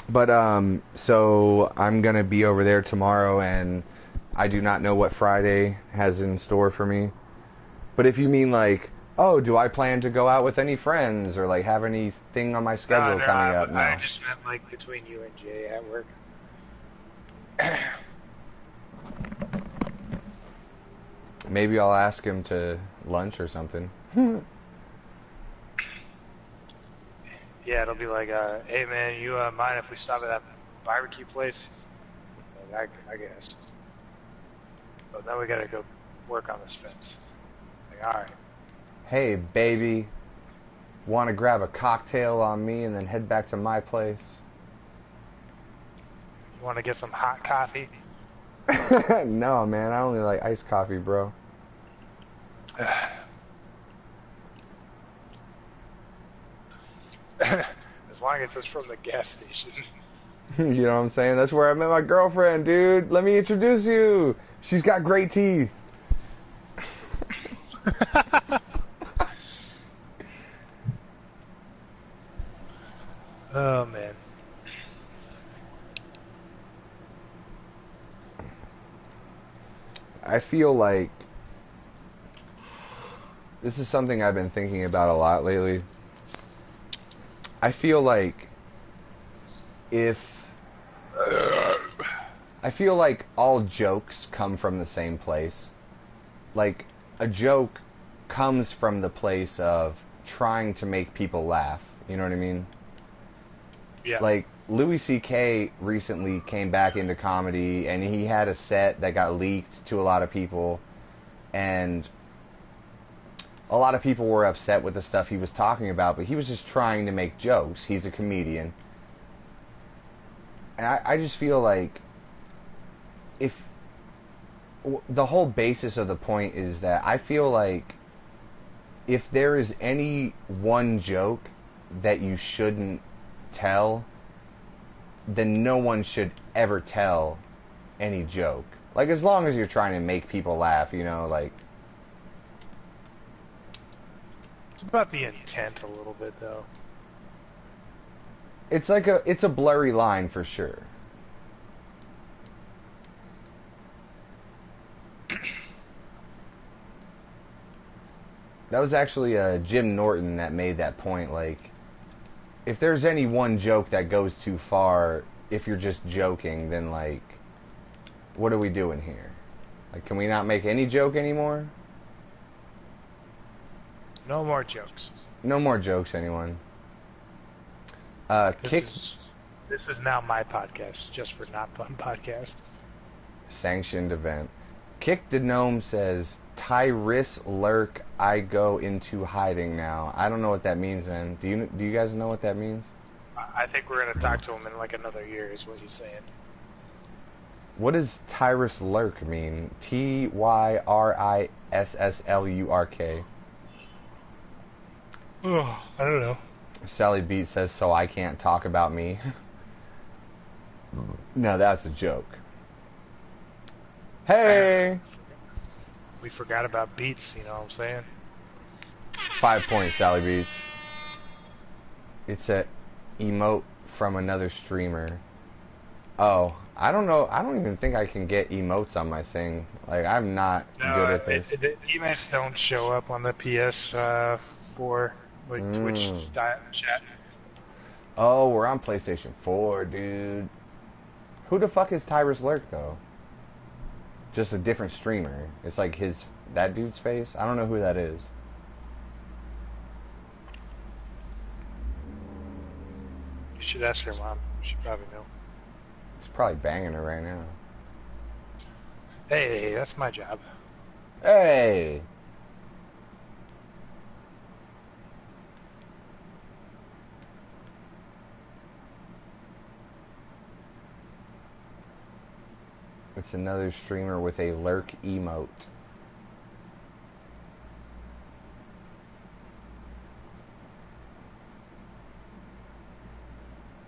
But, so I'm gonna be over there tomorrow, and I do not know what Friday has in store for me. But if you mean like, oh, do I plan to go out with any friends, or like have anything on my schedule coming up? No. I just meant like between you and Jay at work. Maybe I'll ask him to lunch or something. Yeah, it'll be like, hey man, you mind if we stop at that barbecue place? Like, I guess. But then we gotta go work on this fence. Like, alright. Hey, baby, want to grab a cocktail on me and then head back to my place? You want to get some hot coffee? No, man, I only like iced coffee, bro. As long as it's from the gas station. You know what I'm saying? That's where I met my girlfriend, dude. Let me introduce you. She's got great teeth. Oh, man. I feel like this is something I've been thinking about a lot lately. I feel like all jokes come from the same place. Like, a joke comes from the place of trying to make people laugh. You know what I mean? Yeah. Like, Louis C.K. recently came back into comedy, and he had a set that got leaked to a lot of people, and a lot of people were upset with the stuff he was talking about, but he was just trying to make jokes. He's a comedian. And I just feel like the whole basis of the point is that I feel like if there is any one joke that you shouldn't tell, then no one should ever tell any joke. Like, as long as you're trying to make people laugh, you know, like... It's about the intent a little bit, though. It's like it's a blurry line for sure. That was actually Jim Norton that made that point. Like, if there's any one joke that goes too far, if you're just joking, then, like, what are we doing here? Like, can we not make any joke anymore? No more jokes. No more jokes, anyone. This is now my podcast, just for Not Fun Podcast. Sanctioned event. Kick the Gnome says, Tyrus lurk, I go into hiding now. I don't know what that means, man. Do you guys know what that means? I think we're going to talk to him in like another year, is what he's saying. What does Tyrus lurk mean? Tyrisslurk. Oh, I don't know. Sally Beat says, so I can't talk about me. No, that's a joke. Hey! We forgot about beats, you know what I'm saying? 5 points, Sally Beats. It's a emote from another streamer. Oh, I don't know. I don't even think I can get emotes on my thing. Like, I'm not good at this. The emails don't show up on the PS4 with Twitch chat. Oh, we're on PlayStation 4, dude. Who the fuck is Tyrus Lurk, though? Just a different streamer. It's like that dude's face? I don't know who that is. You should ask her mom. She probably know. He's probably banging her right now. Hey, that's my job. Hey! It's another streamer with a lurk emote.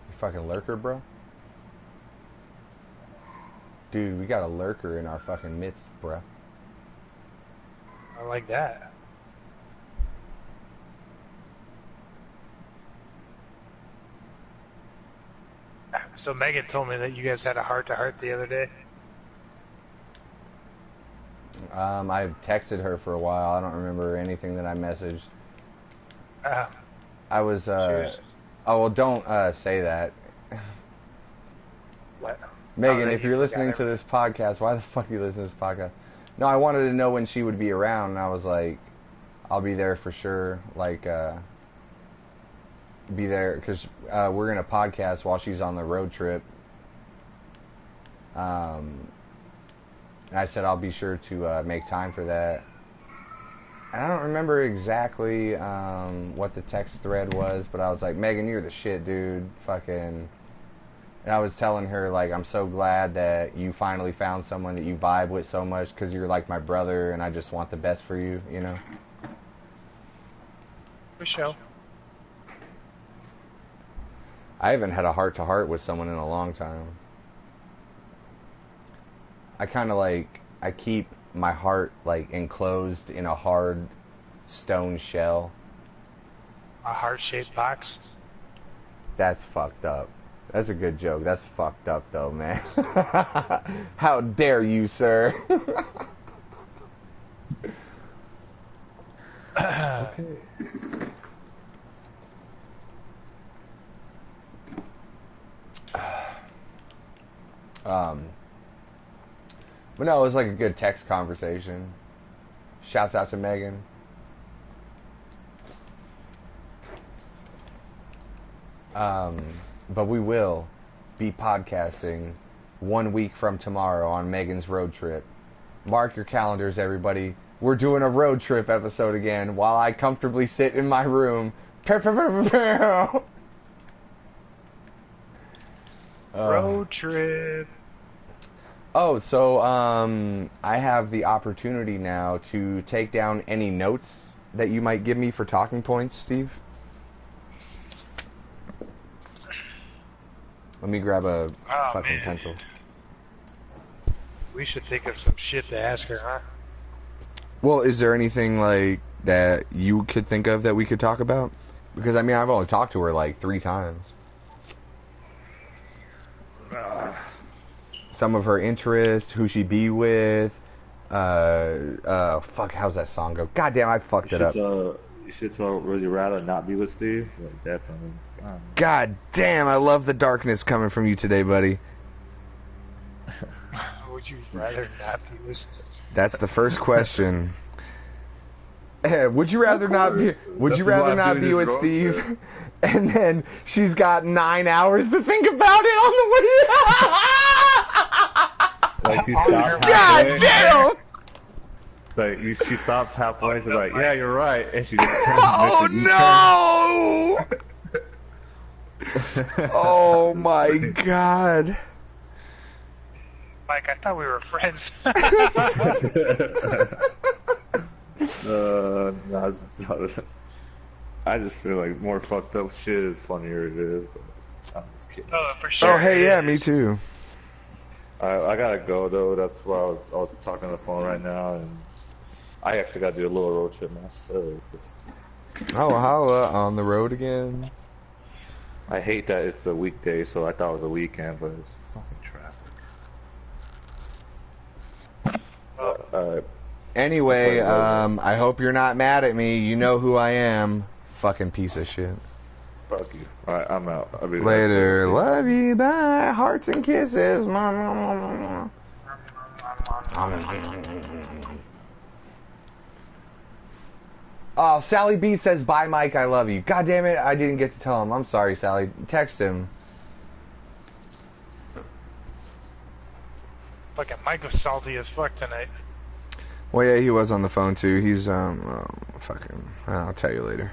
You fucking lurker, bro? Dude, we got a lurker in our fucking midst, bro. I like that. So Megan told me that you guys had a heart-to-heart the other day. I texted her for a while. I don't remember anything that I messaged. I was, Oh, well, don't, say that. What? Megan, if you're listening to this podcast, why the fuck do you listen to this podcast? No, I wanted to know when she would be around, and I was like, I'll be there for sure. Like, be there, because we're going to podcast while she's on the road trip. I said I'll be sure to make time for that. And I don't remember exactly what the text thread was, but I was like, Megan, you're the shit, dude. Fucking... And I was telling her, like, I'm so glad that you finally found someone that you vibe with so much, because you're like my brother, and I just want the best for you, you know? For sure. I haven't had a heart-to-heart with someone in a long time. I kind of like, I keep my heart like enclosed in a hard stone shell. A heart-shaped box? That's fucked up. That's a good joke. That's fucked up though, man. How dare you, sir? Okay. But no, it was like a good text conversation. Shouts out to Megan. But we will be podcasting 1 week from tomorrow on Megan's road trip. Mark your calendars, everybody. We're doing a road trip episode again while I comfortably sit in my room. Road trip. Oh, so I have the opportunity now to take down any notes that you might give me for talking points, Steve. Let me grab a fucking pencil. We should think of some shit to ask her, huh? Well, is there anything like that you could think of that we could talk about? Because I mean, I've only talked to her like 3 times. Some of her interests, who she be with, Fuck, how's that song go? God damn, I fucked it up. You should tell, would you rather not be with Steve? Like, definitely. God damn, I love the darkness coming from you today, buddy. Would you rather not be with? That's the first question. Would you rather not be? Would you rather not be with Steve? Trip. And then she's got 9 hours to think about it on the way. Like she stops halfway. God damn! Like she stops halfway. She's like, "Yeah, you're right," and she just turns. Oh no! Oh my god! Mike, I thought we were friends. No, I just feel like more fucked up shit is funnier it is, but I'm just kidding. Oh, for sure. Oh, hey, yeah, me too. I gotta go though. That's why I was talking on the phone right now, and I actually gotta do a little road trip myself. Oh, holla, on the road again. I hate that it's a weekday, so I thought it was a weekend, but it's fucking traffic. Alright. Anyway, I hope you're not mad at me. You know who I am. Fucking piece of shit. Fuck you. Alright, I'm out. I'll be later. Love you. Bye. Hearts and kisses. Oh, Sally B says, bye, Mike. I love you. God damn it. I didn't get to tell him. I'm sorry, Sally. Text him. Fucking Mike was salty as fuck tonight. Well, yeah, he was on the phone too. He's fucking. I'll tell you later.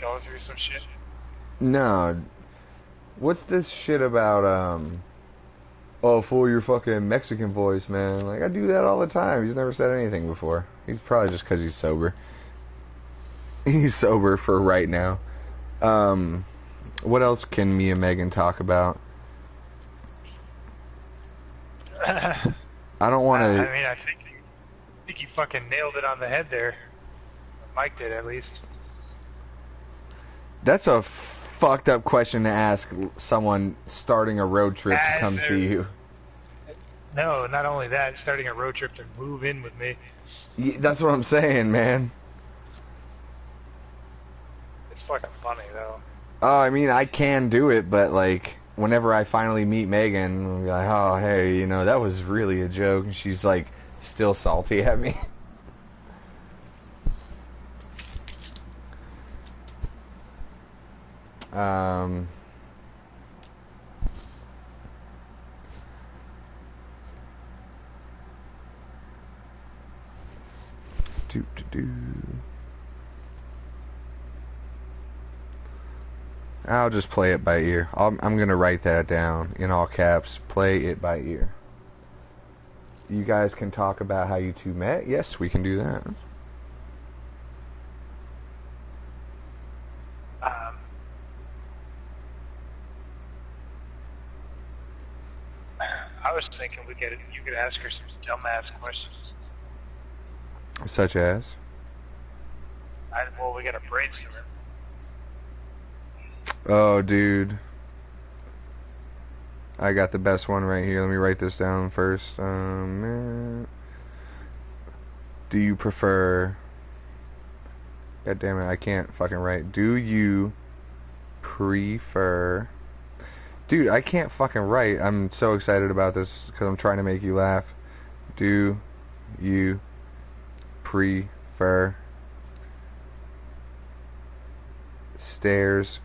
Going through some shit. No, what's this shit about? Oh, fool your fucking Mexican voice, man. Like I do that all the time. He's never said anything before. He's probably just because he's sober. He's sober for right now. What else can me and Megan talk about? I don't want to. I mean, I think you fucking nailed it on the head there. Mike did, at least. That's a fucked up question to ask someone starting a road trip to come see you. No, not only that, starting a road trip to move in with me. Yeah, that's what I'm saying, man. It's fucking funny, though. Oh, I mean, I can do it, but like, whenever I finally meet Megan, I'll be like, oh, hey, you know, that was really a joke. And she's like, still salty at me. I'll just play it by ear. I'm going to write that down in all caps. Play it by ear. You guys can talk about how you two met. Yes, we can do that. I was thinking you could ask her some dumbass questions. Such as? Well, we got a brainstorm. Oh, dude. I got the best one right here. Let me write this down first. Do you prefer... God damn it, I can't fucking write. Do you prefer... Dude, I can't fucking write. I'm so excited about this because I'm trying to make you laugh. Do you prefer stairs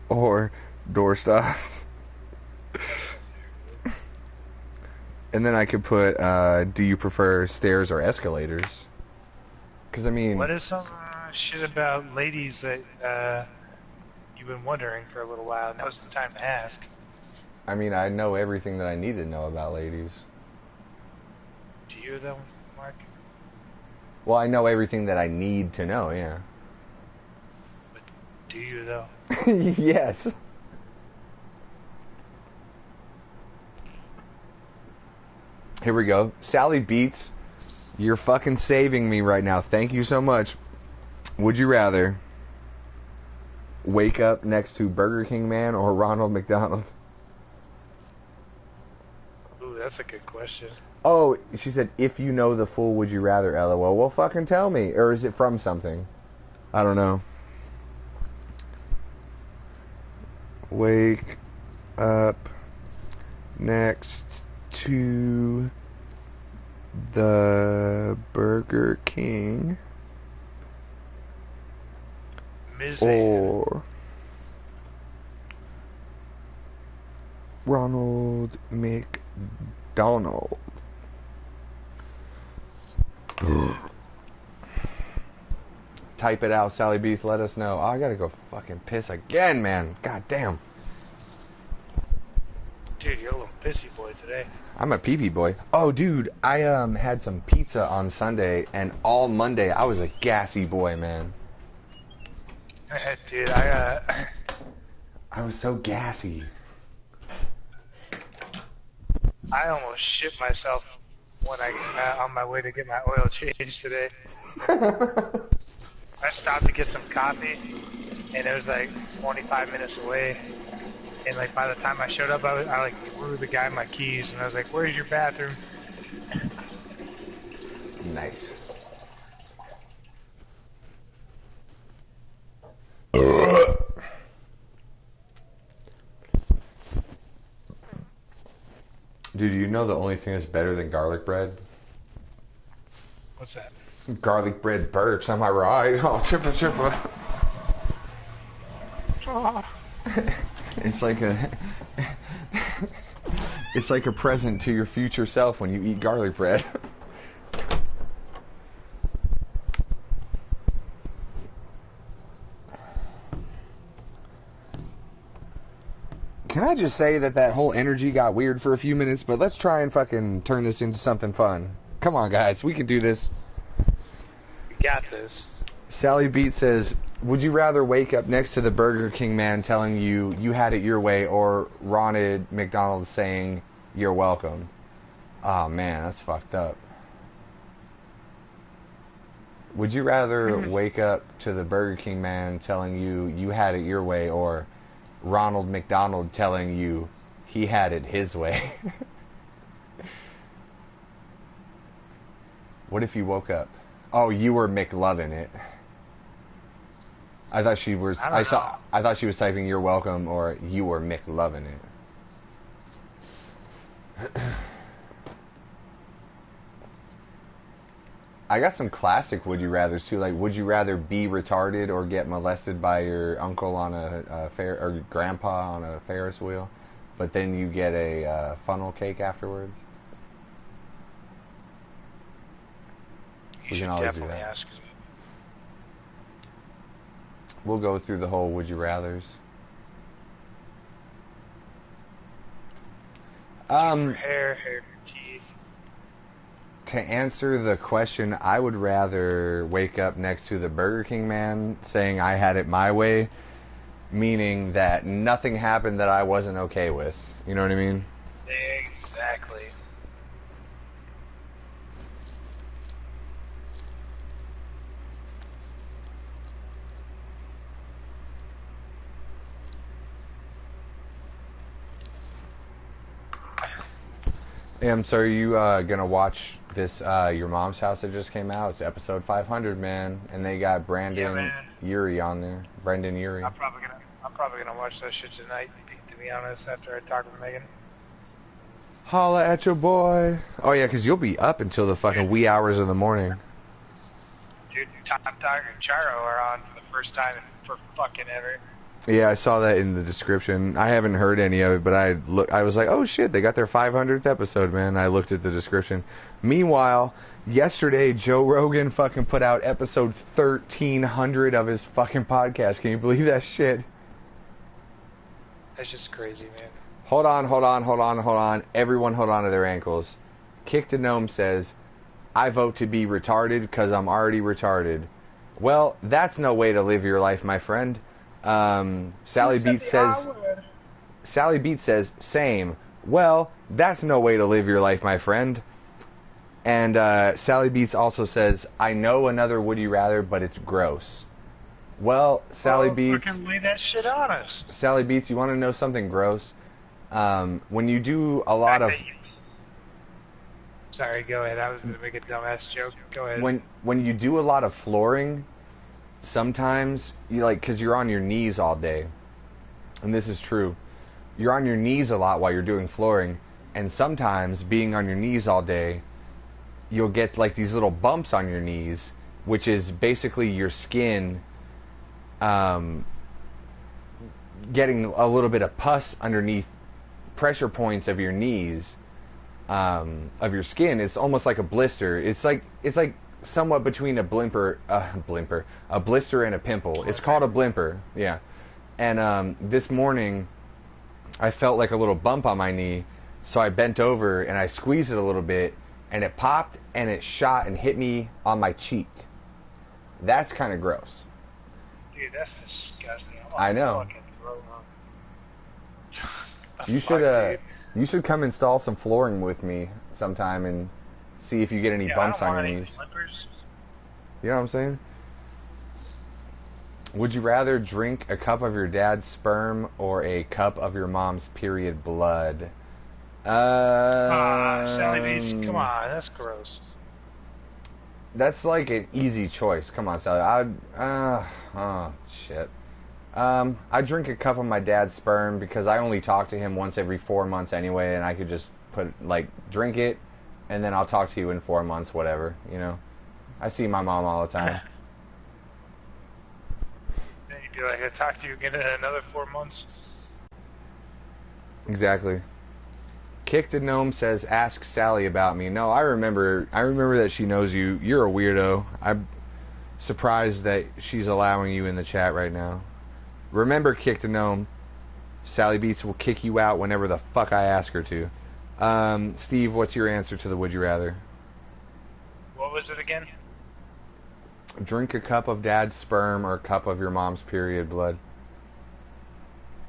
or doorstops? And then I could put, do you prefer stairs or escalators? Because, I mean... What is some shit about ladies that you've been wondering for a little while? Now's the time to ask. I mean, I know everything that I need to know about ladies. Do you, though, Mark? Well, I know everything that I need to know, yeah. But do you, though? Yes. Here we go. Sally Beats, you're fucking saving me right now. Thank you so much. Would you rather wake up next to Burger King Man or Ronald McDonald? Ooh, That's a good question. Oh, she said, if you know the full would you rather, LOL. Well, fucking tell me. Or is it from something? I don't know. Wake up next to the Burger King or Ronald McDonald. Type it out, Sally Beast. Let us know. Oh, I gotta go fucking piss again, man. God damn. Dude, you're a little pissy boy today. I'm a pee-pee boy. Oh, dude, I had some pizza on Sunday, and all Monday I was a gassy boy, man. Dude, I was so gassy. I almost shit myself when I on my way to get my oil changed today. I stopped to get some coffee, and it was like 25 minutes away. And like by the time I showed up, I like threw the guy my keys, and I was like, "Where's your bathroom?" Nice. Dude, you know the only thing that's better than garlic bread? What's that? Garlic bread burps, am I right? Oh, chippa chippa. Oh. It's like a present to your future self when you eat garlic bread. Can I just say that whole energy got weird for a few minutes, but let's try and fucking turn this into something fun. Come on, guys, we can do this. We got this. Sally Beat says, would you rather wake up next to the Burger King man telling you you had it your way, or Ronald McDonald saying you're welcome? Oh man, that's fucked up. Would you rather wake up to the Burger King man telling you you had it your way, or Ronald McDonald telling you he had it his way? What if you woke up? Oh, you were McLovin' it. I thought she was. I thought she was typing "You're welcome" or "You were McLovin' it." I got some classic "Would you rather's" too. Like, would you rather be retarded or get molested by your uncle on a or grandpa on a Ferris wheel, but then you get a funnel cake afterwards? You should definitely ask. We'll go through the whole would you rathers. Hair for teeth. To answer the question, I would rather wake up next to the Burger King man saying I had it my way, meaning that nothing happened that I wasn't okay with. You know what I mean? Exactly. So are you gonna watch this Your Mom's House that just came out? It's episode 500, man, and they got Brandon Urie on there. Brendan Urie. I'm probably gonna watch that shit tonight, to be honest, after I talk with Megan. Holla at your boy. Oh yeah, 'cause you'll be up until the fucking wee hours of the morning. Dude, Tom Tiger and Charo are on for the first time for fucking ever. Yeah, I saw that in the description. I haven't heard any of it, but I was like, oh shit, they got their 500th episode, man. I looked at the description. Meanwhile, yesterday, Joe Rogan fucking put out episode 1300 of his fucking podcast. Can you believe that shit? That's just crazy, man. Hold on. Everyone hold on to their ankles. Kick the Gnome says, I vote to be retarded because I'm already retarded. Well, that's no way to live your life, my friend. Sally Beat says, same. Well, that's no way to live your life, my friend. And Sally Beats also says, I know another would you rather, but it's gross. Well, Sally Beats, fucking lay that shit on us. Sally Beats, you want to know something gross? When you do a lot of Sorry, go ahead. I was going to make a dumbass joke. Go ahead. When you do a lot of flooring, sometimes you because you're on your knees all day, and this is true. You're on your knees a lot while you're doing flooring, and sometimes being on your knees all day, you'll get like these little bumps on your knees, which is basically your skin getting a little bit of pus underneath pressure points of your knees, of your skin. It's almost like a blister. It's like somewhat between a blister and a pimple. It's called a blimper, yeah. And this morning, I felt like a little bump on my knee, so I bent over and I squeezed it a little bit, and it popped and it shot and hit me on my cheek. That's kind of gross. Dude, that's disgusting. I know. You should come install some flooring with me sometime and see if you get any bumps on your knees. You know what I'm saying? Would you rather drink a cup of your dad's sperm or a cup of your mom's period blood? Sally Beach, come on, that's gross. That's like an easy choice. Come on, Sally. Shit. I drink a cup of my dad's sperm because I only talk to him once every 4 months anyway, and I could just drink it, and then I'll talk to you in 4 months, whatever, you know. I see my mom all the time. Then you'd be like, I'll talk to you again in another 4 months. Exactly. Kick the Gnome says, ask Sally about me. No, I remember that she knows you. You're a weirdo. I'm surprised that she's allowing you in the chat right now. Remember, Kick the Gnome, Sally Beats will kick you out whenever the fuck I ask her to. Steve, what's your answer to the would you rather? What was it again? Drink a cup of dad's sperm or a cup of your mom's period blood.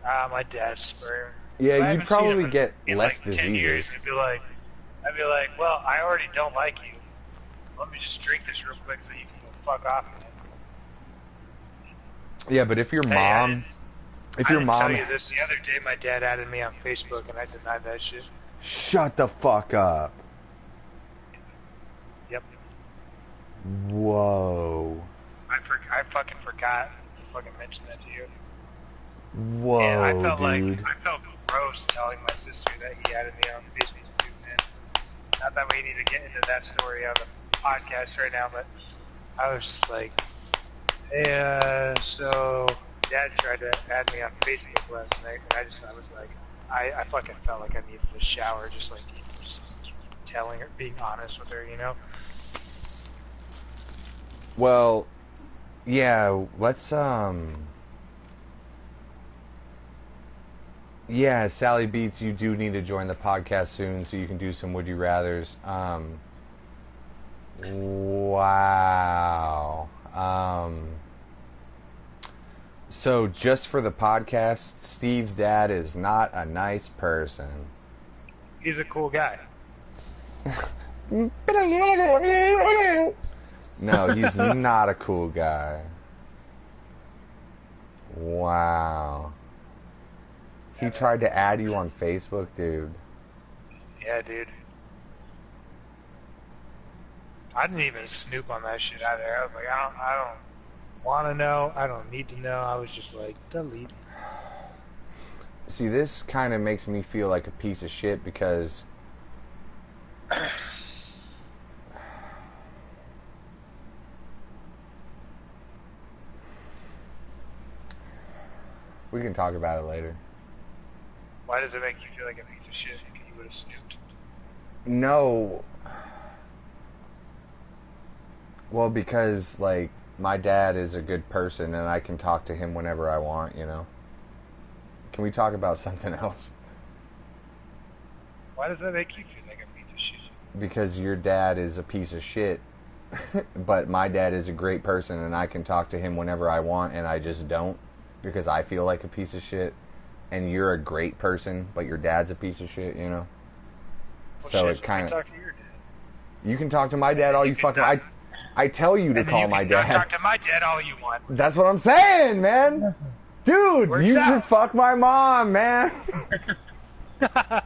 My dad's sperm. Yeah, you'd probably get less diseases. 10 years, I'd be like, well, I already don't like you. Let me just drink this real quick so you can go fuck off. Yeah, but if your mom, I didn't tell you this the other day. My dad added me on Facebook, and I denied that shit. Shut the fuck up. Yep. Whoa. I fucking forgot to fucking mention that to you. Whoa, and I felt dude. I felt gross telling my sister that he added me on Facebook too, man. Not that we need to get into that story on the podcast right now, but I was just like, hey, so Dad tried to add me on Facebook last night, and I was like, I fucking felt like I needed a shower, just telling her, being honest with her, you know? Well, yeah, let's, yeah, Sally Beats, you do need to join the podcast soon so you can do some Would You Rathers. Wow. So just for the podcast, Steve's dad is not a nice person. He's a cool guy. No, he's not a cool guy. Wow. He tried to add you on Facebook, dude. Yeah, dude. I didn't even snoop on that shit either. I was like, I don't want to know. I don't need to know. I was just like, delete. See, this kind of makes me feel like a piece of shit because we can talk about it later. Why does it make you feel like a piece of shit because you would have snooped? No. Well, because, like, my dad is a good person and I can talk to him whenever I want, you know? Can we talk about something else? Why does that make you feel like a piece of shit? Because your dad is a piece of shit, but my dad is a great person and I can talk to him whenever I want and I just don't because I feel like a piece of shit. And you're a great person, but your dad's a piece of shit, you know? Well, so shit, it kind of... talk to your dad. You can talk to my dad all you fucking... I tell you to call my dad. Talk to my dad all you want. That's what I'm saying, man. Dude, you should fuck my mom, man. I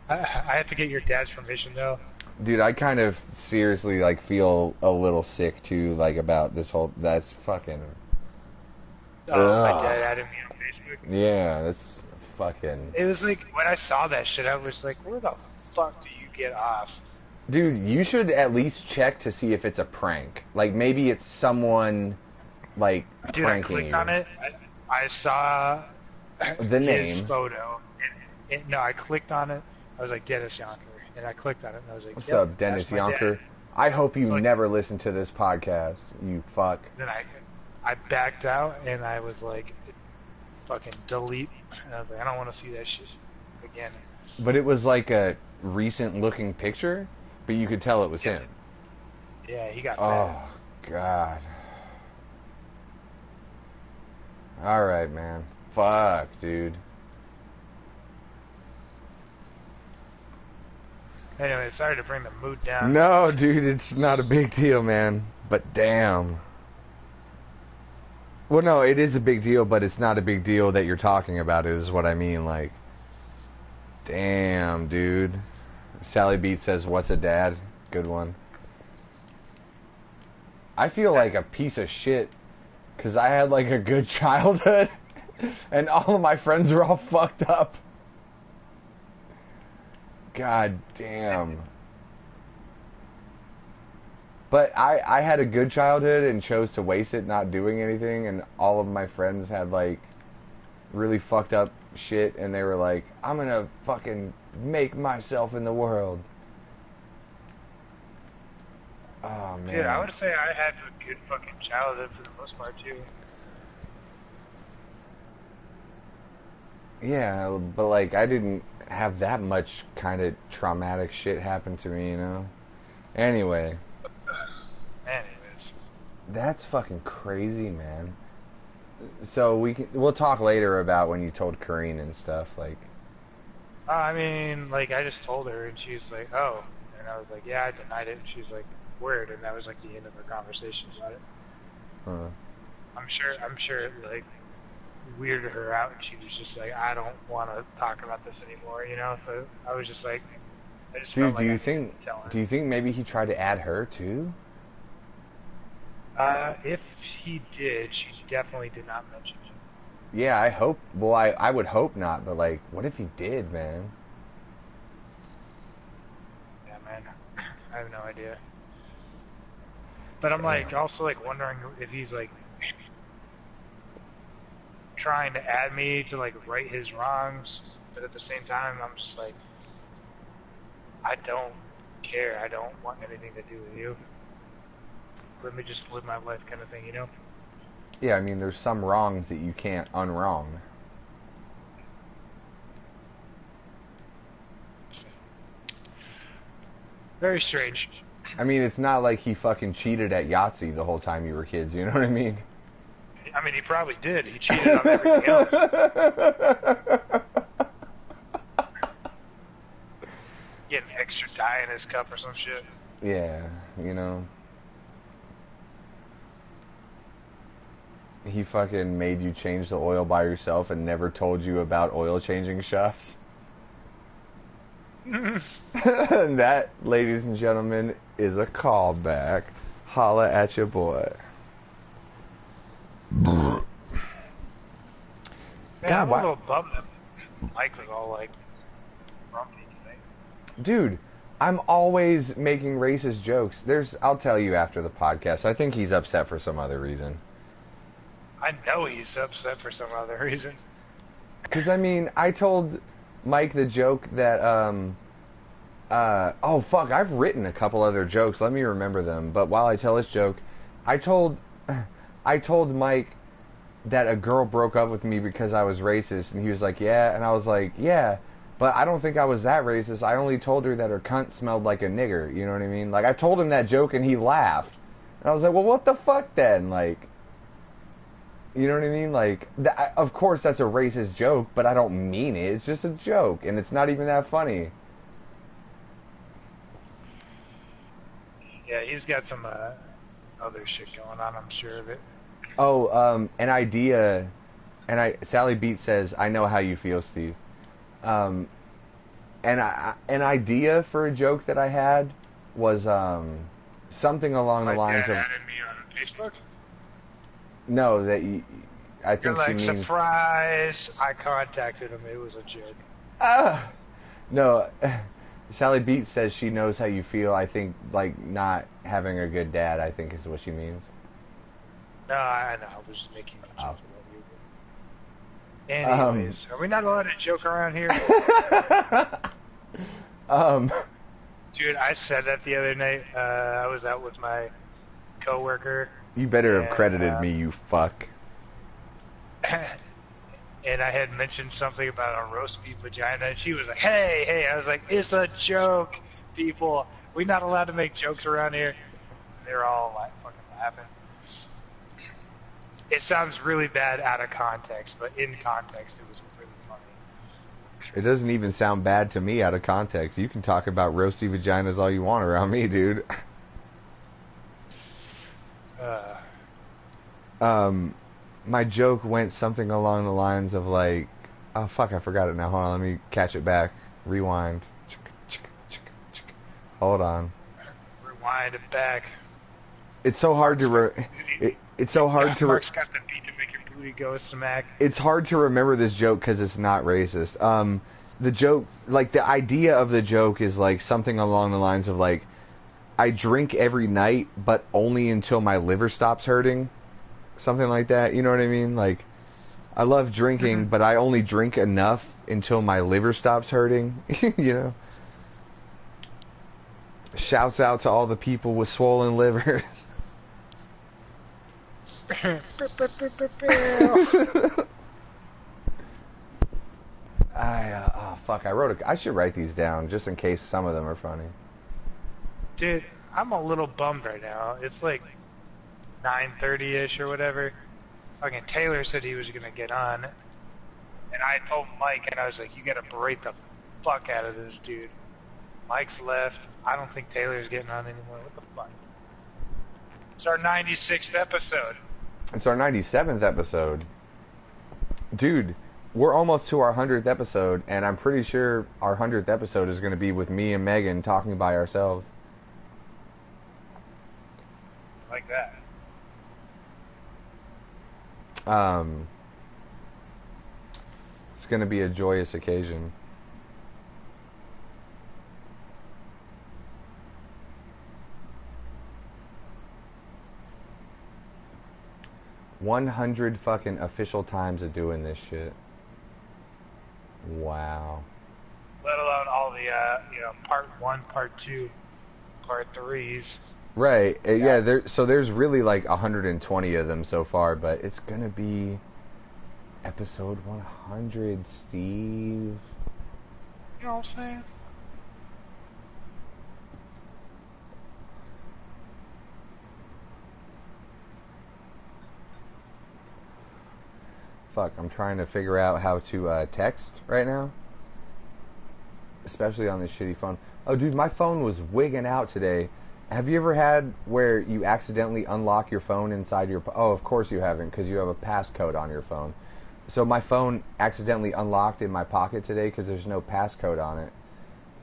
have to get your dad's permission, though. Dude, I kind of seriously, like, feel a little sick, too, like, about this whole... That's fucking... My Ugh. dad added me on Facebook. Yeah, that's fucking... It was like, when I saw that shit, I was like, where the fuck do you get off? Dude, you should at least check to see if it's a prank. Like, maybe it's someone, like, Dude, I pranking clicked you. on it. I saw The his name. photo. No, I clicked on it. I was like, Dennis Yonker. And I clicked on it, and I was like, What's yep, up, Dennis that's my Yonker? dad. I hope you Fuck. never listen to this podcast, you fuck. Then I backed out, and I was like, fucking delete. And I was like, I don't want to see that shit again. But it was like a recent-looking picture, but you could tell it was him. Yeah, he got Oh, bad. God. Alright, man. Fuck, dude. Anyway, sorry to bring the mood down. No, dude, it's not a big deal, man. But damn. Well, no, it is a big deal, but it's not a big deal that you're talking about it, is what I mean. Like, damn, dude. Sally Beat says, what's a dad? Good one. I feel like a piece of shit because I had, like, a good childhood and all of my friends were all fucked up. God damn. But I had a good childhood and chose to waste it not doing anything, and all of my friends had, like, really fucked up shit, and they were like, I'm gonna fucking make myself in the world. Oh, man. Dude, I would say I had a good fucking childhood for the most part, too. Yeah, but, like, I didn't have that much kind of traumatic shit happen to me, you know? Anyway. Anyways. That's fucking crazy, man. So we'll talk later about when you told Kareen and stuff, like... I mean, like, I just told her, and she's like, oh. And I was like, yeah, I denied it. And she's like, word. And that was, like, the end of our conversation about it. Huh. I'm sure it, like, weirded her out, and she was just like, I don't want to talk about this anymore, you know? So I was just like, I just Dude, felt like I needed to tell her. do you think maybe he tried to add her, too? If he did, she definitely did not mention it. Yeah, I hope... Well, I would hope not, but, like, what if he did, man? Yeah, man. I have no idea. But I'm, like, also, like, wondering if he's, like, trying to add me to, like, right his wrongs, but at the same time, I'm just like, I don't care. I don't want anything to do with you. Let me just live my life kind of thing, you know? Yeah, I mean, there's some wrongs that you can't unwrong. Very strange. I mean, it's not like he fucking cheated at Yahtzee the whole time you were kids, you know what I mean? I mean, he probably did. He cheated on everything else. Get an extra dye in his cup or some shit. Yeah, you know. He fucking made you change the oil by yourself and never told you about oil changing shops. And that, ladies and gentlemen, is a callback. Holla at your boy. Man, God, I'm why- a little bummed that Mike was all like grumpy today. Dude, I'm always making racist jokes. I'll tell you after the podcast. I think he's upset for some other reason. I know he's upset for some other reason. Because, I mean, I told Mike the joke that, oh, fuck, I've written a couple other jokes. Let me remember them. But while I tell this joke, I told Mike that a girl broke up with me because I was racist. And he was like, yeah. And I was like, yeah. But I don't think I was that racist. I only told her that her cunt smelled like a nigger. You know what I mean? Like, I told him that joke and he laughed. And I was like, well, what the fuck then? Like... You know what I mean? Like, of course that's a racist joke, but I don't mean it. It's just a joke, and it's not even that funny. Yeah, he's got some other shit going on, I'm sure of it. Oh, an idea, Sally Beat says, I know how you feel, Steve. An idea for a joke that I had was something along the My lines dad of added me on Facebook. no that I You're think like, she means surprise! I contacted him. It was a joke. no. Sally Beats says she knows how you feel. I think like not having a good dad. I think is what she means. No, I know. I was just making a joke Oh. about you. Anyways, are we not allowed to joke around here? Dude, I said that the other night. I was out with my coworker. You better have And, credited me, you fuck. And I had mentioned something about a roast beef vagina, and she was like, hey. I was like, it's a joke, people. We're not allowed to make jokes around here. They're all like fucking laughing. It sounds really bad out of context, but in context, it was really funny. It doesn't even sound bad to me out of context. You can talk about roasty vaginas all you want around me, dude. My joke went something along the lines of like, oh fuck, I forgot it now. Hold on, let me catch it back. Rewind. Hold on. Rewind it back. It's so hard to it's so hard to Mark's got the beat to make your booty go smack. It's hard to remember this joke because it's not racist. The joke, like the idea of the joke is like something along the lines of like, I drink every night, but only until my liver stops hurting. Something like that, you know what I mean? Like, I love drinking, but I only drink enough until my liver stops hurting, you know? Shouts out to all the people with swollen livers. Oh fuck, I should write these down just in case some of them are funny. Dude, I'm a little bummed right now. It's like 9:30ish or whatever. Fucking Taylor said he was gonna get on, and I told Mike, and I was like, you gotta berate the fuck out of this dude. Mike's left. I don't think Taylor's getting on anymore. What the fuck? It's our 96th episode. It's our 97th episode. Dude, we're almost to our 100th episode, and I'm pretty sure our 100th episode is going to be with me and Megan talking by ourselves. Like that. It's going to be a joyous occasion. $100 fucking official times of doing this shit. Wow. Let alone all the, part 1, part 2, part 3s. Right. Yeah. There's really like 120 of them so far, but it's gonna be episode 100, Steve. You know what I'm saying? Fuck, I'm trying to figure out how to text right now. Especially on this shitty phone. Oh, dude, my phone was wigging out today. Have you ever had where you accidentally unlock your phone inside your... Oh, of course you haven't, because you have a passcode on your phone. So my phone accidentally unlocked in my pocket today because there's no passcode on it.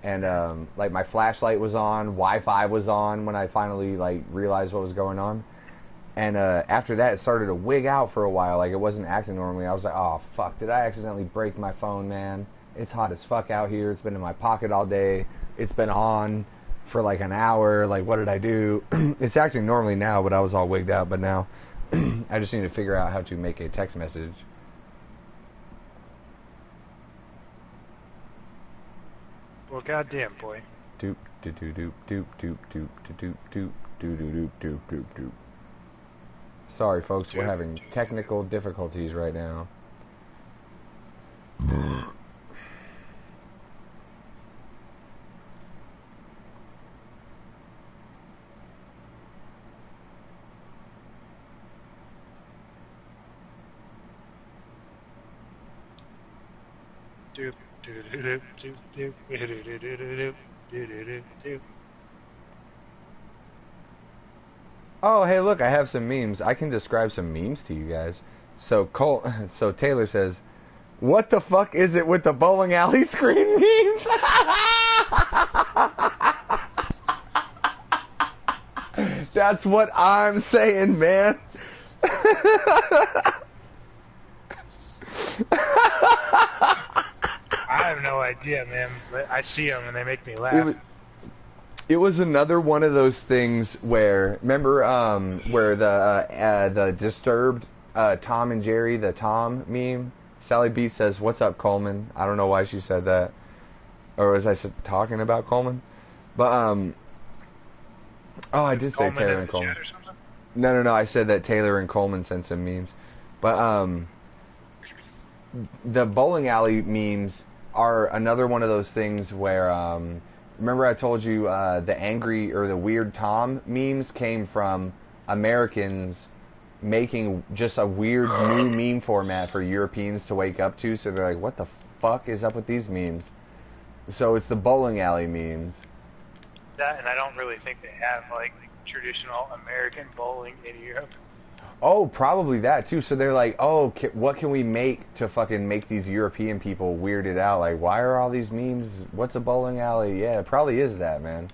And, like, my flashlight was on, Wi-Fi was on when I finally, like, realized what was going on. And after that, it started to wig out for a while. Like, it wasn't acting normally. I was like, oh, fuck, did I accidentally break my phone, man? It's hot as fuck out here. It's been in my pocket all day. It's been on for like an hour. Like, what did I do? It's acting normally now, but I was all wigged out. But now, I just need to figure out how to make a text message. Well, goddamn, boy. Doop, doop, doop, doop, doop, doop, doop, doop, doop, doop, doop, doop, doop. Sorry, folks, we're having technical difficulties right now. Oh, hey, look, I have some memes. I can describe some memes to you guys. So Taylor says, what the fuck is it with the bowling alley screen memes? That's what I'm saying, man. I have no idea, man. But I see them and they make me laugh. It was another one of those things where, remember, where the Disturbed Tom and Jerry, the Tom meme. Sally B says, "What's up, Coleman?" I don't know why she said that, or was I talking about Coleman? But oh, I did say Coleman Taylor and Coleman. No. I said that Taylor and Coleman sent some memes, but the bowling alley memes are another one of those things where remember I told you the angry or the weird Tom memes came from Americans making just a weird new meme format for Europeans to wake up to, so they're like, what the fuck is up with these memes? So it's the bowling alley memes. That, and I don't really think they have like traditional American bowling in Europe. Oh, probably that too. So they're like, oh, what can we make to fucking make these European people weirded out? Like, why are all these memes? What's a bowling alley? Yeah, it probably is that, man.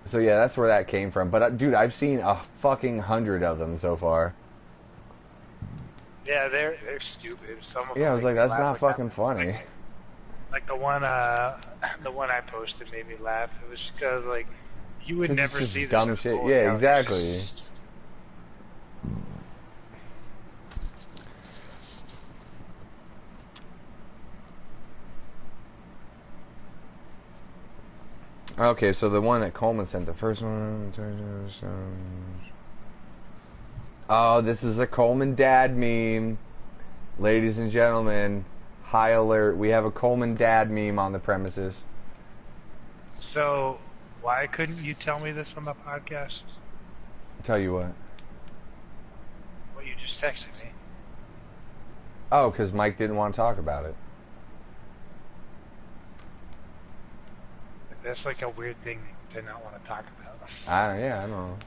So yeah, that's where that came from. But dude, I've seen a fucking 100 of them so far. Yeah, they're stupid. Some of them. Yeah, I was like, that's not fucking funny. Like the one I posted made me laugh. It was just because like you would never just see this dumb in shit. bowling Yeah, alleys. exactly. Okay, so the one that Coleman sent, the first one. Oh, this is a Coleman dad meme. Ladies and gentlemen, high alert. We have a Coleman dad meme on the premises. So, why couldn't you tell me this on the podcast? Tell you what. Well, you just texted me. Oh, because Mike didn't want to talk about it. That's like a weird thing to not want to talk about. I don't know.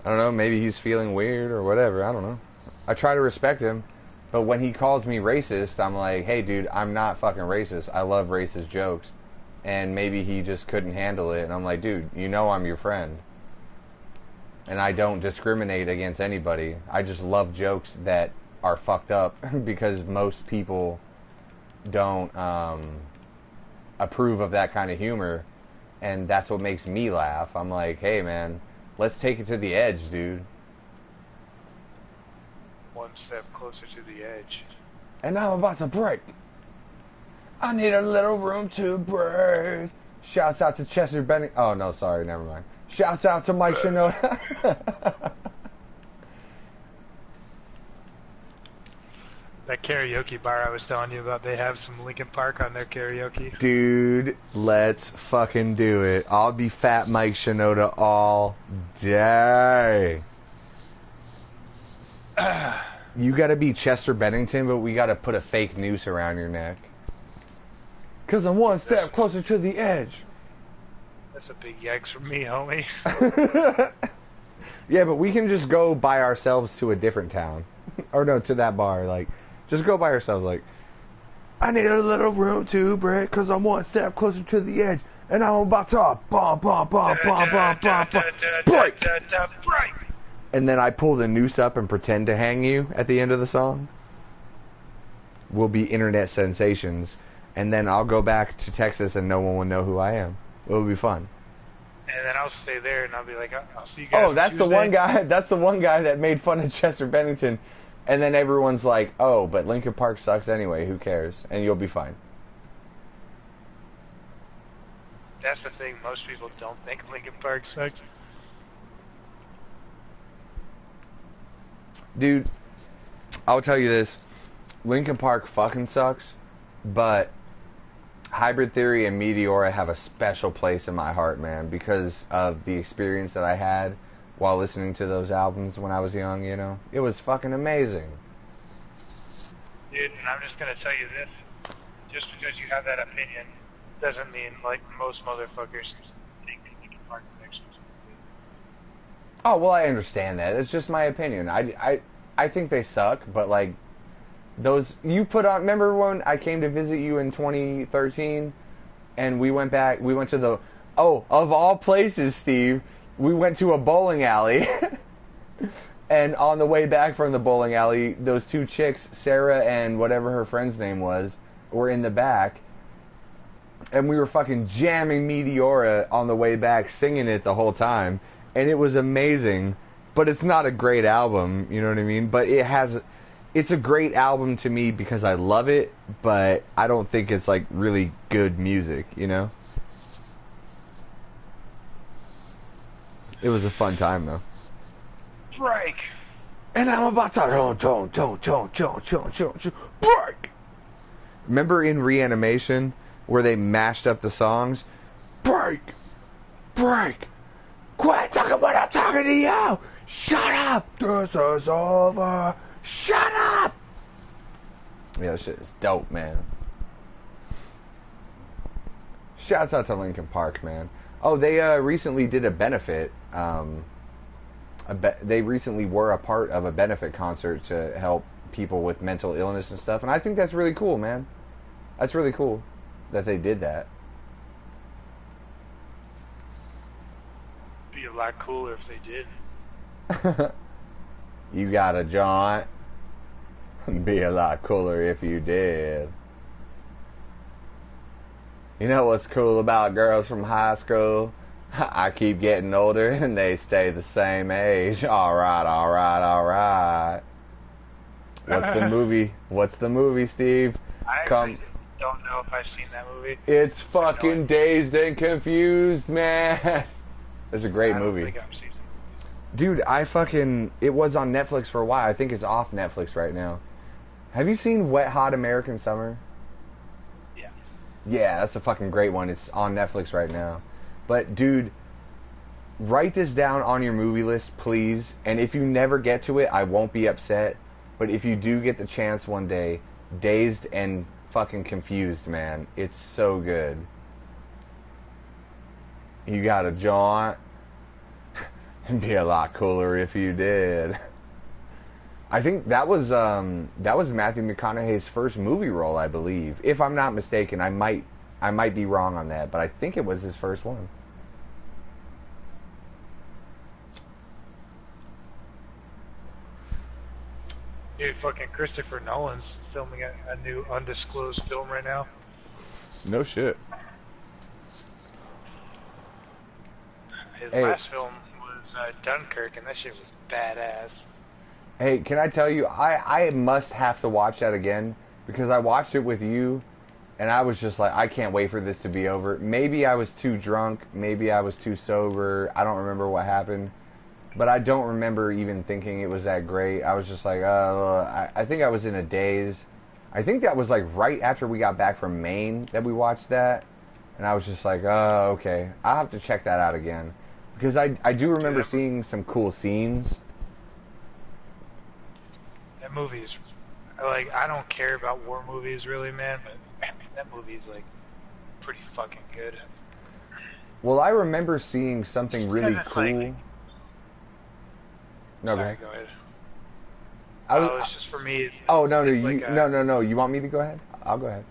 I don't know, maybe he's feeling weird or whatever. I don't know. I try to respect him, but when he calls me racist, I'm like, hey, dude, I'm not fucking racist. I love racist jokes. And maybe he just couldn't handle it. And I'm like, dude, you know I'm your friend. And I don't discriminate against anybody. I just love jokes that are fucked up because most people don't approve of that kind of humor. And that's what makes me laugh. I'm like, hey, man, let's take it to the edge, dude. One step closer to the edge. And I'm about to break. I need a little room to breathe. Shouts out to Chester Benning. Oh, no, sorry, never mind. Shouts out to Mike Shinoda. That karaoke bar I was telling you about, they have some Linkin Park on their karaoke. Dude, let's fucking do it. I'll be Fat Mike Shinoda all day. You gotta be Chester Bennington, but we gotta put a fake noose around your neck. 'Cause I'm one step closer to the edge. That's a big yikes from me, homie. Yeah, but we can just go by ourselves to a different town. Or no, to that bar, like... Just go by yourself, like, I need a little room to break, 'cause I'm one step closer to the edge, and I'm about to break. And then I pull the noose up and pretend to hang you at the end of the song. We'll be internet sensations, and then I'll go back to Texas and no one will know who I am. It'll be fun. And then I'll stay there and I'll be like, I'll see you guys. Oh, that's the one guy. That's the one guy that made fun of Chester Bennington. And then everyone's like, oh, but Linkin Park sucks anyway, who cares? And you'll be fine. That's the thing, most people don't think Linkin Park sucks. Dude, I'll tell you this. Linkin Park fucking sucks, but Hybrid Theory and Meteora have a special place in my heart, man, because of the experience that I had while listening to those albums when I was young, you know? It was fucking amazing. Dude, and I'm just going to tell you this. Just because you have that opinion doesn't mean, like, most motherfuckers think Linkin Park connections. Oh, well, I understand that. It's just my opinion. I think they suck, but, like, those... You put on... Remember when I came to visit you in 2013? And we went to the... Oh, of all places, Steve... we went to a bowling alley. And on the way back from the bowling alley, those two chicks, Sarah and whatever her friend's name was, were in the back. And we were fucking jamming Meteora on the way back, singing it the whole time. And it was amazing. But it's not a great album, you know what I mean? But it's a great album to me because I love it, but I don't think it's like really good music, you know? It was a fun time though. Break. And I'm about to break. Remember in Reanimation where they mashed up the songs? Break, break. Quit talking when I'm talking to you. Shut up. This is over. Shut up. Yeah, that shit is dope, man. Shouts out to Linkin Park, man. Oh, they recently did a benefit. They recently were a part of a benefit concert to help people with mental illness and stuff, and I think that's really cool, man. That's really cool that they did that. Be a lot cooler if they did. You got a joint. Be a lot cooler if you did. You know what's cool about girls from high school? I keep getting older and they stay the same age. Alright, alright, alright. What's the movie, Steve? I actually don't know if I've seen that movie. It's fucking Dazed and Confused, man. It's a great movie. I don't think I've seen it. Dude, it was on Netflix for a while. I think it's off Netflix right now. Have you seen Wet Hot American Summer? Yeah. Yeah, that's a fucking great one. It's on Netflix right now. But, dude, write this down on your movie list, please. And if you never get to it, I won't be upset. But if you do get the chance one day, Dazed and fucking Confused, man. It's so good. You got a jaunt. It'd be a lot cooler if you did. I think that was Matthew McConaughey's first movie role, I believe. If I'm not mistaken, I might be wrong on that, but I think it was his first one. Dude, fucking Christopher Nolan's filming a new undisclosed film right now. No shit. His last film was Dunkirk, and that shit was badass. Hey, can I tell you, I must have to watch that again, because I watched it with you, and I was just like, I can't wait for this to be over. Maybe I was too drunk, maybe I was too sober, I don't remember what happened, but I don't remember even thinking it was that great. I was just like, I think I was in a daze. I think that was like right after we got back from Maine that we watched that, and I was just like, oh, okay, I'll have to check that out again, because I do remember seeing some cool scenes. That movie's, like, I don't care about war movies really, man, but that movie's, like, pretty fucking good. Well, I remember seeing something really cool. No, sorry, go ahead. It's just for me. No, no. You want me to go ahead? I'll go ahead.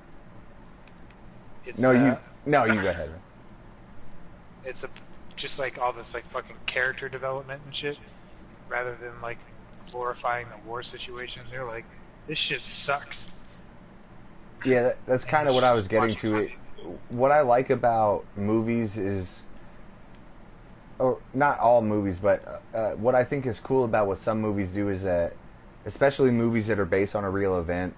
You go ahead. It's just like all this like fucking character development and shit, rather than like glorifying the war situations. They're like, this shit sucks. Yeah, that's kind of what I was getting to. What I like about movies is, or not all movies, but what I think is cool about what some movies do is that, especially movies that are based on a real event,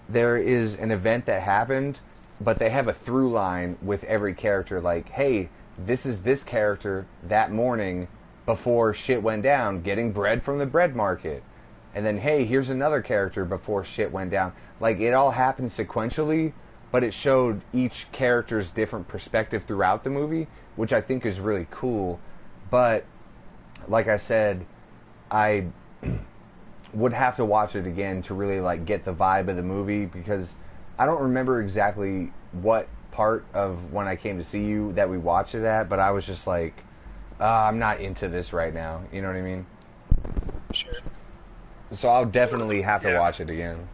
there is an event that happened, but they have a through line with every character. Like, hey, this is this character that morning before shit went down, getting bread from the bread market. And then, hey, here's another character before shit went down. Like, it all happened sequentially, but it showed each character's different perspective throughout the movie, which I think is really cool. But, like I said, I would have to watch it again to really, like, get the vibe of the movie, because I don't remember exactly what part of When I Came to See You that we watched it at, but I was just like, I'm not into this right now. You know what I mean? Sure. So I'll definitely have to watch it again.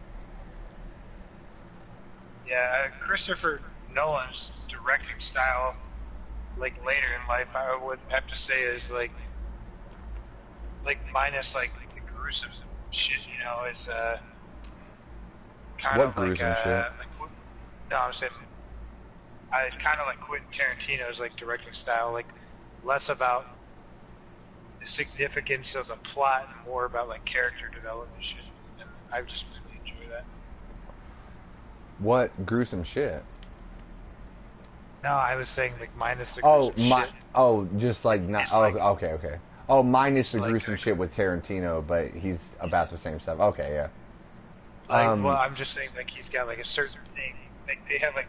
Yeah, Christopher Nolan's directing style like later in life, I would have to say is like minus like the gruesome shit, you know, is kind What of like gruesome shit? no, I'm saying I kind of like Quentin Tarantino's like directing style, like less about the significance of the plot and more about like character development shit. And I just really enjoy that. What gruesome shit? No, I was saying like minus the gruesome shit. Just like not. It's Oh, like- okay. Oh, minus the like gruesome a- shit with Tarantino, but he's about the same stuff. Okay, yeah. Well, I'm just saying like he's got like a certain thing, like they have like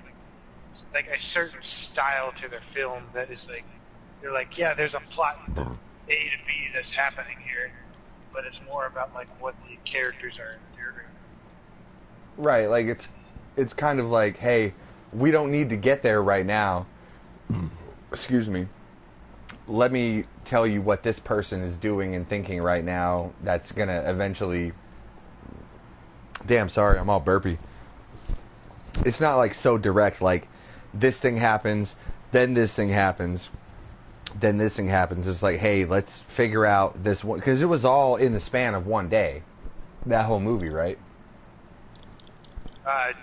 a certain style to their film that is like they're like, yeah, there's a plot A to B that's happening here, but it's more about like what the characters are enduring. Right, like it's kind of like, hey, we don't need to get there right now. Excuse me. Let me tell you what this person is doing and thinking right now that's going to eventually... Damn, sorry, I'm all burpy. It's not like so direct, like this thing happens, then this thing happens, then this thing happens. It's like, hey, let's figure out this one, because it was all in the span of one day. That whole movie, right?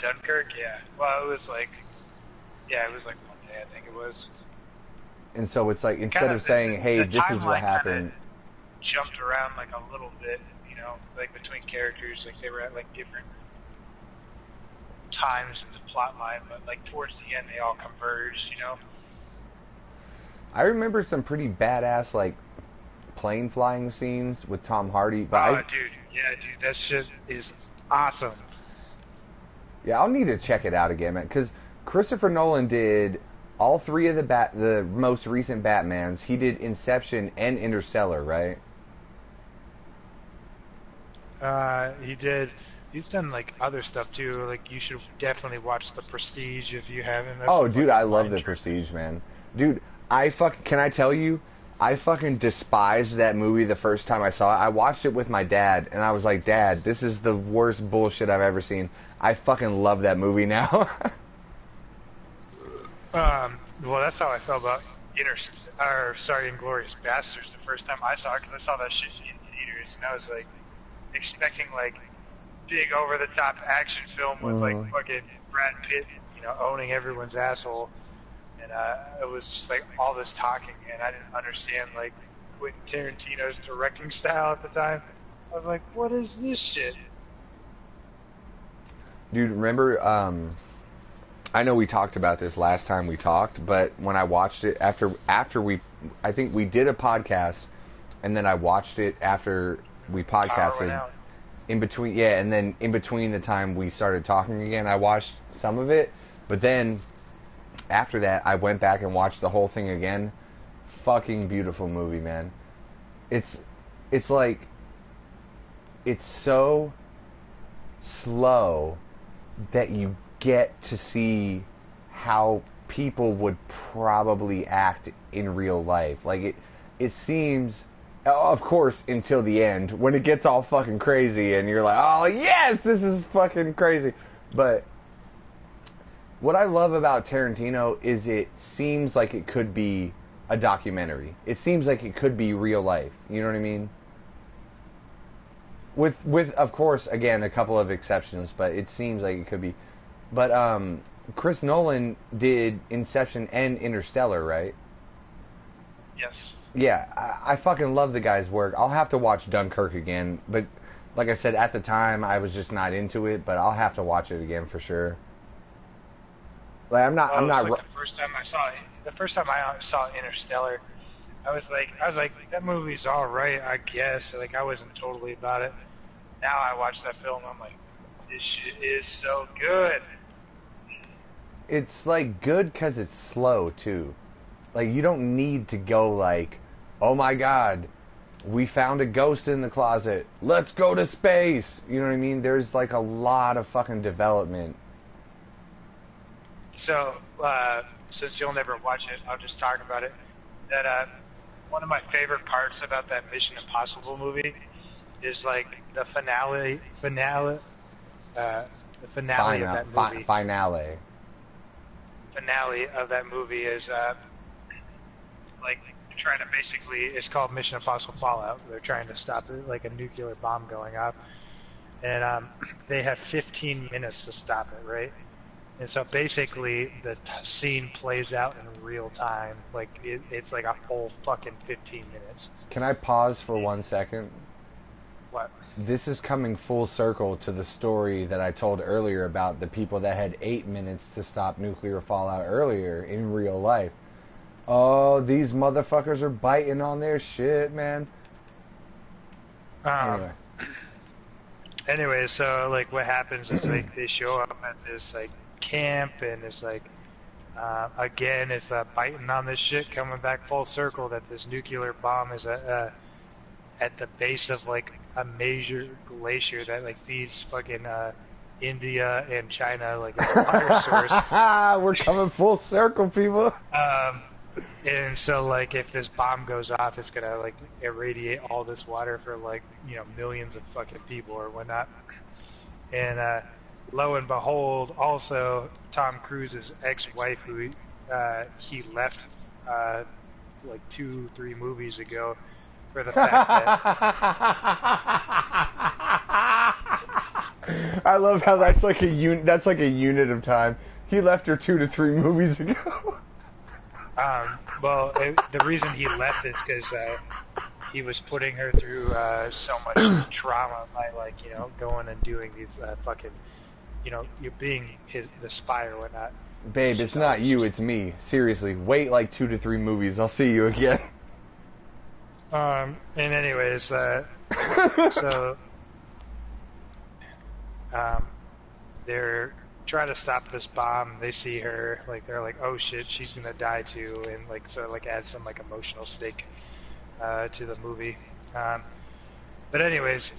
Dunkirk, yeah. Well, it was like one day, I think it was. And so it's like, instead Kinda of saying, hey, the this is what timeline happened... kinda jumped around like a little bit, you know, like between characters, like they were at like different times in the plot line, but like towards the end they all converged, you know. I remember some pretty badass, like, plane flying scenes with Tom Hardy. But Dude, that shit is awesome. Yeah, I'll need to check it out again, man, because Christopher Nolan did all three of the most recent Batmans. He did Inception and Interstellar, right? He did. He's done like other stuff too. Like you should definitely watch The Prestige if you haven't. That's Dude, like I love The mind-trip. Prestige, man. Dude, can I tell you, I fucking despised that movie the first time I saw it. I watched it with my dad, and I was like, Dad, this is the worst bullshit I've ever seen. I fucking love that movie now. Well, that's how I felt about Inglourious Basterds the first time I saw it, because I saw that shit in theaters, and I was like expecting like big over-the-top action film with like fucking Brad Pitt, you know, owning everyone's asshole, and it was just like all this talking, and I didn't understand like Quentin Tarantino's directing style at the time. I was like, what is this shit? Dude, remember, I know we talked about this last time we talked, but when I watched it after we, I think we did a podcast, and then I watched it after we Power went podcasted. out. In between, yeah, and then in between the time we started talking again, I watched some of it, but then after that, I went back and watched the whole thing again. Fucking beautiful movie, man. It's like, it's so slow that you get to see how people would probably act in real life. Like it seems, of course, until the end when it gets all fucking crazy and you're like, oh yes, this is fucking crazy. But what I love about Tarantino is it seems like it could be a documentary. It seems like it could be real life. You know what I mean? With of course, again, a couple of exceptions, but it seems like it could be. But Chris Nolan did Inception and Interstellar, right? Yes. Yeah, I fucking love the guy's work. I'll have to watch Dunkirk again, but like I said, at the time I was just not into it. But I'll have to watch it again for sure. Like I'm not. Like the first time I saw Interstellar, I was like, that movie's all right, I guess. Like I wasn't totally about it. Now I watch that film, I'm like, this shit is so good. It's like good because it's slow too. Like you don't need to go like, oh my god, we found a ghost in the closet, let's go to space. You know what I mean? There's like a lot of fucking development. So, since you'll never watch it, I'll just talk about it. That one of my favorite parts about that Mission Impossible movie is like the finale of that movie. Finale. Finale of that movie is like trying to basically, it's called Mission Impossible Fallout. They're trying to stop it, like a nuclear bomb going off, and they have 15 minutes to stop it, right? And so basically, the scene plays out in real time. Like it's like a full fucking 15 minutes. Can I pause for 1 second? What? This is coming full circle to the story that I told earlier about the people that had 8 minutes to stop nuclear fallout earlier in real life. Oh, these motherfuckers are biting on their shit, man. Anyway, so like what happens is like they show up at this like camp, and it's like again it's biting on this shit, coming back full circle that this nuclear bomb is at the base of like a major glacier that like feeds fucking India and China, like it's a water source. We're coming full circle, people. And so like if this bomb goes off, it's gonna like irradiate all this water for like, you know, millions of fucking people or whatnot. And lo and behold, also Tom Cruise's ex-wife, who he left like 2-3 movies ago, for the fact that I love how that's like a unit of time. He left her 2 to 3 movies ago. Well, the reason he left is because he was putting her through so much trauma by, like, you know, going and doing these fucking, you know, you being the spy or whatnot. Babe, it's not you, it's me. Seriously, wait like 2 to 3 movies. I'll see you again. And anyways, so they're trying to stop this bomb. They see her, like they're like, oh shit, she's gonna die too, and like so like add some like emotional stake to the movie. But anyways,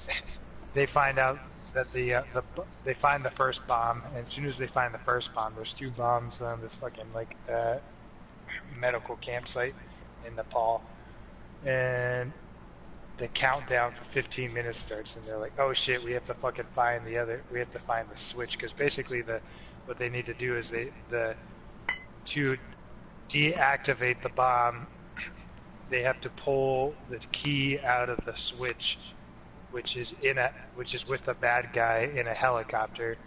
they find out that they find the first bomb, and as soon as they find the first bomb, there's 2 bombs on this fucking like medical campsite in Nepal, and the countdown for 15 minutes starts, and they're like, oh shit, we have to fucking find the switch, because basically what they need to do is to deactivate the bomb, they have to pull the key out of the switch, which is with the bad guy in a helicopter,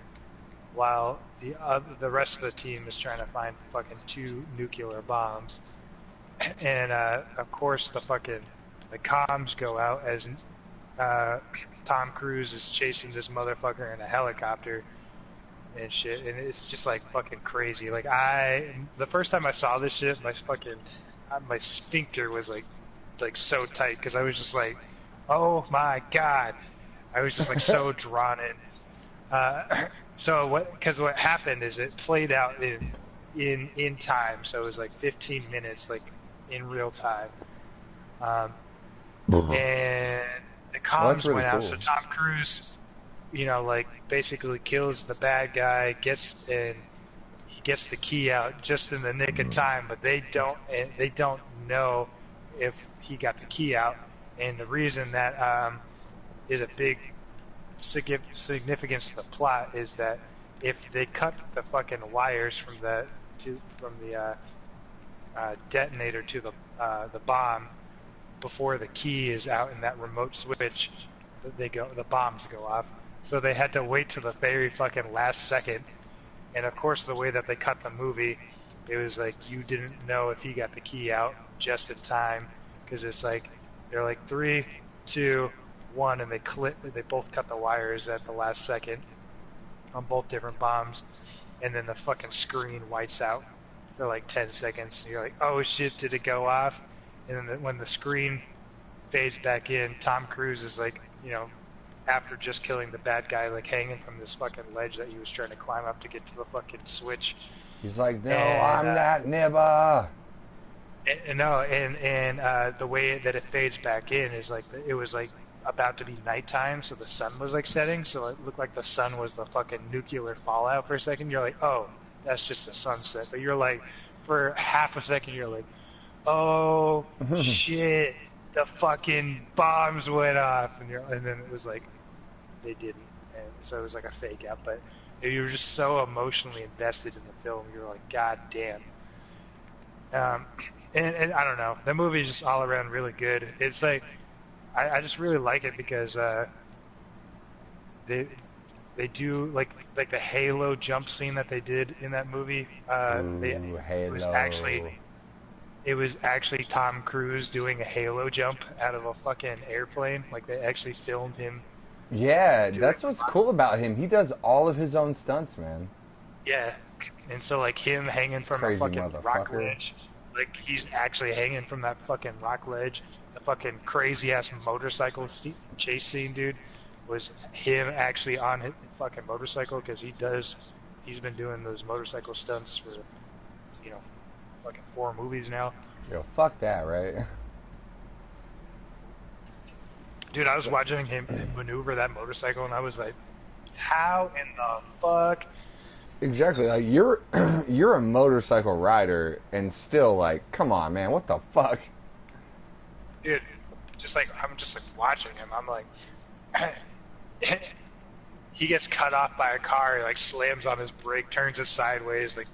while the rest of the team is trying to find fucking 2 nuclear bombs. And of course the comms go out as Tom Cruise is chasing this motherfucker in a helicopter and shit, and it's just like fucking crazy. Like the first time I saw this shit, my sphincter was like so tight, because I was just like, oh my god, I was just like so drawn in. So what happened is it played out in time, so it was like 15 minutes, like in real time. And the comms really went out, cool. so Tom Cruise, you know, like basically kills the bad guy, gets the key out just in the nick of time, but they don't know if he got the key out. And the reason that is a big significance to the plot is that if they cut the fucking wires from the detonator to the bomb before the key is out in that remote switch, the bombs go off. So they had to wait till the very fucking last second. And of course, the way that they cut the movie, it was like you didn't know if he got the key out just in time, because it's like they're like 3, 2, 1, and they both cut the wires at the last second on both different bombs, and then the fucking screen whites out for like 10 seconds. And you're like, oh shit, did it go off? And then when the screen fades back in, Tom Cruise is like, you know, after just killing the bad guy, like hanging from this fucking ledge that he was trying to climb up to get to the fucking switch. He's like, no, I'm not never. And the way that it fades back in is like it was like about to be nighttime, so the sun was like setting, so it looked like the sun was the fucking nuclear fallout for a second. You're like, oh, that's just the sunset. But you're like, for half a second, you're like, oh shit, the fucking bombs went off, and then it was like they didn't, and so it was like a fake out. But you were just so emotionally invested in the film, you're like, god damn. And I don't know, the movie's just all around really good. It's like I just really like it because they do like the Halo jump scene that they did in that movie. Ooh, Halo. It was actually Tom Cruise doing a Halo jump out of a fucking airplane. Like they actually filmed him. Yeah, that's what's cool about him. He does all of his own stunts, man. Yeah, and so like him hanging from Crazy a fucking rock motherfucker. ledge, like he's actually hanging from that fucking rock ledge. The fucking crazy ass motorcycle chase scene, dude, was him actually on his fucking motorcycle because he's been doing those motorcycle stunts for, fucking 4 movies now. Yo, fuck that, right? Dude, I was watching him maneuver that motorcycle and I was like, how in the fuck? Exactly. Like you're a motorcycle rider, and still like, come on, man, what the fuck? Dude, I'm just like watching him. I'm like, he gets cut off by a car, he like slams on his brake, turns it sideways, like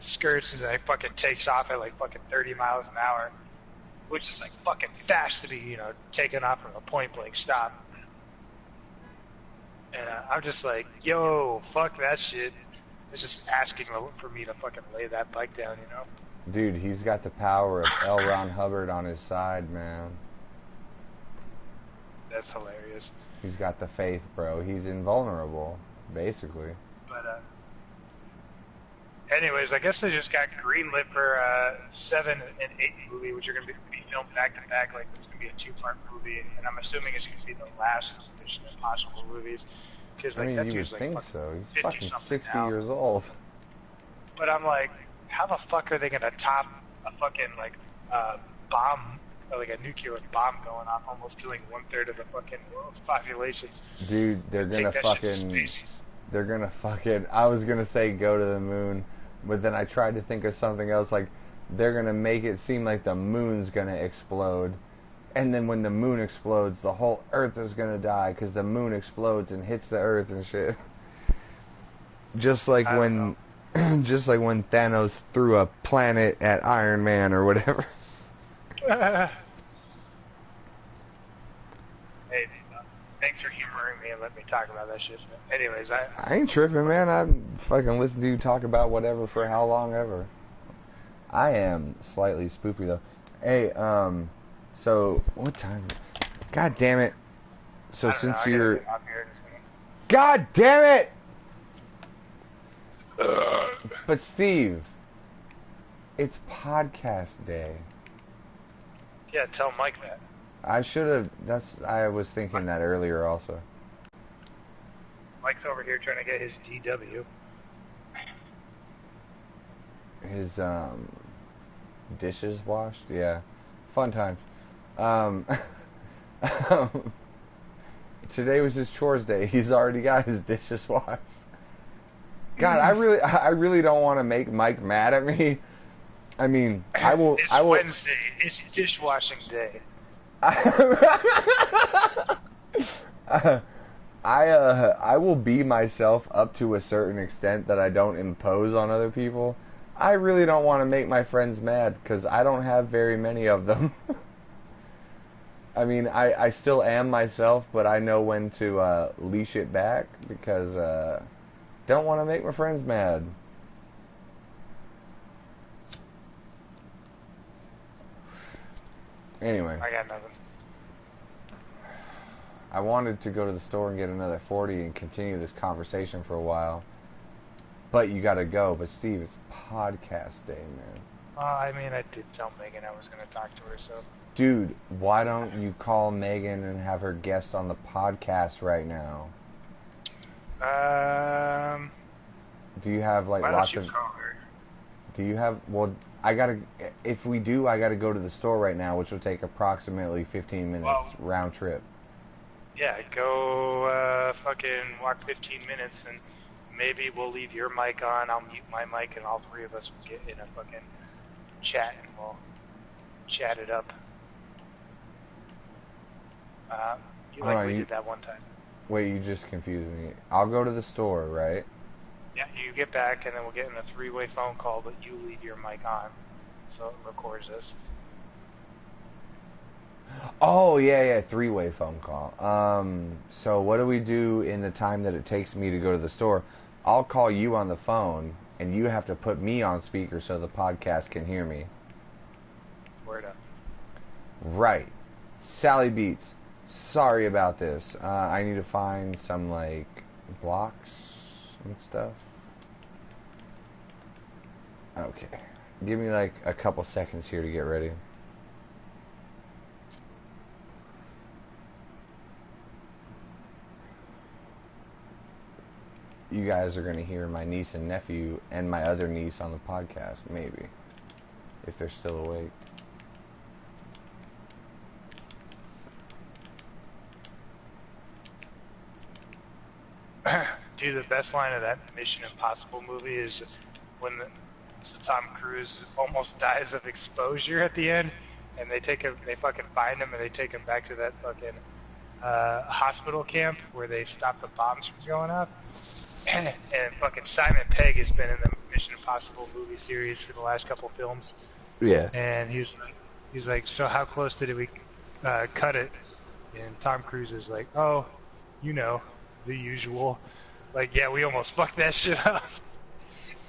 skirts, and then fucking takes off at like fucking 30 miles an hour, which is like fucking fast to be, taken off from a point blank stop. And I'm just like, yo, fuck that shit. It's just asking for me to fucking lay that bike down, Dude, he's got the power of L. Ron Hubbard on his side, man. That's hilarious. He's got the faith, bro. He's invulnerable, basically. But, anyways, I guess they just got greenlit for 7 and 8 movie, which are going to be filmed back to back. Like, it's going to be a 2-part movie, and I'm assuming it's going to be the last Mission Impossible movies. Cause, like, I mean, that you would dude's, like, think so. He's 50 fucking 60 now. years old. But I'm like, how the fuck are they going to top a fucking, like, bomb, or like a nuclear bomb going off, almost killing 1/3 of the fucking world's population? Dude, they're gonna fucking, I was gonna say go to the moon, but then I tried to think of something else, like, they're gonna make it seem like the moon's gonna explode, and then when the moon explodes, the whole Earth is gonna die, because the moon explodes and hits the Earth and shit. Just like when Thanos threw a planet at Iron Man or whatever. Hey, thanks for humoring me and letting me talk about that shit. Anyways, I ain't tripping, man. I'm fucking listening to you talk about whatever for how long ever. I am slightly spoopy though. Hey, so what time? God damn it! So since you're, God damn it! But Steve, it's podcast day. Yeah, tell Mike that. I should have. I was thinking that earlier also. Mike's over here trying to get his DW. His dishes washed. Yeah, fun times. Today was his chores day. He's already got his dishes washed. God, I really don't want to make Mike mad at me. I mean, I will. It's Wednesday. It's dishwashing day. I will be myself up to a certain extent that I don't impose on other people. I really don't want to make my friends mad because I don't have very many of them. I mean, I still am myself, but I know when to leash it back because don't want to make my friends mad. Anyway. I got nothing. I wanted to go to the store and get another 40 and continue this conversation for a while. But you gotta go. But Steve, it's podcast day, man. I mean, I did tell Megan I was gonna talk to her, so. Dude, why don't you call Megan and have her guest on the podcast right now? Do you have like lots of? Call her? Do you have? Well, if we do, I gotta go to the store right now, which will take approximately 15 minutes round trip. Yeah, go fucking walk 15 minutes and maybe we'll leave your mic on, I'll mute my mic, and all 3 of us will get in a fucking chat and we'll chat it up. We did that one time. Wait, you just confused me. I'll go to the store, right? Yeah, you get back and then we'll get in a 3-way phone call, but you leave your mic on. so it records us. Oh, yeah, three-way phone call. So what do we do in the time that it takes me to go to the store? I'll call you on the phone, and you have to put me on speaker so the podcast can hear me. Word up. Right. Sally Beats. Sorry about this. I need to find some, like, blocks and stuff. Okay. Give me, like, a couple seconds here to get ready. You guys are going to hear my niece and nephew and my other niece on the podcast, maybe, if they're still awake. Dude, the best line of that Mission Impossible movie is when Tom Cruise almost dies of exposure at the end, and they fucking find him and they take him back to that fucking hospital camp where they stop the bombs from going off. And fucking Simon Pegg has been in the Mission Impossible movie series for the last couple films. Yeah. And he's like, so how close did we cut it? And Tom Cruise is like, oh, you know, the usual. Like, yeah, we almost fucked that shit up.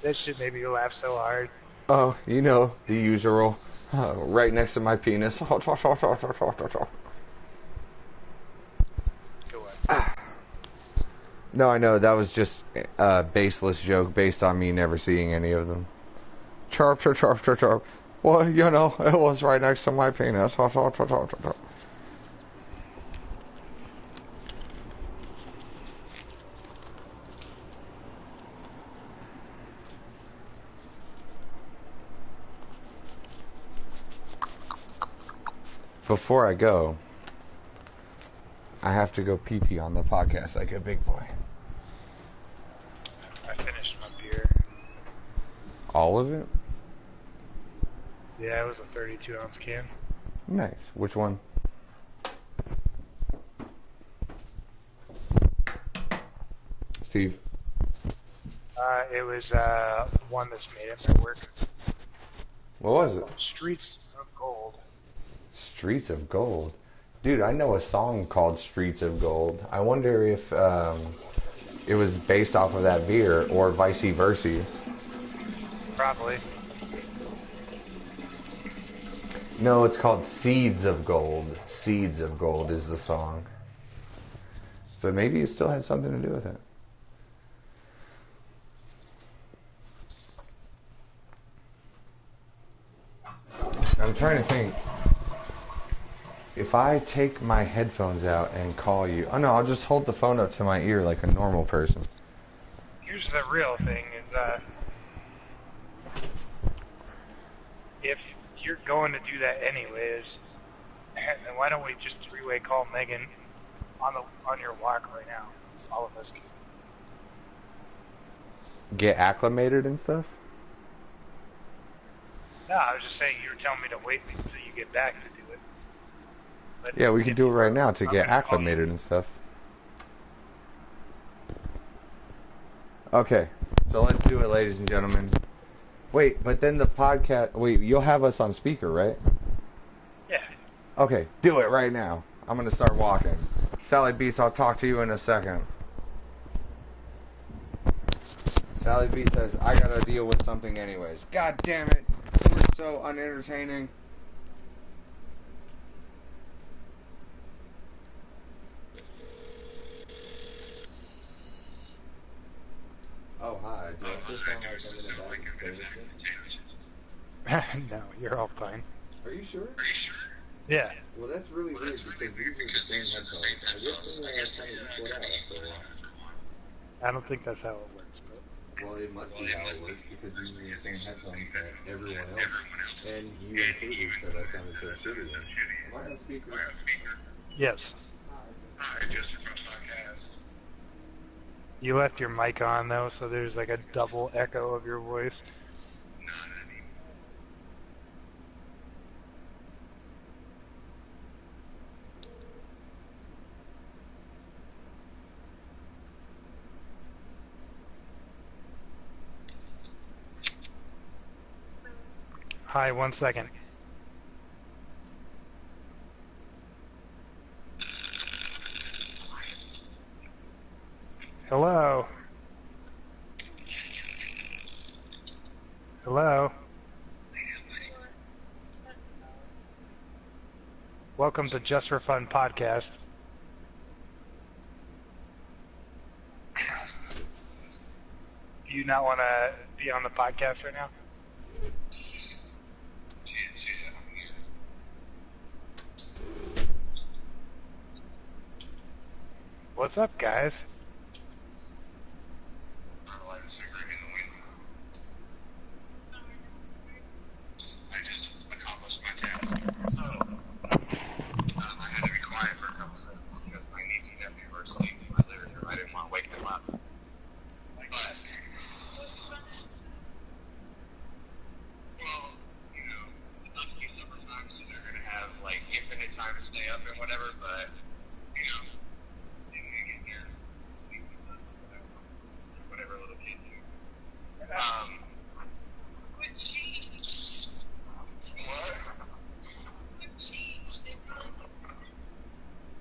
That shit made me laugh so hard. Oh, you know, the usual. Right next to my penis. Go on. No, I know, that was just a baseless joke based on me never seeing any of them. Chirp, chirp, chirp, chirp, chirp. Well, you know, it was right next to my penis. Before I go, I have to go pee-pee on the podcast like a big boy. I finished my beer. All of it? Yeah, it was a 32-ounce can. Nice. Which one? Steve? It was one that's made at my work. What was it? Streets of Gold. Streets of Gold. Dude, I know a song called Streets of Gold. I wonder if it was based off of that beer or vice versa. Probably. No, it's called Seeds of Gold. Seeds of Gold is the song. But maybe it still had something to do with it. I'm trying to think. If I take my headphones out and call you... Oh, no, I'll just hold the phone up to my ear like a normal person. Here's the real thing is, if you're going to do that anyways, then why don't we just three-way call Megan on your walk right now? Just all of us. Get acclimated and stuff? No, I was just saying you were telling me to wait until you get back to do it. But Yeah, we can do it right now to I'm get gonna call you. acclimated and stuff. Okay, so let's do it, ladies and gentlemen. Wait, but then the podcast... Wait, you'll have us on speaker, right? Yeah. Okay, do it right now. I'm going to start walking. Sally Beats, I'll talk to you in a second. Sally B says, I gotta deal with something anyways. God damn it. We're so unentertaining. Oh, hi. Do I still sound like I'm in a bad No, you're all fine. Are you sure? Yeah. Well, that's really weird because these are the same headphones. I guess they kind of equal out after a while. I don't think that's how it works, but... Well, it must be how it works because these are the same headphones that everyone else and you included said I sounded so shitty. Am I on speaker? Yes. Hi, just from podcast. You left your mic on, though, so there's like a double echo of your voice. Not anymore. Hi, 1 second. Hello? Hello? Welcome to Just for Fun podcast. Do you not want to be on the podcast right now? What's up, guys? I just accomplished my task. So, I had to be quiet for a couple seconds because my niece and nephew were asleep in my living room. I didn't want to wake them up. But, well, you know, it's not to be summertime, so they're going to have, like, infinite time to stay up and whatever, but, you know, they get their sleep and stuff, whatever little kids do. What?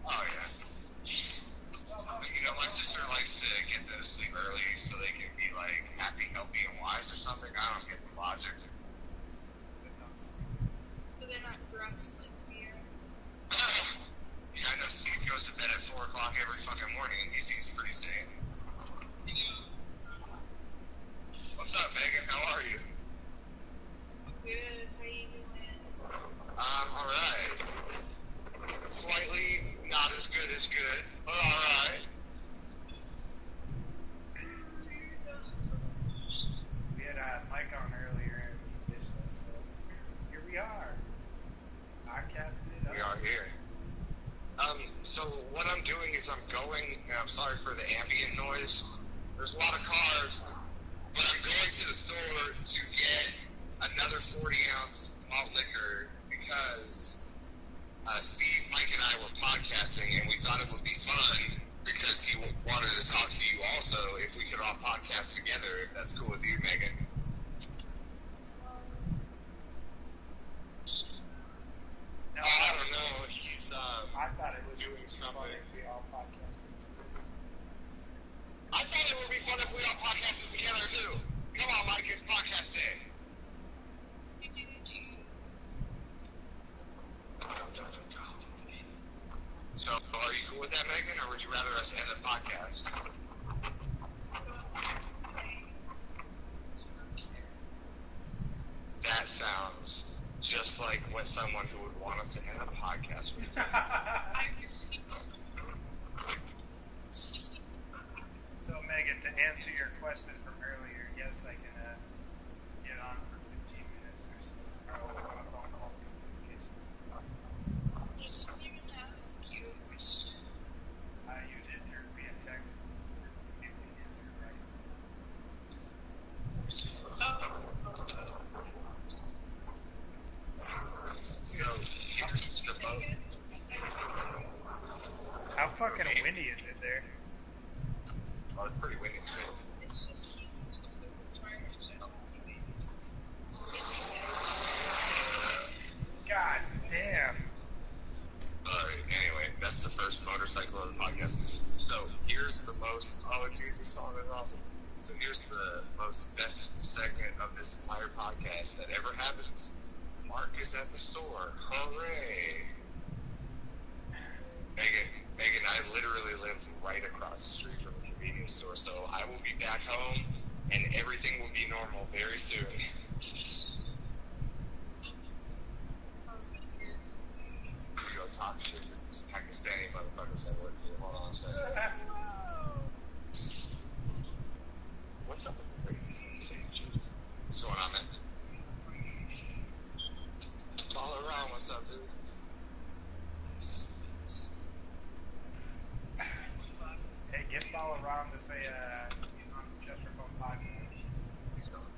Oh, yeah. You know, my sister likes to get them to sleep early so they can be, like, happy, healthy, and wise or something. I don't get the logic. So they're not drunks like we are. Yeah, I know Steve goes to bed at 4 o'clock every fucking morning, and he seems pretty sane. What's up, Megan? How are you? Good. How you doing? Alright. Slightly not as good as good, but alright. We had Mike on earlier and he missed us, so here we are. Podcasting it up. We are here. So what I'm doing is I'm going, and I'm sorry for the ambient noise. There's a lot of cars, but I'm going to the store to get another 40-ounce malt liquor because Steve, Mike, and I were podcasting, and we thought it would be fun because he wanted to talk to you also if we could all podcast together, if that's cool with you, Megan. No, I don't know. He's I thought it was doing something. fun if we all podcasted. I thought it would be fun if we all podcasted together too. Come on, Mike, it's podcast day. So, are you cool with that, Megan, or would you rather us end the podcast? That sounds just like what someone who would want us to end a podcast would do. So, Megan, to answer your question from earlier, yes, I can get on for 15 minutes or so. On a phone call communication. I didn't even ask you a question. You did turn me a text. If we did, you're right. So, here's the boat. How fucking windy is it there? Oh, it's pretty windy too. It's just so charged. I don't think God damn. Alright, anyway, that's the first motorcycle of the podcast. So, here's the most, oh, dude, this song is awesome. So here's the most best segment of this entire podcast that ever happens. Mark is at the store. Hooray! Megan, I literally live right across the street from a convenience store, so I will be back home, and everything will be normal very soon. We go talk shit to these Pakistani motherfuckers that work here. Hold on a second. What's up with the racism today? Jeez. What's going on, man? Follow around. What's up, dude? Hey, get follow around to say on Just for Fun podcast. He's going.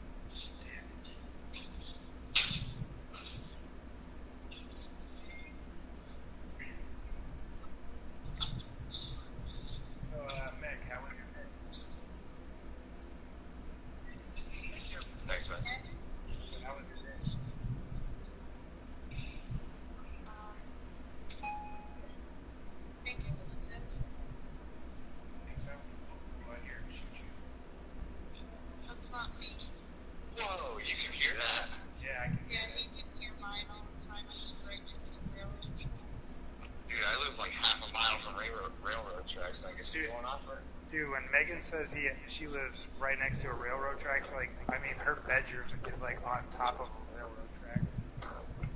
So, Meg, how was your day? Thanks, man. How was your day? too. When Megan says she lives right next to a railroad track, so like, I mean, her bedroom is like on top of a railroad track.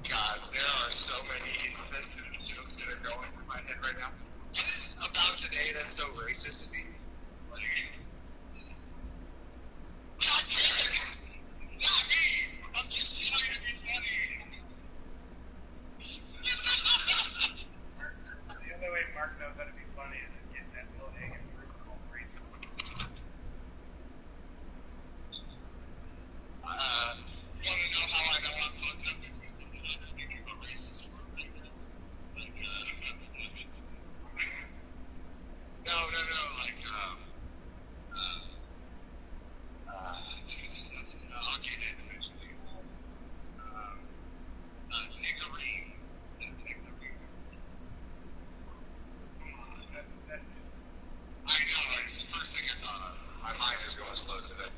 God, there are so many insensitive jokes that are going through my head right now. What is about today that's so racist, Steve? Like, God damn it! Not me! I'm just trying to be funny. The only way Mark knows how to be funny is getting that little hanging fruit called racism. You want to know how I know I'm fucked up? It's because I'm just thinking about racism right now. Like, no, like, I'll get it eventually. Nectarines. I know, it's the first thing I thought of. My mind is going slow today.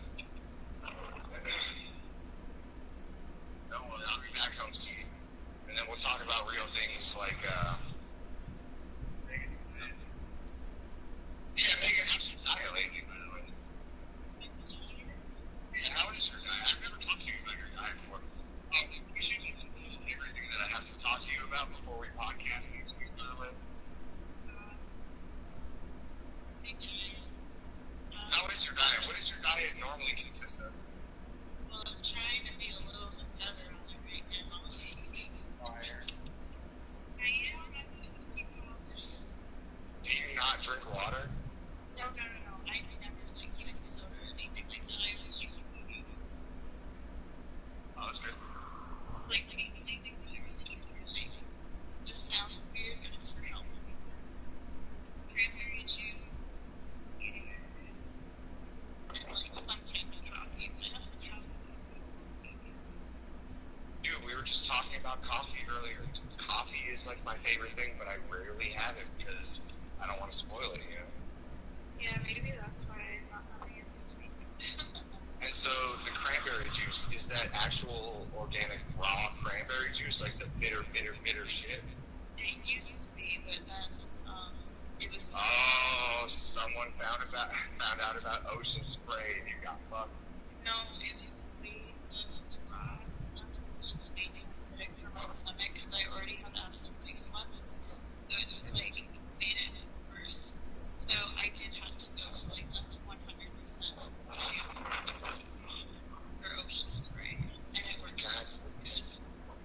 Don't worry, I'll be back home soon. And then we'll talk about real things like, yeah, Megan, how's your diet lately, by the way? Yeah, how is your diet? I've never talked to you about your diet before. We should just do everything that I have to talk to you about before we podcast next week, by the way. How is your diet? What does your diet normally consist of? Well, I'm trying to be a little bit better on it right now. Fire. I am. I'm going to keep on. Do you not drink water? No. I never like even soda or anything like that. I always drink water. Oh, that's good. Like the only thing that I really eat for like this sounds weird, but it's for health. Cranberry juice, and like sometimes coffee, but it has to have Dude, we were just talking about coffee earlier. Coffee is like my favorite thing, but I rarely have it because I don't want to spoil it, you know? yeah, maybe that's why I'm not having it this week. And so the cranberry juice, is that actual organic raw cranberry juice, like the bitter shit? It used to be, but then it was Oh, someone found out about ocean spray and you got fucked. no, it was way the raw stuff was just way too acidic for my stomach because I already had acid reflux, so it just like made it worse. So I did have to go to like a 100% for ocean spray, and it worked just as good.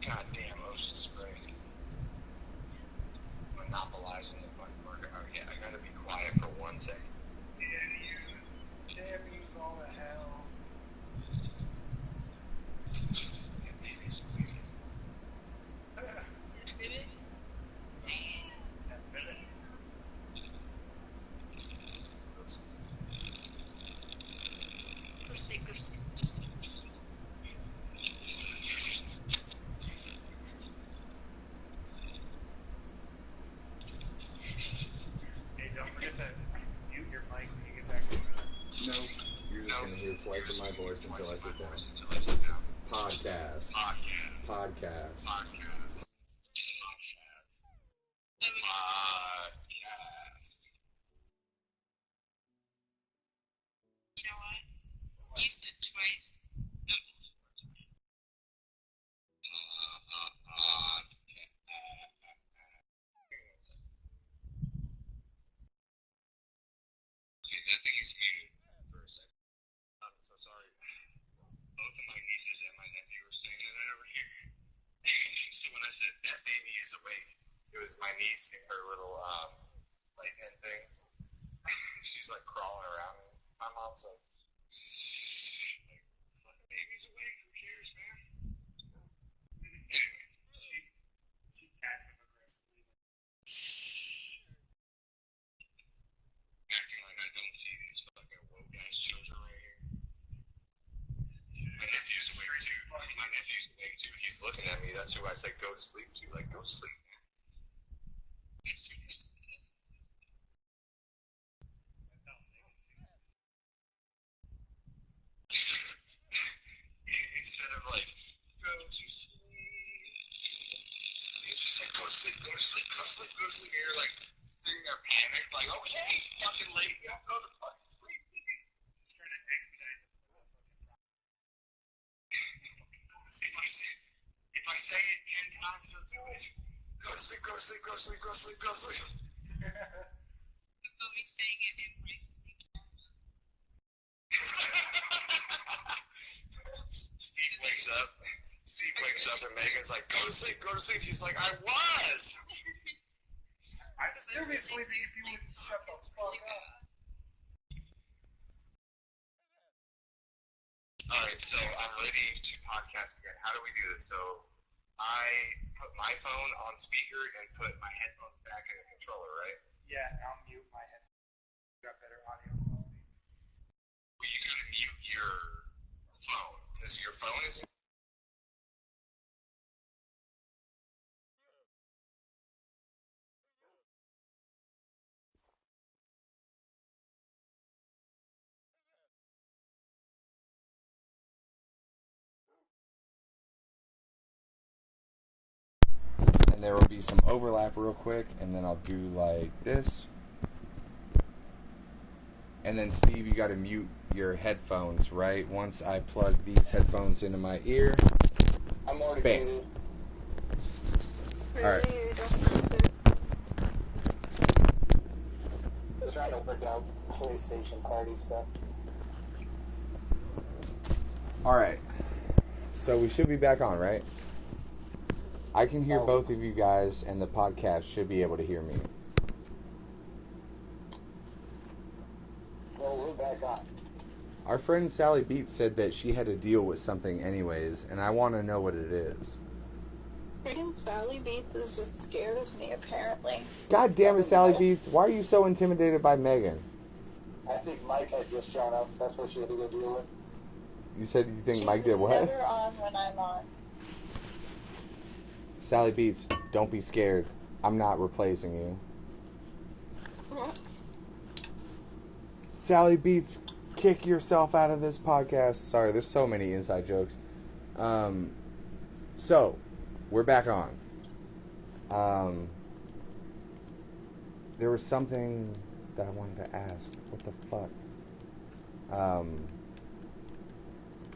Goddamn ocean spray. Monopolizing the fucking market. Oh yeah, I gotta be quiet for 1 second. Damn yous all the hell. Baby? That minute. Hey, don't forget to mute your mic when you get back to the Nope. You're just gonna hear twice of my voice until I sit down. Podcast. Podcast. You know what? You said twice. That thing is muted for a second. I'm so sorry. Both of my nieces and my nephew were saying that over here. So when I said that baby is awake, it was my niece in her little like hen thing. She's like crawling around. My mom's like, fucking baby's awake. Who cares, man? Anyway, she passive aggressively. acting like I don't see these fucking woke ass children right here. My nephew's awake too. My nephew's awake too. He's looking at me. That's who I said go to sleep to. Like, go to sleep, man. Instead of like, go to sleep. It's just like, go to sleep, go to sleep, go to sleep, go to sleep. And you're like, sitting there panicked, like, okay, fucking late, yeah, go to fucking access to it. Go to sleep, go to sleep, go to sleep, go to sleep, go to sleep. But me saying it in my sleep. Steve wakes up and Megan's like, go to sleep, go to sleep. He's like, I was. I'd still be sleeping if you would shut the fuck up. Alright, so I'm ready to podcast again. How do we do this? So I put my phone on speaker and put my headphones back in the controller, right? Yeah, and I'll mute my head. Got better audio quality. Well, you gotta mute your phone. Because your phone is... And there will be some overlap real quick, and then I'll do like this. And then Steve, you gotta mute your headphones, right? Once I plug these headphones into my ear. I'm already Bam. muted. Alright. Just trying to work out PlayStation party stuff. Alright. So we should be back on, right? I can hear both of you guys, and the podcast should be able to hear me. Well, we're back on. Our friend Sally Beats said that she had to deal with something anyways, and I want to know what it is. Freaking Sally Beats is just scared of me, apparently. God damn it, Sally Beats. Why are you so intimidated by Megan? I think Mike had just shown up. That's what she had to go deal with. You said you think She's Mike did what? never on when I'm on. Sally Beats, don't be scared. I'm not replacing you. Sally Beats, kick yourself out of this podcast. Sorry, there's so many inside jokes. So, we're back on. There was something that I wanted to ask. What the fuck?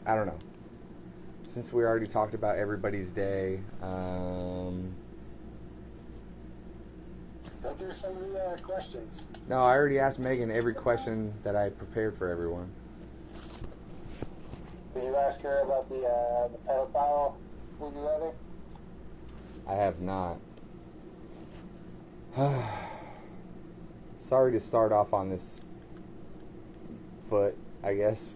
I don't know. Since we already talked about everybody's day, Go through some of the questions. no, I already asked Megan every question that I prepared for everyone. Did you ask her about the pedophile movie letter? I have not. Sorry to start off on this foot, I guess.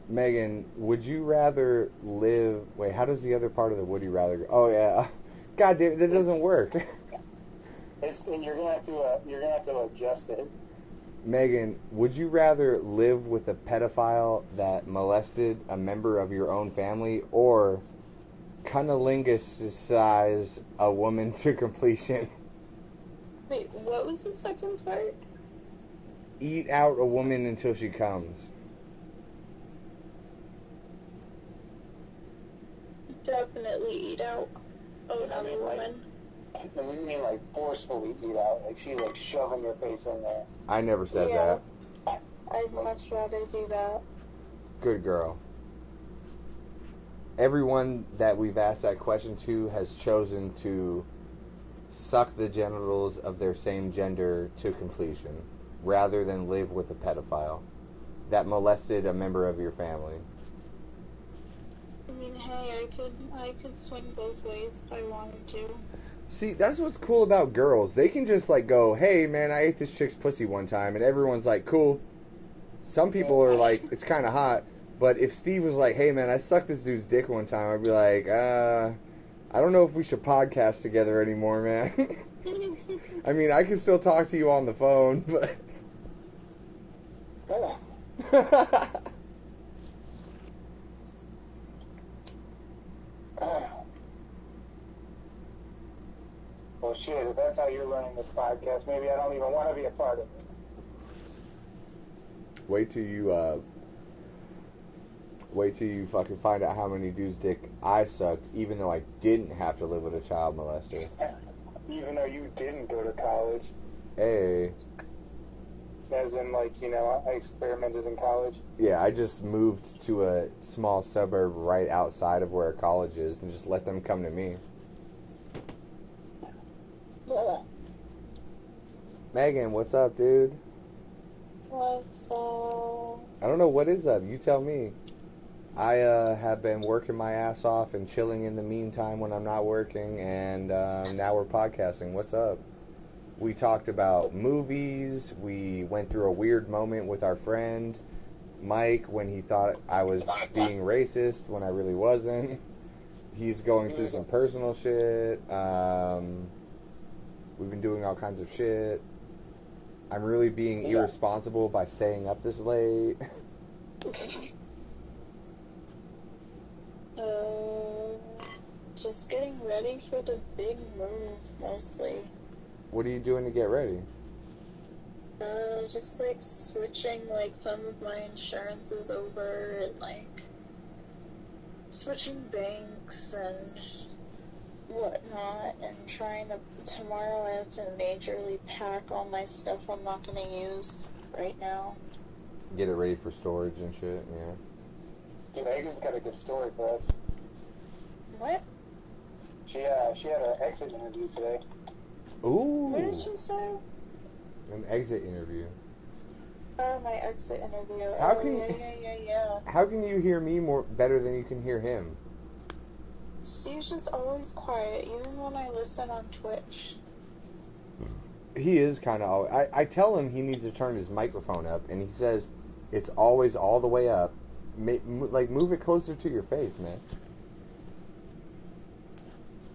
Megan, would you rather live... Wait, how does the other part of the would you rather go? Oh, yeah. God damn it, that doesn't work. And you're gonna have to adjust it. Megan, would you rather live with a pedophile that molested a member of your own family, or cunnilingus-size a woman to completion? Wait, what was the second part? Eat out a woman until she comes. Definitely eat out another woman. You mean like forcefully eat out? Like she's like shoving your face in there. I never said Yeah. that. I'd much rather do that. Good girl. Everyone that we've asked that question to has chosen to suck the genitals of their same gender to completion, rather than live with a pedophile that molested a member of your family. I mean, hey, I could swing both ways if I wanted to. See, that's what's cool about girls. They can just like go, hey man, I ate this chick's pussy one time, and everyone's like, cool. Some people are like, it's kind of hot. But if Steve was like, hey man, I sucked this dude's dick one time, I'd be like, I don't know if we should podcast together anymore, man. I mean, I can still talk to you on the phone, but... Well, shit, if that's how you're learning this podcast, maybe I don't even want to be a part of it. Wait till you fucking find out how many dudes' dick I sucked, even though I didn't have to live with a child molester. Even though you didn't go to college. Hey. As in, like, you know, I experimented in college. Yeah, I just moved to a small suburb right outside of where a college is and just let them come to me. Megan, what's up, dude? What's up? I don't know what is up. You tell me. I have been working my ass off and chilling in the meantime when I'm not working, and now we're podcasting. What's up? We talked about movies. We went through a weird moment with our friend Mike when he thought I was being racist when I really wasn't. He's going through some personal shit. We've been doing all kinds of shit. I'm really being irresponsible by staying up this late. Just getting ready for the big move, mostly. What are you doing to get ready? Just like switching like some of my insurances over and like switching banks and whatnot, and trying to, tomorrow I have to majorly pack all my stuff I'm not gonna use right now. Get it ready for storage and shit, yeah. Dude, Megan's got a good story for us. What? She had an exit interview today. Ooh. What did you say? An exit interview. Oh, my exit interview. How can Yeah. How can you hear me better than you can hear him? Steve's just always quiet, even when I listen on Twitch. He is kind of. I tell him he needs to turn his microphone up, and he says it's always all the way up. Like, move it closer to your face, man.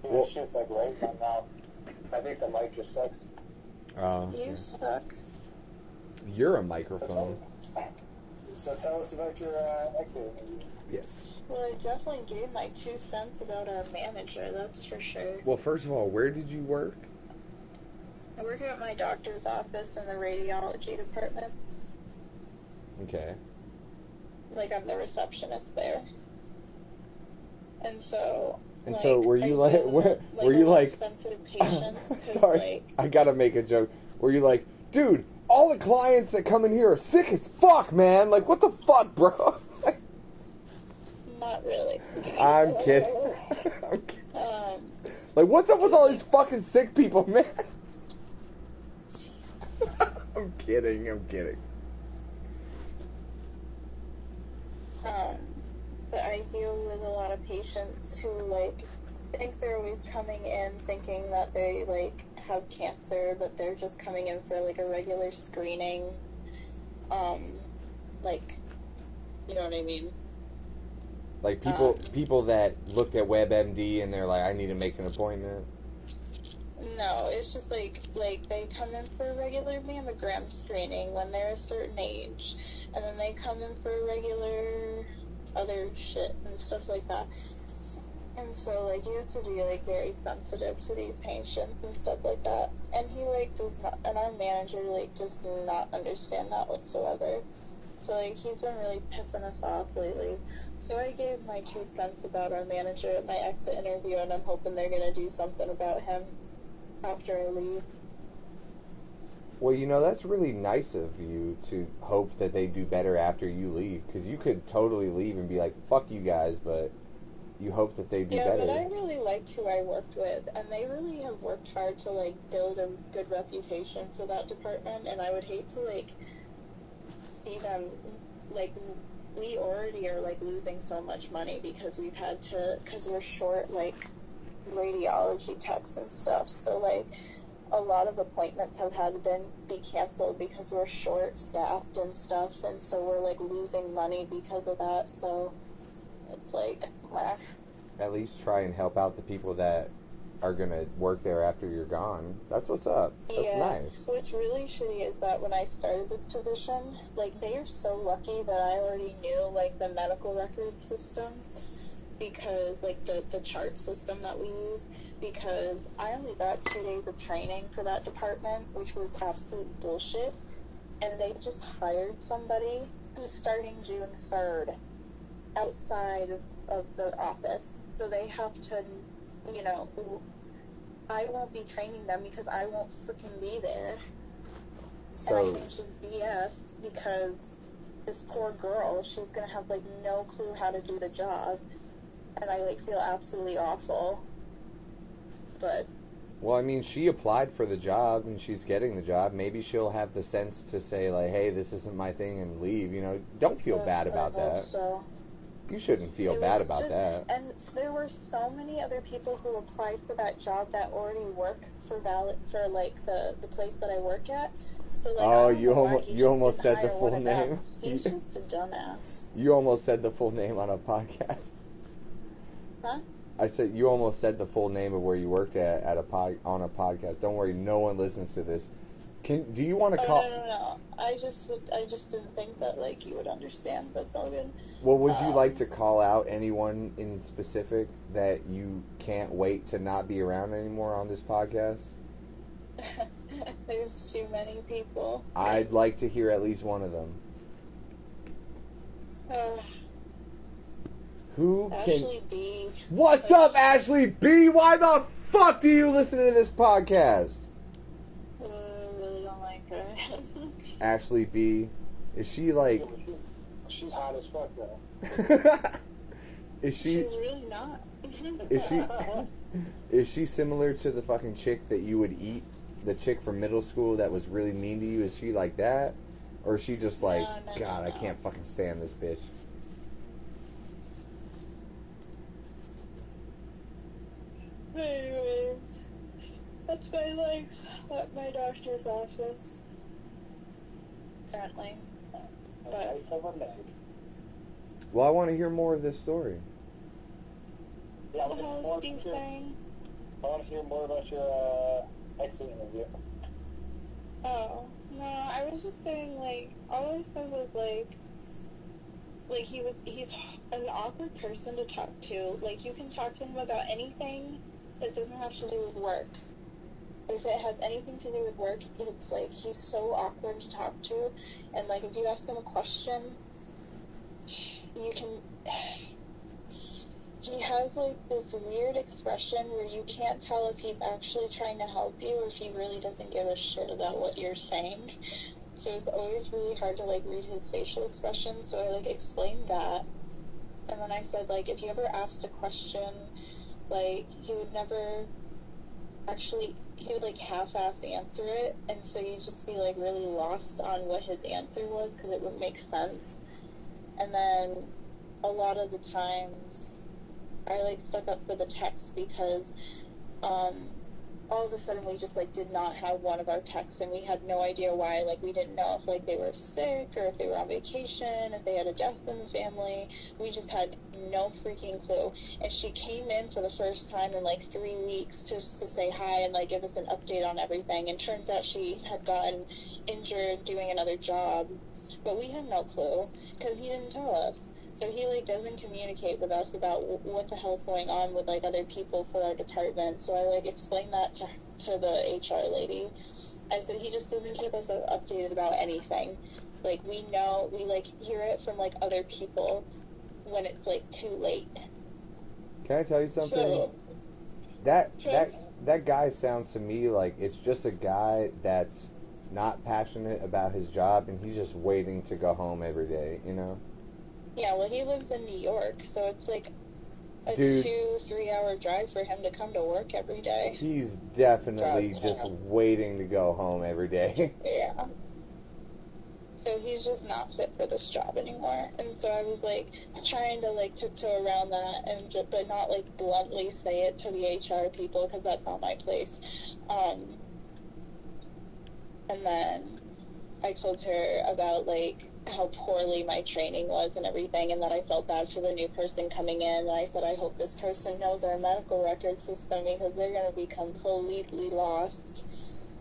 Yeah, well, shit's like right in my mouth. I think the mic just sucks. You suck. You're a microphone. So tell us about your exit interview. Yes. Well, I definitely gave my 2 cents about our manager, that's for sure. Well, first of all, where did you work? I work at my doctor's office in the radiology department. Okay. Like, I'm the receptionist there. And so... And like, so, were you were you like... sensitive patients, sorry, like... I gotta make a joke. Were you like, dude, all the clients that come in here are sick as fuck, man. Like, what the fuck, bro? Not really. I'm kidding. I'm kidding. Like, what's up with all these fucking sick people, man? I'm kidding. But I deal with a lot of patients who, like, think they're always coming in thinking that they, like, have cancer, but they're just coming in for, like, a regular screening. Like, you know what I mean? Like, people that looked at WebMD and they're like, I need to make an appointment. No, it's just like they come in for a regular mammogram screening when they're a certain age, and then they come in for regular other shit and stuff like that. And so, like, you have to be, like, very sensitive to these patients and stuff like that. And he, like, does not, and our manager, like, does not understand that whatsoever. So, like, he's been really pissing us off lately. So I gave my 2 cents about our manager at my exit interview, and I'm hoping they're gonna do something about him after I leave. Well, you know, that's really nice of you to hope that they do better after you leave, because you could totally leave and be like, fuck you guys, but you hope that they do better. Yeah, but I really liked who I worked with, and they really have worked hard to, like, build a good reputation for that department, and I would hate to, like, see them, like, we already are, like, losing so much money because we're short, like, radiology techs and stuff, so, like, a lot of appointments have had to be canceled because we're short-staffed and stuff, and so we're, like, losing money because of that, so it's like, meh. At least try and help out the people that are going to work there after you're gone. That's what's up. That's nice. What's really shitty is that when I started this position, like, they are so lucky that I already knew, like, the medical record system, because, like, the chart system that we use, because I only got 2 days of training for that department, which was absolute bullshit, and they just hired somebody who's starting June 3rd outside of the office, so they have to, you know, I won't be training them because I won't freaking be there. So, and I think it's just BS because this poor girl, she's gonna have, like, no clue how to do the job, and I, like, feel absolutely awful. But Well, I mean, she applied for the job and she's getting the job. Maybe she'll have the sense to say, like, hey, this isn't my thing and leave. You know, don't feel bad about I hope that. so. You shouldn't feel It bad was about just, that. and there were so many other people who applied for that job that already work for like the place that I work at. So like, Oh, I don't know why he you just almost didn't said the hire full one of them. name. He's just a dumbass. You almost said the full name on a podcast. Huh? I said you almost said the full name of where you worked at on a podcast. Don't worry, no one listens to this. Do you want to call? No. I just didn't think that like you would understand, but it's all good. Well, would you like to call out anyone in specific that you can't wait to not be around anymore on this podcast? There's too many people. I'd like to hear at least one of them. Who can? Ashley B. What's up, Ashley B? Why the fuck do you listen to this podcast? I really don't like her. Ashley B. Is she like? She's hot as fuck though. Is she? She's really not. Is she? Is she similar to the fucking chick that you would eat? The chick from middle school that was really mean to you? Is she like that? Or is she just like, God, I can't fucking stand this bitch? Anyways, that's my life at my doctor's office. Currently. But Well, I want to hear more of this story. Yeah, what the hell is Steve saying? I want to hear more about your exit interview. Oh, no, I was just saying, like, all I said was, like, he's an awkward person to talk to. Like, you can talk to him about anything that doesn't have to do with work. But if it has anything to do with work, it's, like, he's so awkward to talk to. And, like, if you ask him a question, you can... He has, like, this weird expression where you can't tell if he's actually trying to help you or if he really doesn't give a shit about what you're saying. So it's always really hard to, like, read his facial expressions. So I, like, explained that. And then I said, like, if you ever asked a question, like, he would never actually... He would, like, half-ass answer it. And so you'd just be, like, really lost on what his answer was because it wouldn't make sense. And then a lot of the times... I, like, stuck up for the techs because, all of a sudden we just, like, did not have one of our techs, and we had no idea why. Like, we didn't know if, like, they were sick, or if they were on vacation, if they had a death in the family. We just had no freaking clue. And she came in for the first time in, like, 3 weeks just to say hi and, like, give us an update on everything. And turns out she had gotten injured doing another job. But we had no clue, because he didn't tell us. So he, like, doesn't communicate with us about what the hell's going on with, like, other people for our department. So I, like, explained that to the HR lady. I said he just doesn't keep us updated about anything. Like, we know, we, like, hear it from, like, other people when it's, like, too late. Can I tell you something? So, that guy sounds to me like it's just a guy that's not passionate about his job and he's just waiting to go home every day, you know? Yeah, well, he lives in New York, so it's like a 2-3 hour drive for him to come to work every day. He's definitely just waiting to go home every day. Yeah. So he's just not fit for this job anymore. And so I was, like, trying to, like, tiptoe around that, but not, like, bluntly say it to the HR people, because that's not my place. And then I told her about, like, how poorly my training was and everything, and that I felt bad for the new person coming in. And I said, I hope this person knows our medical record system, because they're going to be completely lost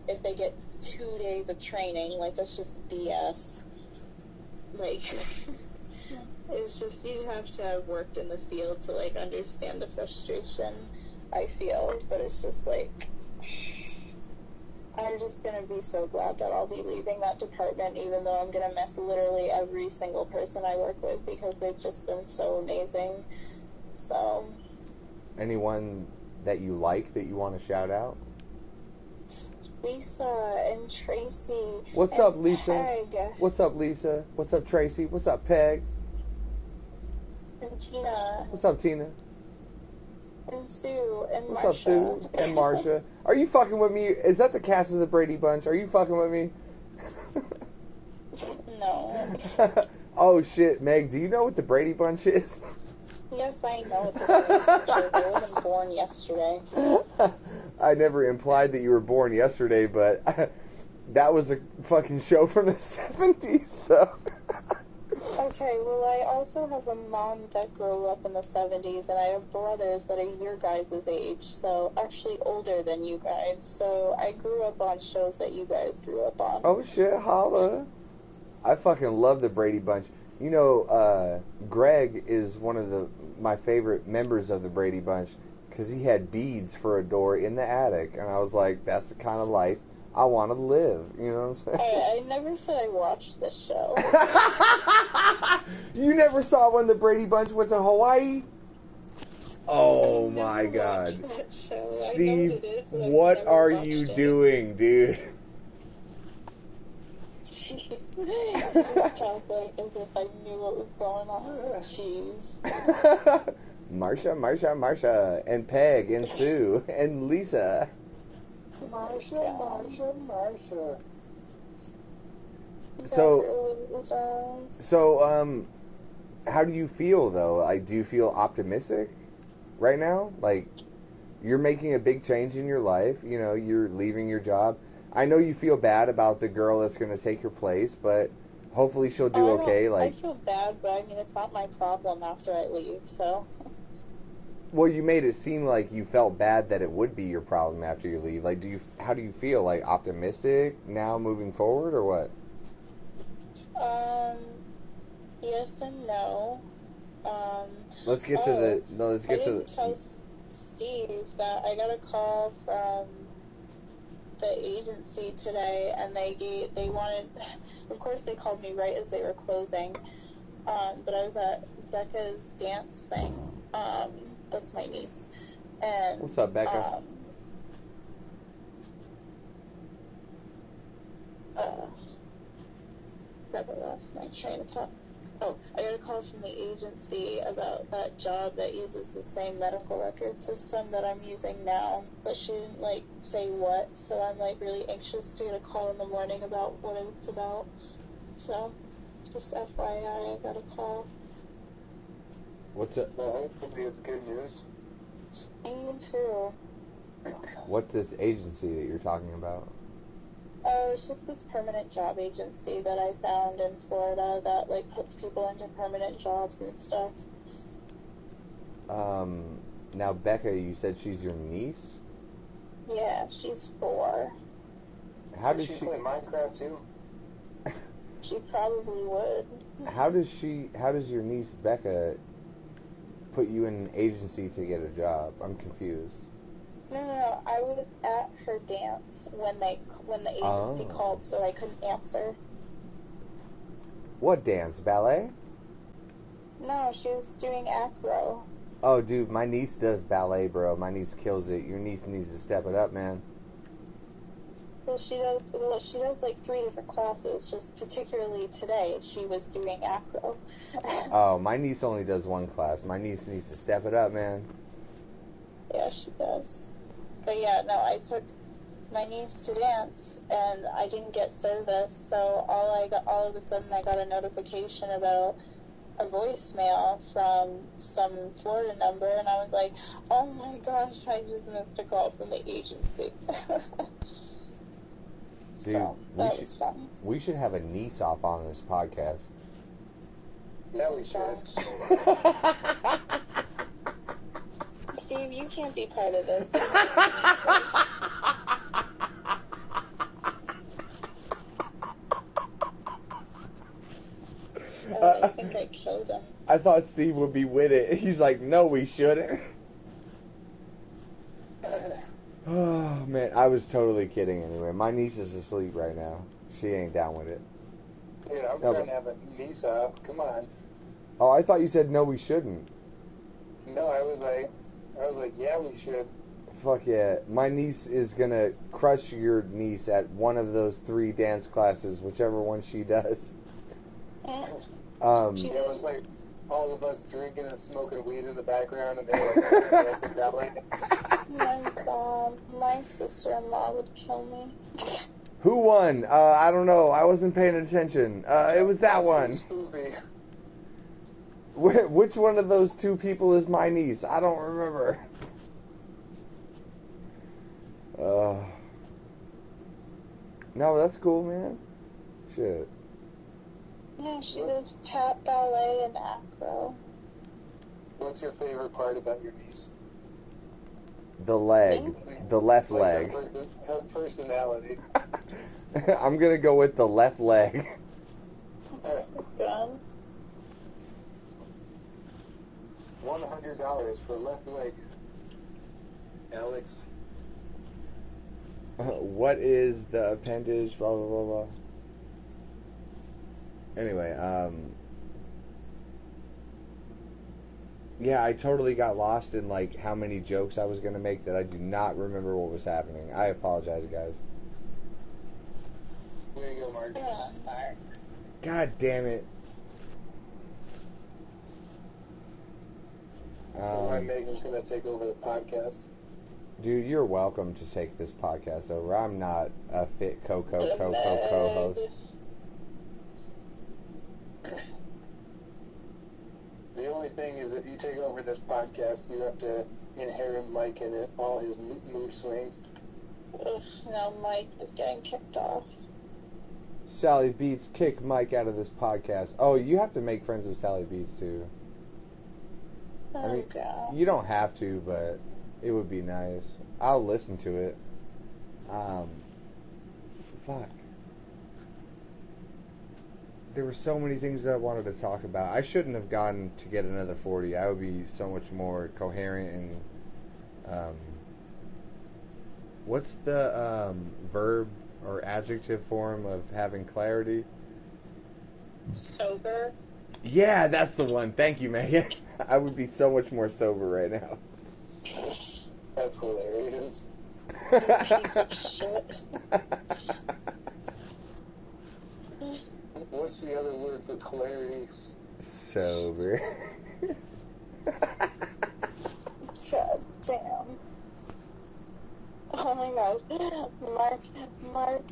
if they get 2 days of training. Like, that's just BS. Like, it's just, you have to have worked in the field to, like, understand the frustration, I feel. But it's just, like, I'm just going to be so glad that I'll be leaving that department, even though I'm going to miss literally every single person I work with, because they've just been so amazing. So. Anyone that you like that you want to shout out? Lisa and Tracy. What's and up, Lisa? Peg. What's up, Lisa? What's up, Tracy? What's up, Peg? And Tina. What's up, Tina? And Sue and What's Marsha. up, Sue and Marsha? Are you fucking with me? Is that the cast of the Brady Bunch? Are you fucking with me? No. Oh shit, Meg, do you know what the Brady Bunch is? Yes, I know what the Brady Bunch is. I wasn't born yesterday. I never implied that you were born yesterday, but that was a fucking show from the 70s, so... Okay, well, I also have a mom that grew up in the 70s, and I have brothers that are your guys' age, so actually older than you guys. So I grew up on shows that you guys grew up on. Oh shit, holla. I fucking love the Brady Bunch. You know, Greg is one of my favorite members of the Brady Bunch because he had beads for a door in the attic, and I was like, that's the kind of life I want to live. You know what I'm saying? I never said I watched this show. You never saw when the Brady Bunch went to Hawaii? Oh my God, That show. Steve, I know what it is, but I've what never are watched you it. doing, dude? Jeez. It just sounds like as if I knew what was going on. Jeez. Marsha, and Peg, and Sue, and Lisa. Marsha. So, how do you feel, though? Like, do you feel optimistic right now? Like, you're making a big change in your life, you know, you're leaving your job. I know you feel bad about the girl that's going to take your place, but hopefully she'll do okay. Like, I feel bad, but I mean, it's not my problem after I leave, so... Well, you made it seem like you felt bad that it would be your problem after you leave. Like, how do you feel? Like, optimistic now moving forward, or what? Yes and no. Let's get to the. No, let's get to the. I didn't tell Steve that I got a call from the agency today, and they wanted. Of course, they called me right as they were closing. But I was at Becca's dance thing. That's my niece. And What's up, Becca? Never lost my train of thought. Oh, I got a call from the agency about that job that uses the same medical record system that I'm using now, but she didn't, like, say what, so I'm, like, really anxious to get a call in the morning about what it's about. So, just FYI, I got a call. What's it? Well, hopefully it's good news. Me too. What's this agency that you're talking about? Oh, it's just this permanent job agency that I found in Florida that, like, puts people into permanent jobs and stuff. Now, Becca, you said she's your niece? Yeah, she's 4. How does she she... play Minecraft too? She probably would. How does your niece, Becca, put you in an agency to get a job? I'm confused. No. I was at her dance when the agency called, so I couldn't answer. What dance? Ballet? No, she was doing acro. Oh, dude, my niece does ballet, bro. My niece kills it. Your niece needs to step it up, man. Well, she does like 3 different classes. Just particularly today, she was doing acro. Oh, my niece only does 1 class. My niece needs to step it up, man. Yeah, she does. But yeah, no, I took my niece to dance, and I didn't get service, so all of a sudden I got a notification about a voicemail from some Florida number, and I was like, oh my gosh, I just missed a call from the agency. Dude, so, that was fun. We should have a niece off on this podcast. Yeah, we should. Steve, you can't be part of this. I think I killed him. I thought Steve would be with it. He's like, no, we shouldn't. Oh, man, I was totally kidding anyway. My niece is asleep right now. She ain't down with it. Dude, I'm trying to have a niece up. Come on. Oh, I thought you said no, we shouldn't. No, I was like, yeah, we should. Fuck yeah. My niece is gonna crush your niece at one of those 3 dance classes, whichever one she does. She It was like, all of us drinking and smoking weed in the background, and they were like, belly. My God, my sister-in-law would kill me. Who won? I don't know. I wasn't paying attention. It was that one. Scooby. Which one of those two people is my niece? I don't remember. No, that's cool, man. Shit. Yeah, she does tap, ballet, and acro. What's your favorite part about your niece? The leg. The left leg. Her personality. I'm gonna go with the left leg. God. $100 for left leg. Alex. What is the appendage? Blah blah blah blah. Anyway, yeah, I totally got lost in like how many jokes I was gonna make that I do not remember what was happening. I apologize, guys. There you go, Mark. Come on, Mark. God damn it. So my Megan's gonna take over the podcast. Dude, you're welcome to take this podcast over. I'm not a fit co-host. The only thing is, if you take over this podcast, you have to inherit Mike in it, all his mood swings. Ugh, now Mike is getting kicked off. Sally Beats, kick Mike out of this podcast. Oh, you have to make friends with Sally Beats, too. Oh, I mean, God. you don't have to, but it would be nice. I'll listen to it. Fuck. There were so many things that I wanted to talk about. I shouldn't have gone to get another 40. I would be so much more coherent and, what's the, verb or adjective form of having clarity? Sober. Yeah, that's the one. Thank you, Megan. I would be so much more sober right now. That's hilarious. Piece of shit. What's the other word for clarity? Sober. God damn. Oh my gosh. Mark.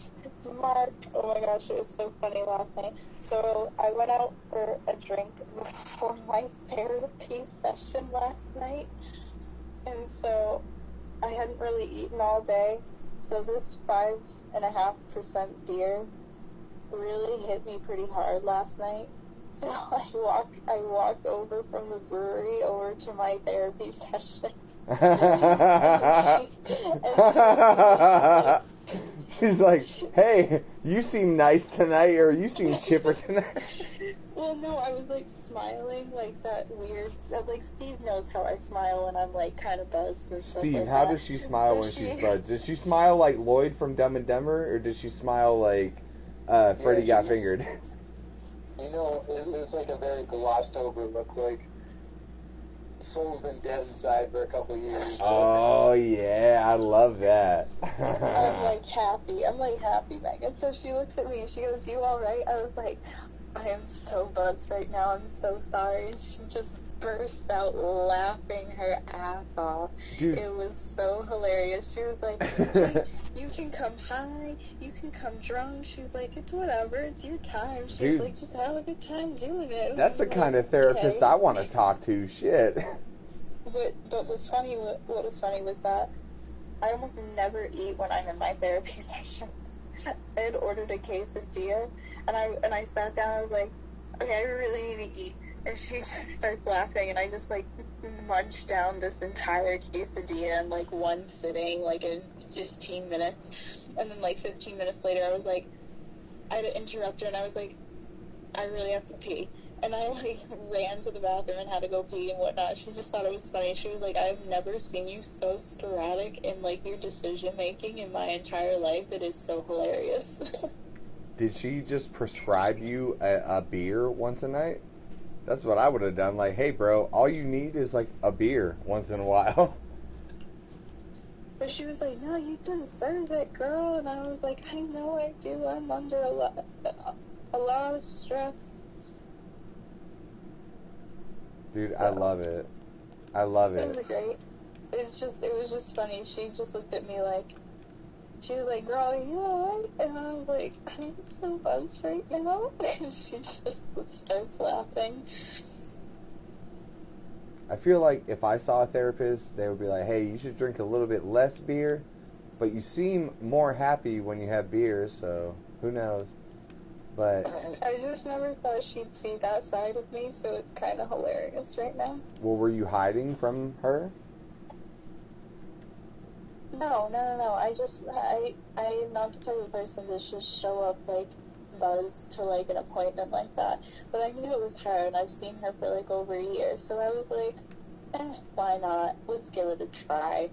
Oh my gosh, it was so funny last night. So I went out for a drink before my therapy session last night. And so I hadn't really eaten all day. So this 5.5% beer really hit me pretty hard last night. So I walk over from the brewery over to my therapy session. She's like, hey, you seem nice tonight, or you seem chipper tonight. Well, no, I was like smiling like that weird. Like Steve knows how I smile when I'm like kind of buzzed and stuff. Steve, like how that. does she smile when she's buzzed? Does she smile like Lloyd from Dumb and Dumber, or does she smile like Freddy Got Fingered? You know, it's like a very glossed over look, like soul's been dead inside for a couple of years. Oh yeah, I love that. I'm like happy, Megan. So she looks at me and she goes, "You all right?" I was like, "I am so buzzed right now. I'm so sorry." And she just burst out laughing her ass off. Dude. It was so hilarious. She was like, "Hey, you can come high, you can come drunk." She's like, "It's whatever, it's your time." She's Dude. like, "Just have a good time doing it." That's the kind of therapist I want to talk to. Shit. But what was funny was that I almost never eat when I'm in my therapy session. I had ordered a quesadilla, and I sat down. I was like, "Okay, I really need to eat." And she just starts laughing, and I just like munched down this entire quesadilla in like one sitting, like in 15 minutes. And then like 15 minutes later, I was like, I had to interrupt her, and I was like, "I really have to pee." And I like ran to the bathroom and had to go pee and whatnot. She just thought it was funny. She was like, "I've never seen you so sporadic in like your decision making in my entire life. It is so hilarious." Did she just prescribe you a beer once a night? That's what I would have done. Like, hey, bro, all you need is like a beer once in a while. But she was like, "No, you deserve it, girl." And I was like, "I know I do. I'm under a lot of stress." Dude, So, I love it. I love it was it. great. It was just funny. She just looked at me like, she was like, girl, are you alright? And I was like, I'm so buzzed right now. And she just starts laughing. I feel like if I saw a therapist, they would be like, hey, you should drink a little bit less beer, but you seem more happy when you have beer, so who knows. But I just never thought she'd see that side of me, so it's kind of hilarious right now. well, were you hiding from her? No. I'm not the type of person to just show up, like, buzzed to, like, an appointment like that. But I knew it was her, and I've seen her for, like, over a year, so I was like, why not? Let's give it a try.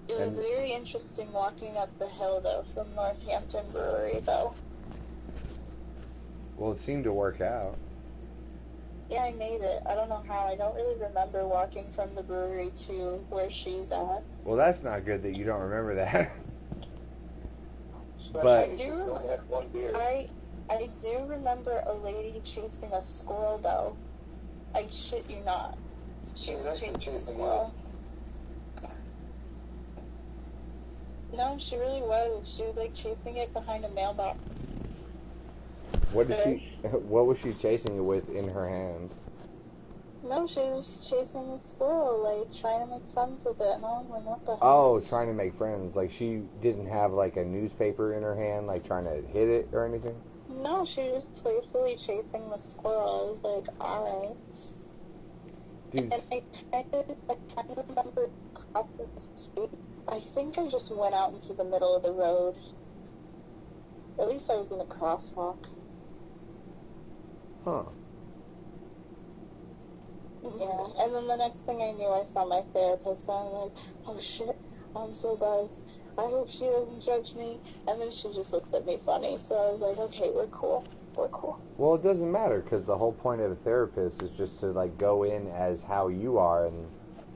It was very interesting walking up the hill, though, from Northampton Brewery, though. Well, it seemed to work out. Yeah, I made it. I don't know how. I don't really remember walking from the brewery to where she's at. Well, that's not good that you don't remember that. Especially But if you only had one beer. I do remember a lady chasing a squirrel, though. I shit you not. She was chasing a squirrel. No, she really was. She was, like, chasing it behind a mailbox. what was she chasing it with in her hand? No, she was chasing a squirrel, like, trying to make friends with it, and I was like, what the hell? Oh, trying to make friends. Like, she didn't have, like, a newspaper in her hand, like, trying to hit it or anything? No, she was playfully chasing the squirrel. I was like, alright. Dude, And I kind of remember crossing the street. I think I just went out into the middle of the road. At least I was in a crosswalk. huh. Yeah, and then the next thing I knew, I saw my therapist, so I'm like, oh shit, I'm so buzzed. I hope she doesn't judge me. And then she just looks at me funny, so I was like, okay, we're cool. We're cool. Well, it doesn't matter, because the whole point of a therapist is just to, like, go in as how you are and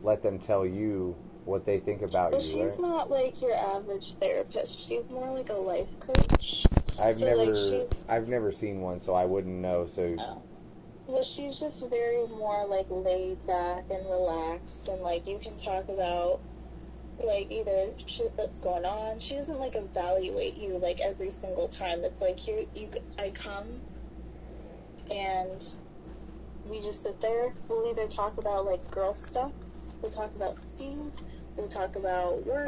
let them tell you what they think about Well, you, she's right? not like your average therapist. She's more like a life coach. I've So, like, never seen one, so I wouldn't know, so... Oh. Well, she's just very more, like, laid back and relaxed, and, like, you can talk about, like, either shit that's going on. She doesn't, like, evaluate you, like, every single time. It's like, I come, and we just sit there. We'll either talk about, like, girl stuff, we'll talk about Steve, we'll talk about work,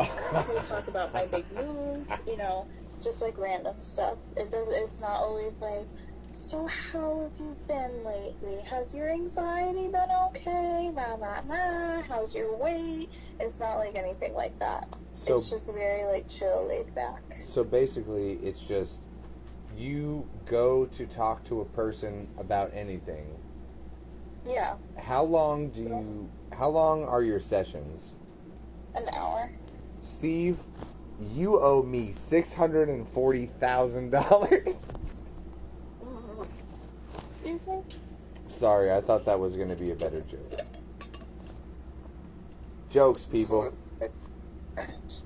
we'll talk about my big move, you know, just, like, random stuff. It's not always, like, so how have you been lately? Has your anxiety been okay? Nah, nah, nah. How's your weight? It's not like anything like that. So, it's just very, like, chill, laid back. So basically, it's just you go to talk to a person about anything. Yeah. How long are your sessions? An hour. Steve, you owe me $640,000. Excuse me? Sorry, I thought that was going to be a better joke. Jokes, people.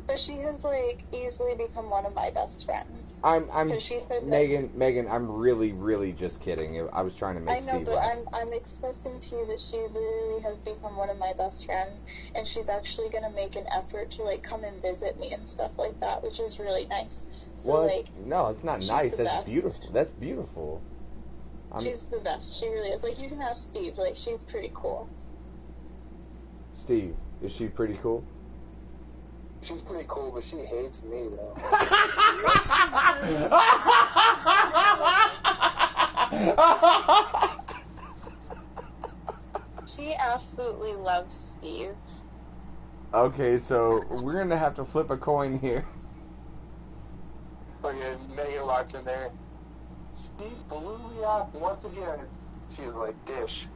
But she has, like, easily become one of my best friends. She said Megan, I'm really just kidding. I was trying to make Steve laugh. I know, but I'm expressing to you that she literally has become one of my best friends, and she's actually going to make an effort to, like, come and visit me and stuff like that, which is really nice. So, well, like, no, it's not nice. That's beautiful. That's beautiful. She's the best. She really is. Like, you can have Steve. Like, she's pretty cool. Steve, is she pretty cool? She's pretty cool, but she hates me, though. She absolutely loves Steve. Okay, so we're going to have to flip a coin here. Okay, Megan walks in there. Steve blew me off once again. She's like, dish.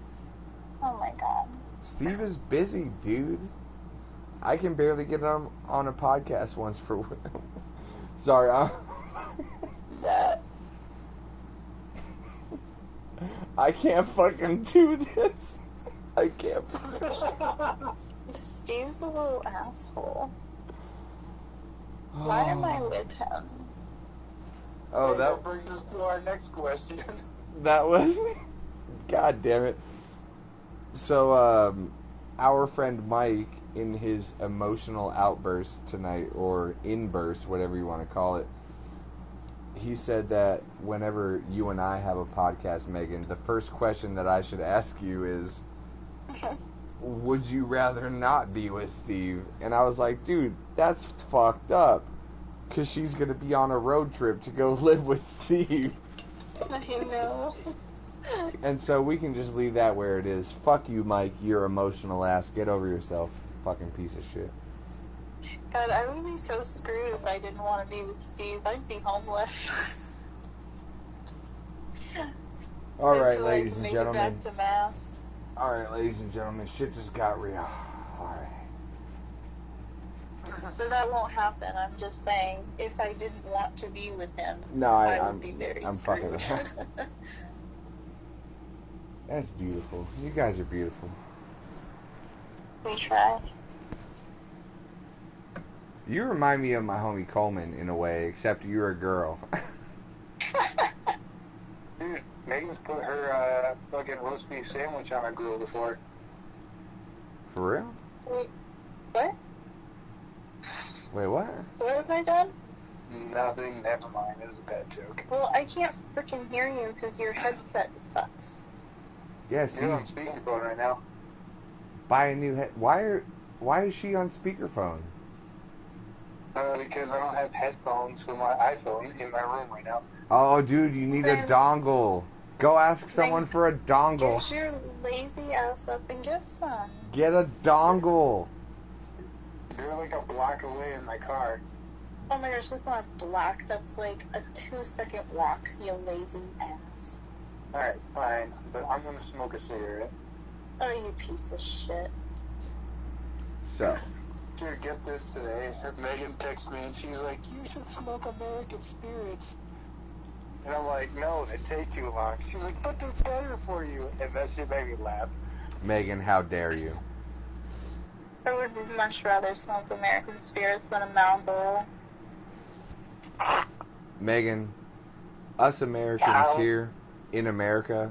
Oh my god. Steve is busy, dude. I can barely get on a podcast once for... Sorry, That. I can't fucking do this. I can't. Steve's a little asshole. Why am I with him? Oh, that brings us to our next question. That was... God damn it. So, our friend Mike, in his emotional outburst tonight, or inburst, whatever you want to call it, he said that whenever you and I have a podcast, Megan, the first question that I should ask you is, would you rather not be with Steve? And I was like, dude, that's fucked up. Because she's going to be on a road trip to go live with Steve. I know. And so we can just leave that where it is. Fuck you, Mike, you're emotional ass. Get over yourself, fucking piece of shit. God, I would be so screwed if I didn't want to be with Steve. I'd be homeless. Alright, To, ladies and make gentlemen. it back to Mass. Alright, ladies and gentlemen, shit just got real. Alright. But that won't happen. I'm just saying, if I didn't want to be with him, No, I I'm would be very I'm screwed. fucking with her. That's beautiful. You guys are beautiful. We try. You remind me of my homie Coleman in a way, except you're a girl. Dude, Megan's put her fucking roast beef sandwich on our grill before. For real? Wait, what? Wait, what? What have I done? Nothing, never mind. It was a bad joke. Well, I can't freaking hear you because your headset sucks. Yeah, You're on Steve, speakerphone right now. buy a new head. Why is she on speakerphone? Because I don't have headphones for my iPhone in my room right now. Oh, dude, you need a Then- dongle. Go ask someone Then for a dongle. Get your lazy ass up and get some. Get a dongle. They're like a block away in my car. Oh my gosh, that's not a block. That's like a 2-second walk, you lazy ass. Alright, fine, but I'm gonna smoke a cigarette. Oh, you piece of shit. So, Dude, get this today. Megan texts me and she's like, you should smoke American Spirits. And I'm like, no, they take too long. She's like, but they're better for you. And that shit made me laugh. Megan, how dare you? I would much rather smoke American Spirits than a Marlboro. Megan, us Americans How? here in America,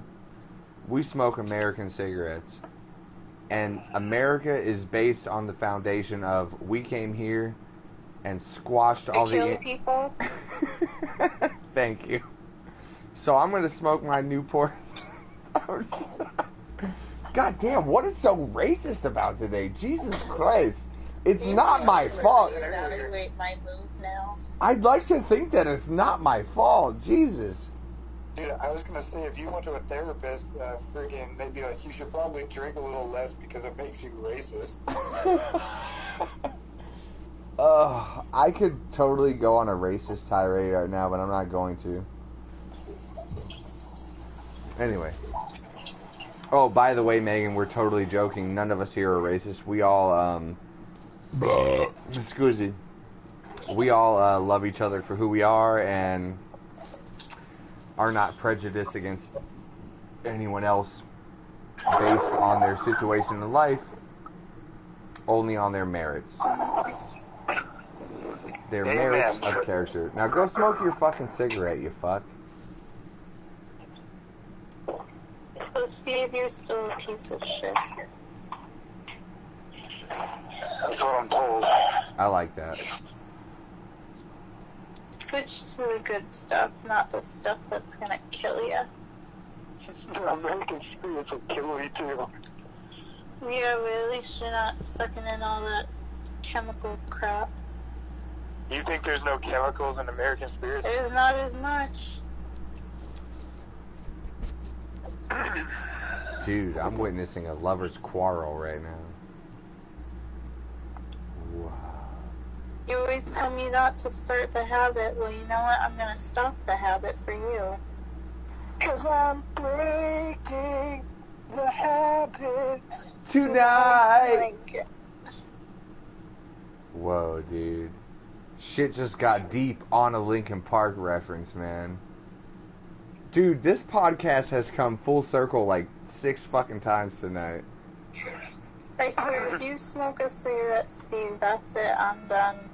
we smoke American cigarettes. And America is based on the foundation of we came here and squashed all To kill the... people? Thank you. So I'm going to smoke my Newport. God damn, what is so racist about today? Jesus Christ. It's not my fault. Evaluate my move now. I'd like to think that it's not my fault. Jesus. Dude, I was gonna say, if you went to a therapist, freaking, they'd be like, you should probably drink a little less because it makes you racist. I could totally go on a racist tirade right now, but I'm not going to. Anyway. Oh, by the way, Megan, we're totally joking. None of us here are racist. We all, excuse me. We all love each other for who we are and are not prejudiced against anyone else based on their situation in life, only on their merits. Their merits of character. Now go smoke your fucking cigarette, you fuck. But Steve, you're still a piece of shit. That's what I'm told. I like that. Switch to the good stuff, not the stuff that's gonna kill you. American Spirits will kill me too. Yeah, but at least you're not sucking in all that chemical crap. You think there's no chemicals in American Spirits? There's not as much. Dude, I'm witnessing a lover's quarrel right now. Wow. You always tell me not to start the habit. Well, you know what? I'm gonna stop the habit for you. 'Cause I'm breaking the habit. Tonight! Like, Whoa, dude. Shit just got deep on a Linkin Park reference, man. Dude, this podcast has come full circle like 6 fucking times tonight. I swear, if you smoke a cigarette, Steve, that's it. I'm done.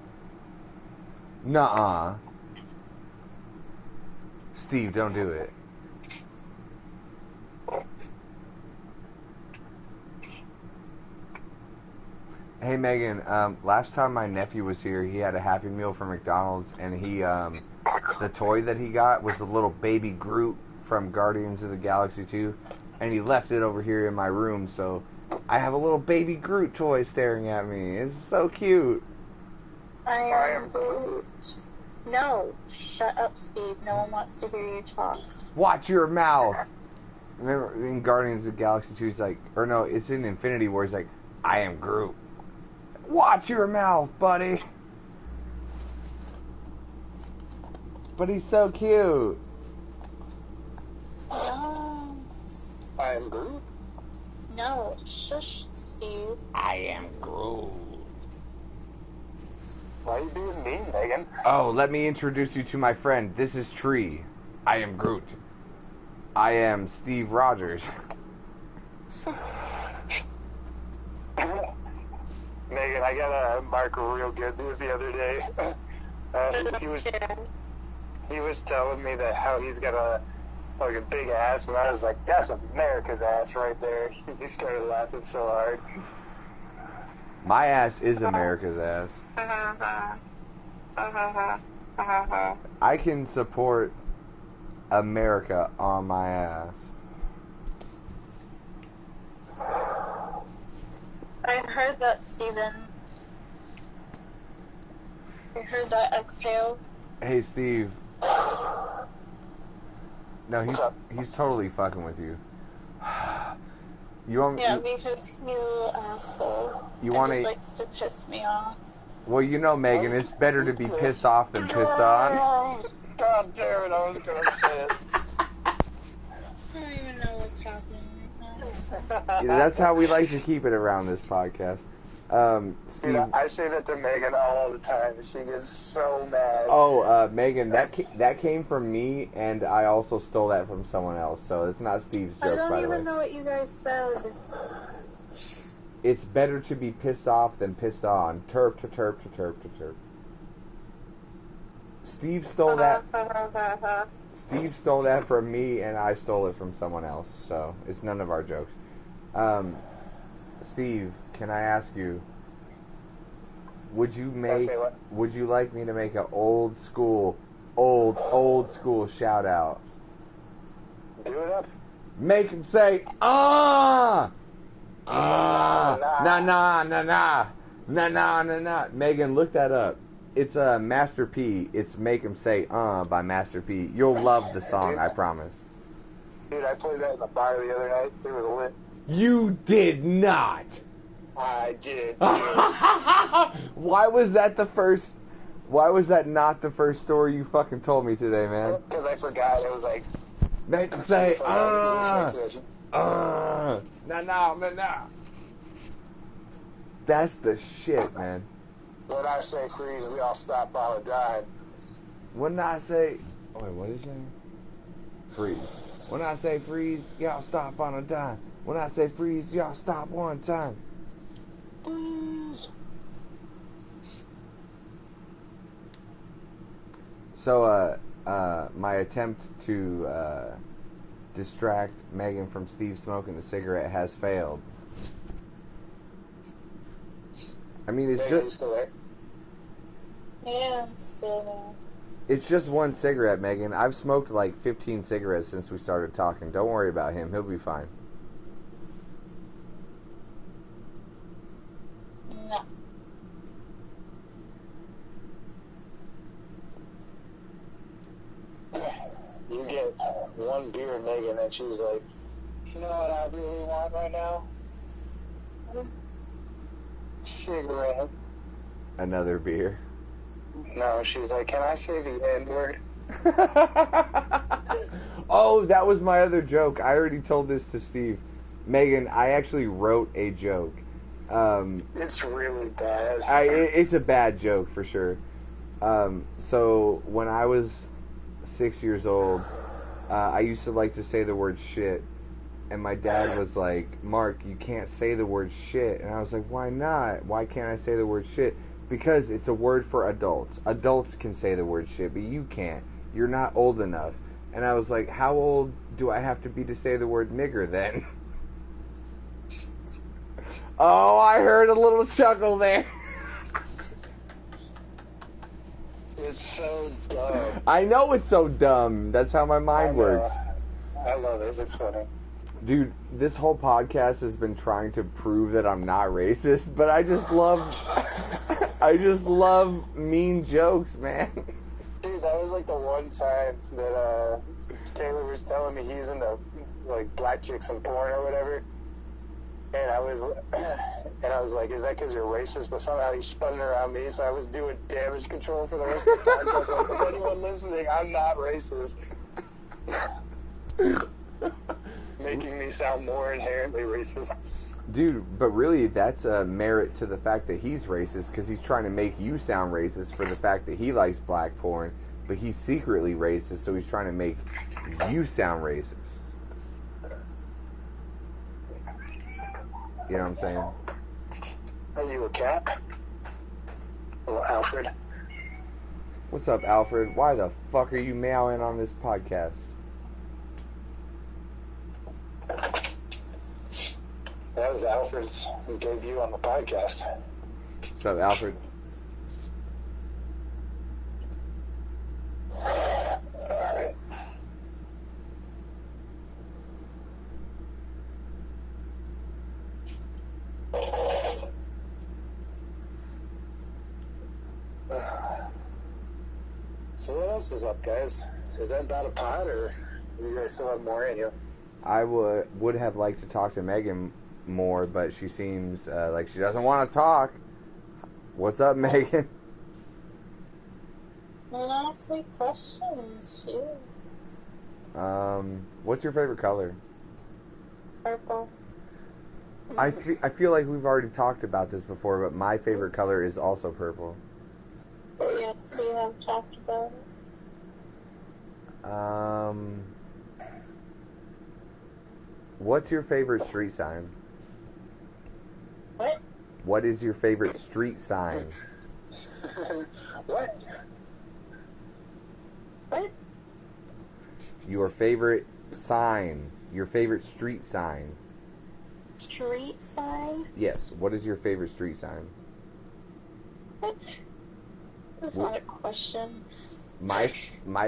Nuh-uh. Steve, don't do it. Hey Megan, last time my nephew was here, he had a Happy Meal from McDonald's, and the toy that he got was the little baby Groot from Guardians of the Galaxy 2, and he left it over here in my room, so I have a little baby Groot toy staring at me. It's so cute. I am Groot. No, shut up, Steve. No one wants to hear you talk. Watch your mouth. Remember in Guardians of the Galaxy 2, he's like, or no, it's in Infinity War, he's like, I am Groot. Watch your mouth, buddy. But he's so cute. No. I am Groot. No, shush, Steve. I am Groot. Why are you being mean, Megan? Oh, let me introduce you to my friend. This is Tree. I am Groot. I am Steve Rogers. Megan, I got a Marco real good news the other day. He was telling me that how he's got a big ass, and I was like, that's America's ass right there. He started laughing so hard. My ass is America's ass. I can support America on my ass. I heard that, Steven. I heard that exhale. Hey, Steve. No, he's totally fucking with you. You want Yeah, because you asshole. You want just to? likes to piss me off. Well, you know, Megan, it's better to be pissed off than pissed on. God damn it, I was gonna say it. I don't even know what's happening right now. Yeah, that's how we like to keep it around this podcast. Steve. Dude, I say that to Megan all the time, and she gets so mad. Oh, Megan, that came from me, and I also stole that from someone else, so it's not Steve's I jokes, don't by the way. even know what you guys said. It's better to be pissed off than pissed on. Terp to terp to terp to terp. Steve stole that. Steve stole that from me, and I stole it from someone else, so it's none of our jokes. Steve, can I ask you, would you like me to make an old school shout out? Do it up. Make him say, nah. Megan, look that up. It's Master P. It's Make Him Say, by Master P. You'll love the song, I promise. Dude, I played that in the bar the other night. It was lit. You did not. I did. Why was that not the first story you fucking told me today, man? Because I forgot. It was like... Make him say, nah. That's the shit, man. When I say freeze, we all stop on a dime. When I say... Oh, wait, what is it saying? Freeze. When I say freeze, y'all stop on a dime. When I say freeze, y'all stop one time. Please. So, my attempt to distract Megan from Steve smoking a cigarette has failed. I mean, it's Megan, just... still there? Yeah, I'm still there. It's just one cigarette, Megan. I've smoked like 15 cigarettes since we started talking. Don't worry about him. He'll be fine. No. You get one beer, Megan, and she's like, you know what I really want right now? Cigarette. Another beer. No, she's like, can I say the N-word? Oh, that was my other joke. I already told this to Steve. Megan, I actually wrote a joke. It's really bad. It's a bad joke for sure. So when I was 6 years old, I used to like to say the word shit. And my dad was like, Mark, you can't say the word shit. And I was like, why not? Why can't I say the word shit? Because it's a word for adults. Adults can say the word shit, but you can't. You're not old enough. And I was like, how old do I have to be to say the word nigger then? Oh, I heard a little chuckle there. It's so dumb. I know it's so dumb. That's how my mind works. I love it. It's funny. Dude, this whole podcast has been trying to prove that I'm not racist, but I just love mean jokes, man. Dude, that was like the one time that Taylor was telling me he's into like black chicks and porn or whatever. And I was like, is that because you're racist? But somehow he spun it around me, so I was doing damage control for the rest of the podcast. Like, if anyone listening, I'm not racist. Making me sound more inherently racist. Dude, but really that's a merit to the fact that he's racist, because he's trying to make you sound racist for the fact that he likes black porn, but he's secretly racist, so he's trying to make you sound racist. You know what I'm saying? Are you a cat? Little Alfred. What's up, Alfred? Why the fuck are you meowing on this podcast? That was Alfred's debut on the podcast. What's up, Alfred? Alright. So what else is up, guys? Is that about a pot, or do you guys still have more in you? I would have liked to talk to Megan more, but she seems like she doesn't want to talk. What's up, Megan? Ask me questions, shoot. What's your favorite color? Purple. I feel like we've already talked about this before, but my favorite color is also purple. Yes, we have talked about it. What's your favorite street sign? What? What is your favorite street sign? What? What? Your favorite sign. Your favorite street sign. Street sign? Yes. What is your favorite street sign? What? That's not a question. My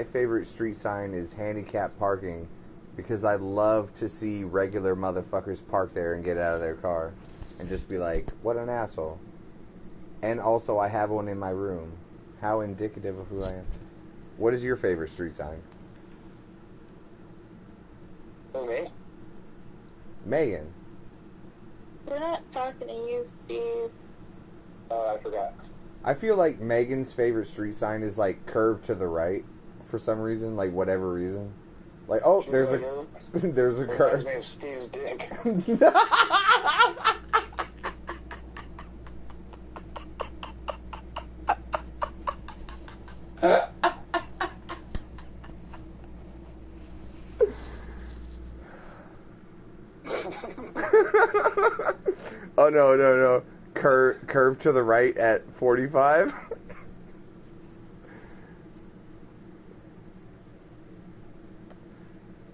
favorite street sign is handicap parking, because I love to see regular motherfuckers park there and get out of their car and just be like, what an asshole. And also I have one in my room. How indicative of who I am. What is your favorite street sign? Who, me? Megan. We're not talking to you, Steve. Oh, I forgot. I feel like Megan's favorite street sign is like curved to the right for some reason, like whatever reason. Like, oh, there's a there's a curve. Reminds me of Steve's dick. Oh no. Curve to the right at 45.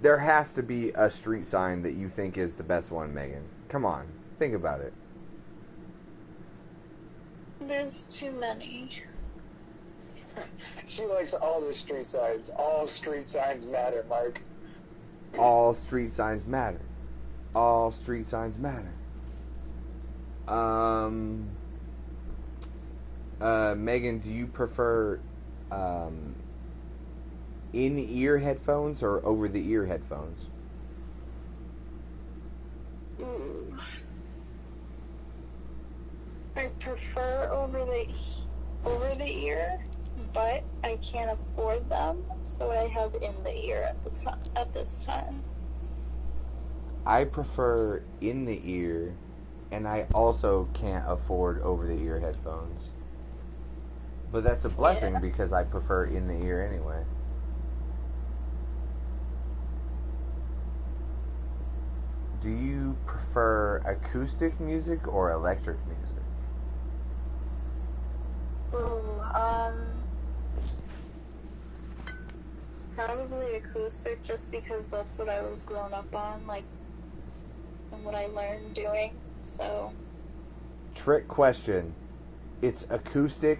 There has to be a street sign that you think is the best one, Megan. Come on, think about it. There's too many. She likes all the street signs. All street signs matter, Mark. All street signs matter. All street signs matter. Megan, do you prefer in-ear headphones or over-the-ear headphones? I prefer over the ear, but I can't afford them, so I have in the ear at this time. I prefer in the ear, and I also can't afford over-the-ear headphones. But that's a blessing because I prefer in the ear anyway. Do you prefer acoustic music or electric music? Probably acoustic, just because that's what I was grown up on, like, and what I learned doing. So, trick question. It's acoustic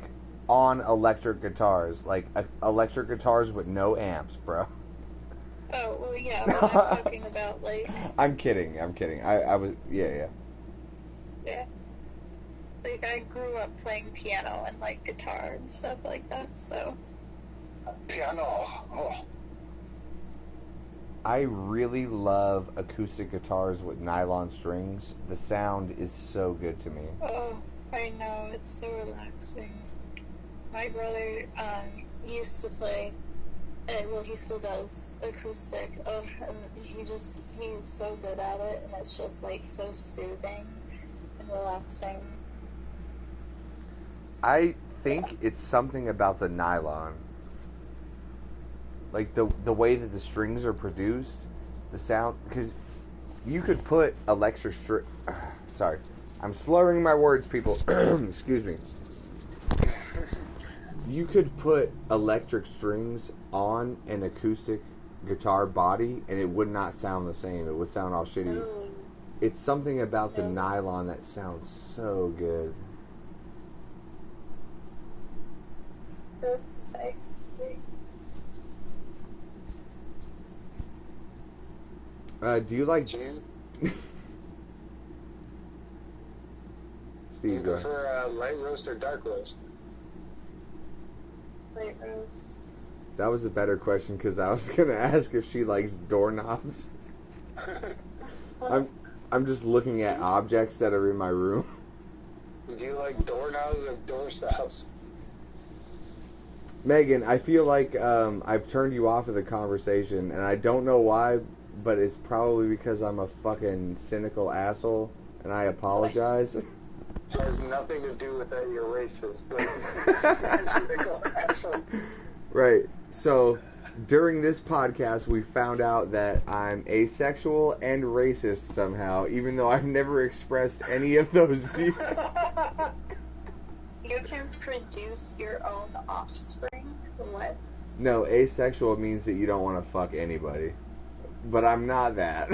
on electric guitars, like electric guitars with no amps, bro. Oh, well, yeah, but I'm talking about, like... I'm kidding. I was, yeah. Yeah. Like, I grew up playing piano and, like, guitar and stuff like that, so... Piano. Oh. I really love acoustic guitars with nylon strings. The sound is so good to me. Oh, I know, it's so relaxing. My brother, used to play, well, he still does, acoustic, and he's so good at it, and it's just, like, so soothing and relaxing. I think it's something about the nylon. Like, the way that the strings are produced, the sound, because you could put electric sorry, I'm slurring my words, people. Excuse me. You could put electric strings on an acoustic guitar body, and it would not sound the same. It would sound all shitty. No. It's something about the nylon that sounds so good. That's sexy. Do you like... Steve, Steve, do you go ahead. prefer light roast or dark roast? Light roast. That was a better question, because I was going to ask if she likes doorknobs. I'm just looking at objects that are in my room. Do you like doorknobs or doorstops? Megan, I feel like I've turned you off of the conversation, and I don't know why, but it's probably because I'm a fucking cynical asshole, and I apologize. Has nothing to do with that you're racist, but Right. So, during this podcast, we found out that I'm asexual and racist somehow, even though I've never expressed any of those views. You can produce your own offspring? What? No, asexual means that you don't want to fuck anybody. But I'm not that.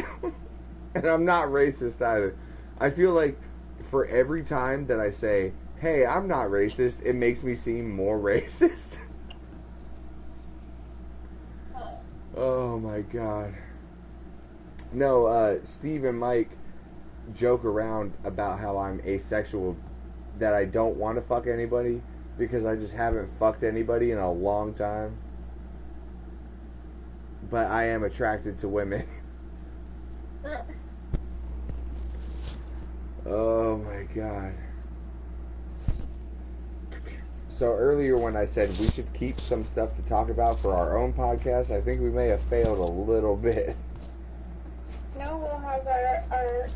And I'm not racist either. I feel like for every time that I say, hey, I'm not racist, it makes me seem more racist. Oh my god. No, Steve and Mike joke around about how I'm asexual, that I don't want to fuck anybody because I just haven't fucked anybody in a long time. But I am attracted to women. Oh my god. So earlier when I said we should keep some stuff to talk about for our own podcast, I think we may have failed a little bit. No, we'll have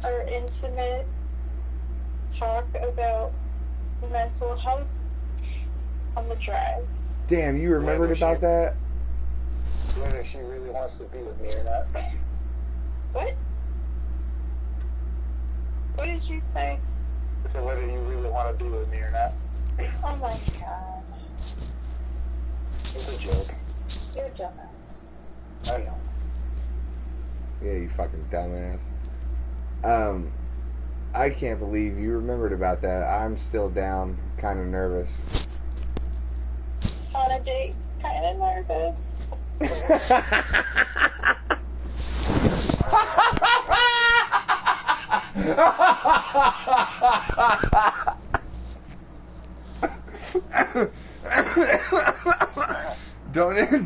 our intimate talk about mental health on the drive. Damn, you remembered about that? whether she really wants to be with me or not. What? What did you say? So whether you really want to be with me or not. Oh my god. It's a joke. You're a dumbass. I know. Yeah, you fucking dumbass. I can't believe you remembered about that. I'm still down, kind of nervous. On a date, kind of nervous.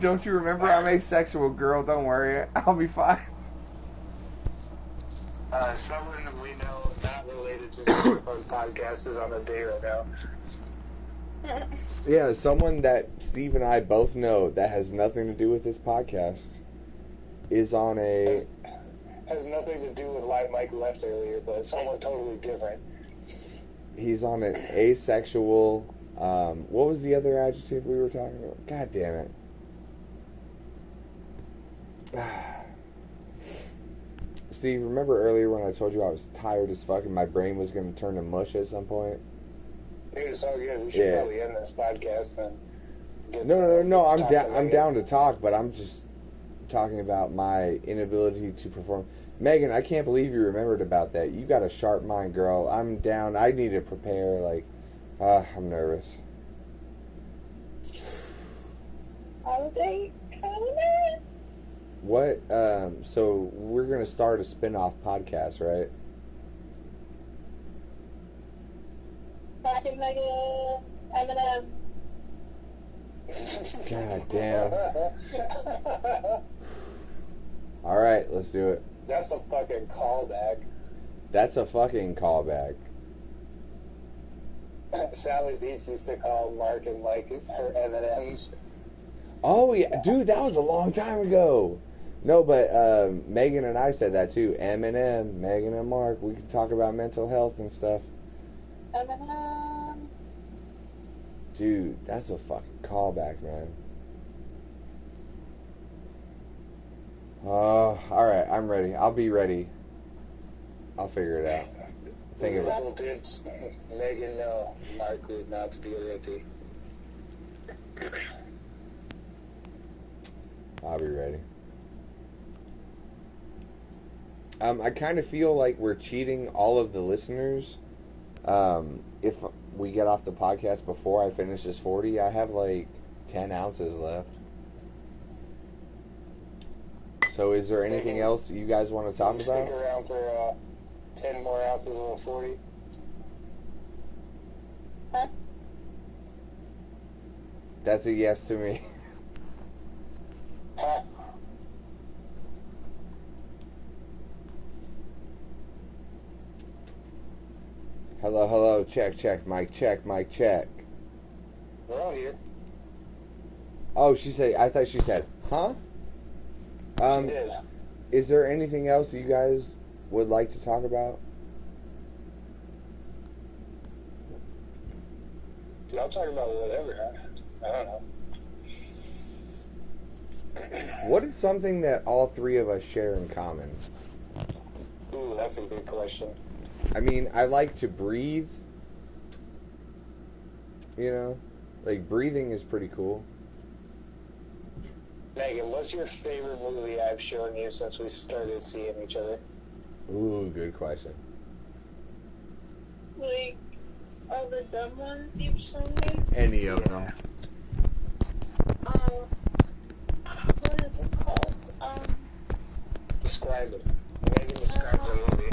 Don't you remember I'm asexual, girl? Don't worry, I'll be fine. Someone we know not related to the podcast is on a date right now. Yeah, someone that Steve and I both know that has nothing to do with this podcast is on a... Has nothing to do with why Mike left earlier, but someone totally different. He's on an asexual... what was the other adjective we were talking about? God damn it. Steve, remember earlier when I told you I was tired as fuck and my brain was going to turn to mush at some point? Dude, it's all good. We should probably end this podcast and get No. I'm down to talk, but I'm just talking about my inability to perform. Megan, I can't believe you remembered about that. You got a sharp mind, girl. I'm down. I need to prepare. Like, I'm nervous. Holiday? Holiday? What? So we're gonna start a spin-off podcast, right? Fucking Megan. Eminem. God damn. All right, let's do it. That's a fucking callback. That's a fucking callback. Sally Beats used to call Mark and Mike her M&Ms. Oh yeah, dude, that was a long time ago. No, but Megan and I said that too. Eminem, Megan and Mark. We can talk about mental health and stuff. Eminem. Dude, that's a fucking callback, man. Oh, all right, I'm ready. I'll be ready. I'll figure it out. Think of it. Dudes, Megan, no. Mark would not be ready. I'll be ready. I kind of feel like we're cheating all of the listeners. If we get off the podcast before I finish this 40, I have like 10 ounces left. So is there anything else you guys want to talk about? Stick around for 10 more ounces of a 40. Huh? That's a yes to me. Huh? Hello, hello, check, check, mic check, mic check. We're all here. Oh, she said, I thought she said, huh? She did. Is there anything else you guys would like to talk about? Dude, I'll talk about whatever. I don't know. What is something that all three of us share in common? Ooh, that's a good question. I mean, I like to breathe. You know? Like, breathing is pretty cool. Megan, what's your favorite movie I've shown you since we started seeing each other? Ooh, good question. Like, all the dumb ones you've shown me? Any of them. What is it called? Describe it. Megan, describe the movie.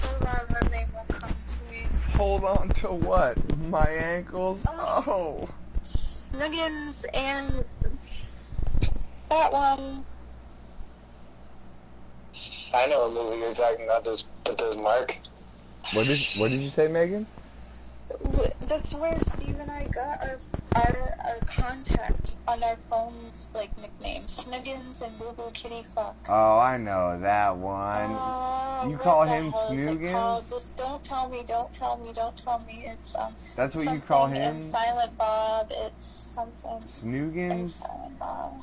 Hold on, the name will come to me. Hold on to what? My ankles? Oh. Snuggins and that one. I know what movie you're talking about. Does Mark? What did you say, Megan? That's where Steve and I got our contact on our phones, like nicknames. Snuggins and Boo Boo Kitty Fuck. Oh, I know that one. You call him Snoogans? Just don't tell me. It's That's what you call something him? in Silent Bob. It's something in Snoogans? Silent Bob.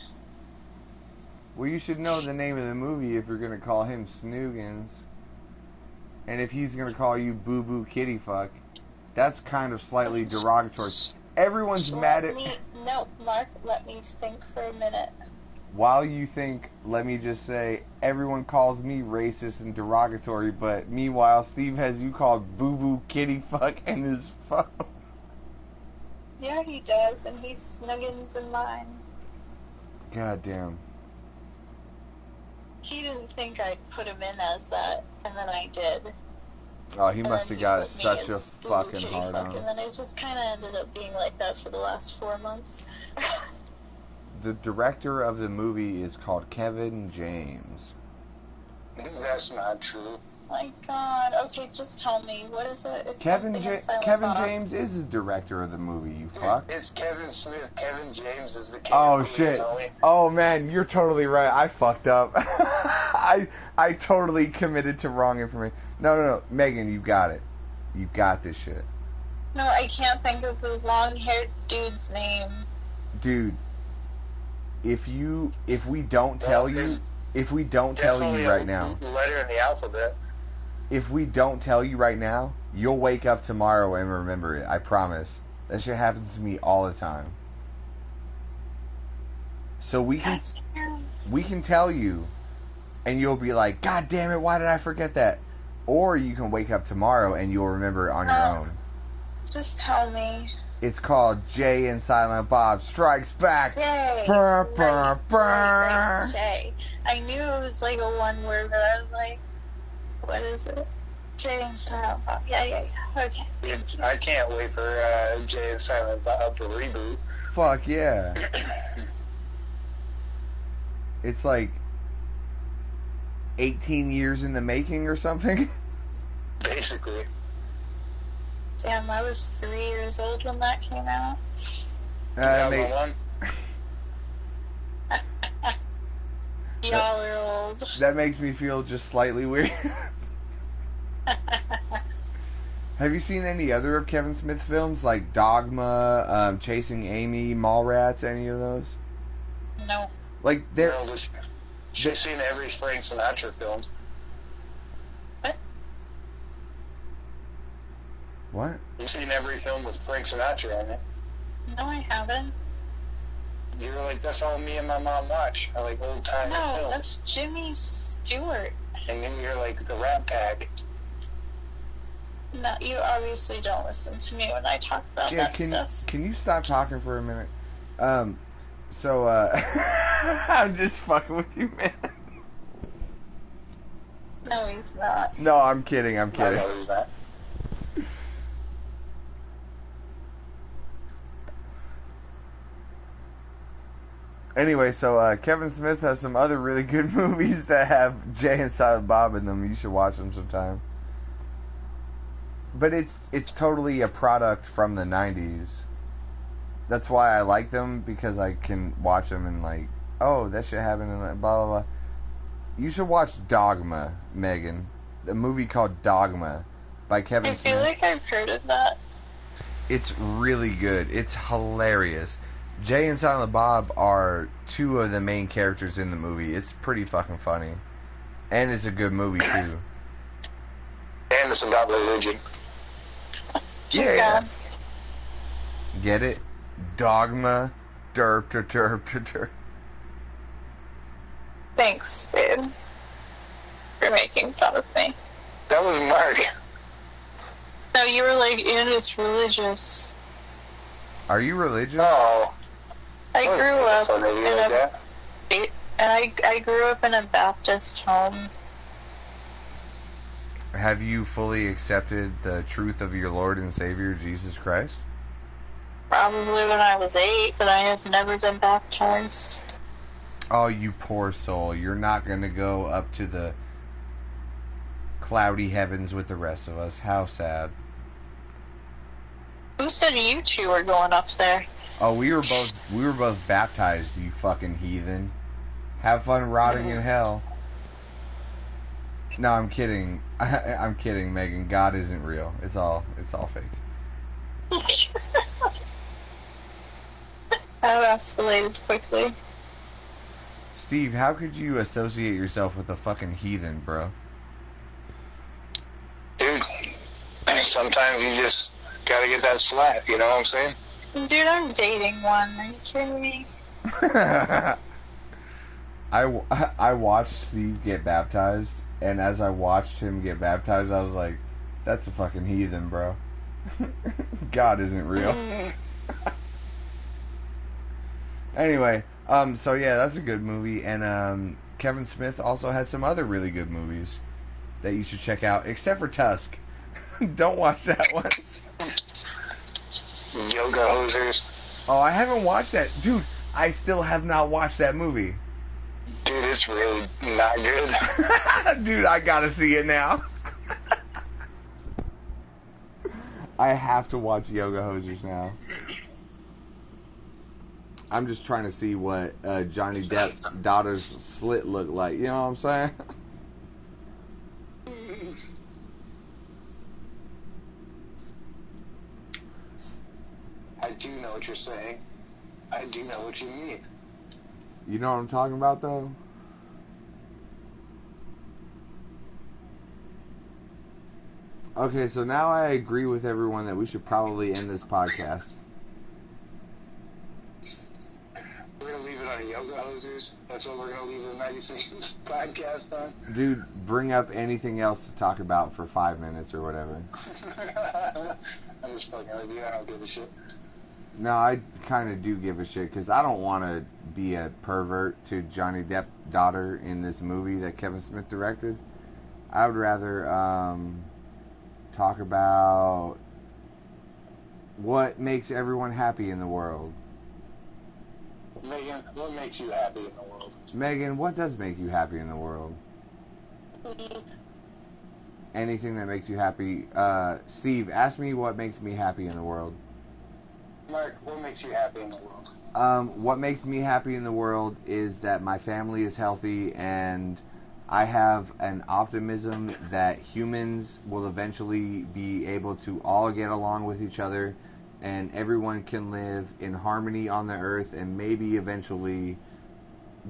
Well, you should know the name of the movie if you're going to call him Snoogans. And if he's going to call you Boo Boo Kitty Fuck, that's kind of slightly derogatory. Everyone's mad at... No, Mark, let me think for a minute. While you think, let me just say, everyone calls me racist and derogatory, but meanwhile, Steve has you called Boo Boo Kitty Fuck in his phone. Yeah, he does, and he's Snuggins in mine. God damn. He didn't think I'd put him in as that, and then I did. Oh, he And must then have got put me such a as Boo Boo fucking Kitty hard Fuck, on. and then it just kind of ended up being like that for the last 4 months. The director of the movie is called Kevin James. That's not true. My God. Okay, just tell me. What is it? It's Kevin something in Silent Kevin Bob. James is the director of the movie, you fuck. It's Kevin Smith. Kevin James is the king Oh of shit. Calzone. Oh man, you're totally right. I fucked up. I totally committed to wrong information. No. Megan, you got it. You got this shit. No, I can't think of the long-haired dude's name. Dude, if we don't tell you Definitely right a now, letter in the alphabet. if we don't tell you right now, you'll wake up tomorrow and remember it. I promise. That shit happens to me all the time. So we can tell you, and you'll be like, God damn it, why did I forget that? Or you can wake up tomorrow and you'll remember it on your own. Just tell me. It's called Jay and Silent Bob Strikes Back. Yay! Brr, brr, Right, brr. like Jay. I knew it was like a one word, but I was like, what is it? Jay and Silent Bob. Yeah. Okay. I can't wait for Jay and Silent Bob to reboot. Fuck yeah. It's like 18 years in the making or something. Basically. Damn, I was 3 years old when that came out. One? Y'all are old. That makes me feel just slightly weird. Have you seen any other of Kevin Smith's films, like Dogma, Chasing Amy, Mallrats, any of those? No. Like, they're... No, she's seen every Frank Sinatra film. What? You've seen every film with Frank Sinatra in it. No, I haven't. You're like, that's all me and my mom watch. I like old time No, films. that's Jimmy Stewart. And then you're like the Rat Pack. No, you obviously don't listen to me when I talk about that stuff. Can you stop talking for a minute? I'm just fucking with you, man. No, he's not. No, I'm kidding. I know he's not. Anyway, so Kevin Smith has some other really good movies that have Jay and Silent Bob in them. You should watch them sometime. But it's totally a product from the 90s. That's why I like them, because I can watch them and like, oh, that shit happened and blah, blah, blah. You should watch Dogma, Megan. A movie called Dogma by Kevin Smith. I feel like I've heard of that. It's really good. It's hilarious. Jay and Silent Bob are two of the main characters in the movie. It's pretty fucking funny. And it's a good movie, too. And it's about religion. Yeah. Get it? Dogma. Derp, derp, derp, derp. Thanks, babe, for making fun of me. That was Mark. No, you were like, and it's religious. Are you religious? Oh. I grew up So they in like that? I grew up in a Baptist home. Have you fully accepted the truth of your Lord and Savior, Jesus Christ? Probably when I was 8, but I have never been baptized. Oh, you poor soul. You're not going to go up to the cloudy heavens with the rest of us. How sad. Who said you two were going up there? Oh, we were both baptized, you fucking heathen. Have fun rotting in hell. No, I'm kidding. I'm kidding, Megan. God isn't real. It's all fake. That escalated quickly. Steve, how could you associate yourself with a fucking heathen, bro? Dude, sometimes you just gotta get that slap, you know what I'm saying? Dude, I'm dating one. Are you kidding me? I watched Steve get baptized, and as I watched him get baptized, I was like, that's a fucking heathen, bro. God isn't real. Anyway, so yeah, that's a good movie, and Kevin Smith also had some other really good movies that you should check out, except for Tusk. Don't watch that one. Yoga hosers. Oh, I haven't watched that. Dude, I still have not watched that movie. Dude, it's really not good. Dude, I gotta see it now. I have to watch Yoga Hosers now. I'm just trying to see what Johnny Depp's daughter's slit looked like. You know what I'm saying? I do know what you're saying. I do know what you mean. You know what I'm talking about, though? Okay, so now I agree with everyone that we should probably end this podcast. We're gonna leave it on of yoga hosers. That's what we're going to leave the 96 podcast on. Dude, bring up anything else to talk about for 5 minutes or whatever. I'm just fucking with you. I don't give a shit. No, I kind of do give a shit because I don't want to be a pervert to Johnny Depp's daughter in this movie that Kevin Smith directed. I would rather talk about what makes everyone happy in the world. Megan, what makes you happy in the world? Megan, what does make you happy in the world? Anything that makes you happy. Steve, ask me what makes me happy in the world. Mark, what makes you happy in the world? What makes me happy in the world is that my family is healthy and I have an optimism that humans will eventually be able to all get along with each other and everyone can live in harmony on the earth and maybe eventually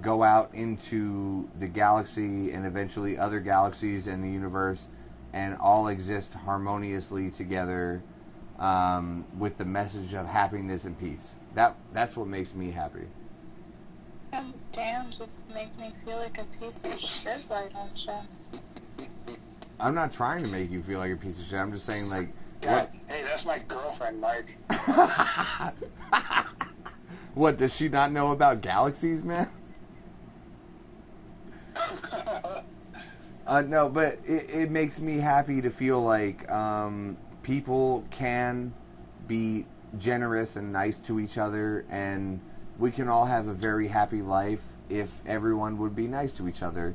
go out into the galaxy and eventually other galaxies in the universe and all exist harmoniously together with the message of happiness and peace. That's what makes me happy. God damn, just make me feel like a piece of shit, why don't you? I'm not trying to make you feel like a piece of shit. I'm just saying, like, God, hey, that's my girlfriend, Mark. What, does she not know about galaxies, man? No, but it makes me happy to feel like people can be generous and nice to each other, and we can all have a very happy life if everyone would be nice to each other.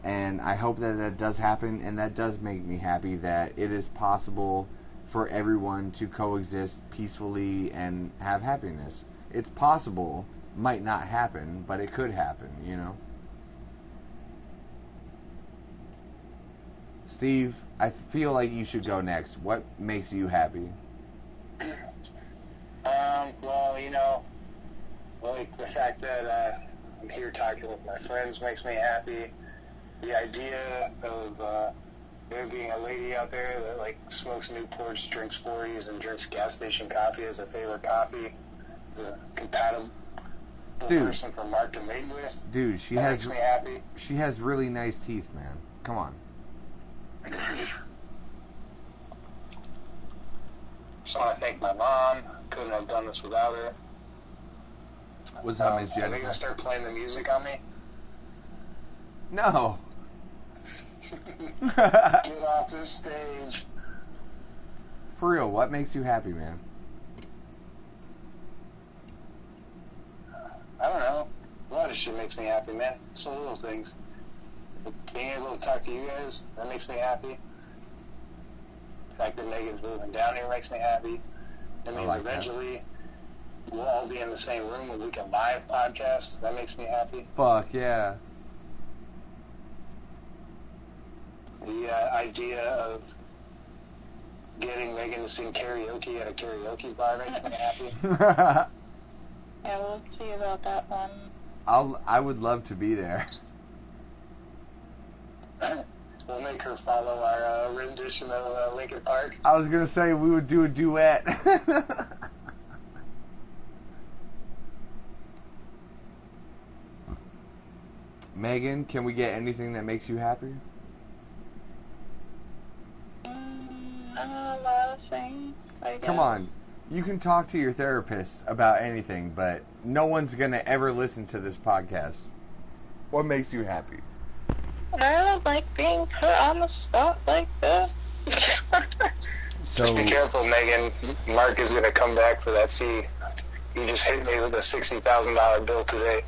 And I hope that that does happen, and that does make me happy that it is possible for everyone to coexist peacefully and have happiness. It's possible, might not happen, but it could happen, you know? Steve, I feel like you should go next. What makes you happy? Well, you know, like the fact that I'm here talking with my friends makes me happy. The idea of there being a lady out there that like smokes Newports, drinks 40s, and drinks gas station coffee as a favorite coffee, the compatible person for Mark to mate with. Dude, makes me happy. She has really nice teeth, man. Come on. So I thank my mom. Couldn't have done this without her. What's up, Miss Are they Jennifer? gonna start playing the music on me? No. Get off this stage. For real, what makes you happy, man? I don't know. A lot of shit makes me happy, man. So little things. But being able to talk to you guys, that makes me happy. The fact that Megan's moving down here makes me happy. That means eventually we'll all be in the same room and we can live podcast. That makes me happy. Fuck yeah. The idea of getting Megan to sing karaoke at a karaoke bar makes me happy. Yeah, we'll see about that one. I would love to be there. We'll make her follow our rendition of Linkin Park. I was gonna say we would do a duet. Megan, can we get anything that makes you happy? A lot of things, I guess. Come on. You can talk to your therapist about anything, but no one's gonna ever listen to this podcast. What makes you happy? I don't like being put on the spot like this. So Just be careful, Megan. Mark is going to come back for that fee. He just hit me with a $60,000 bill today.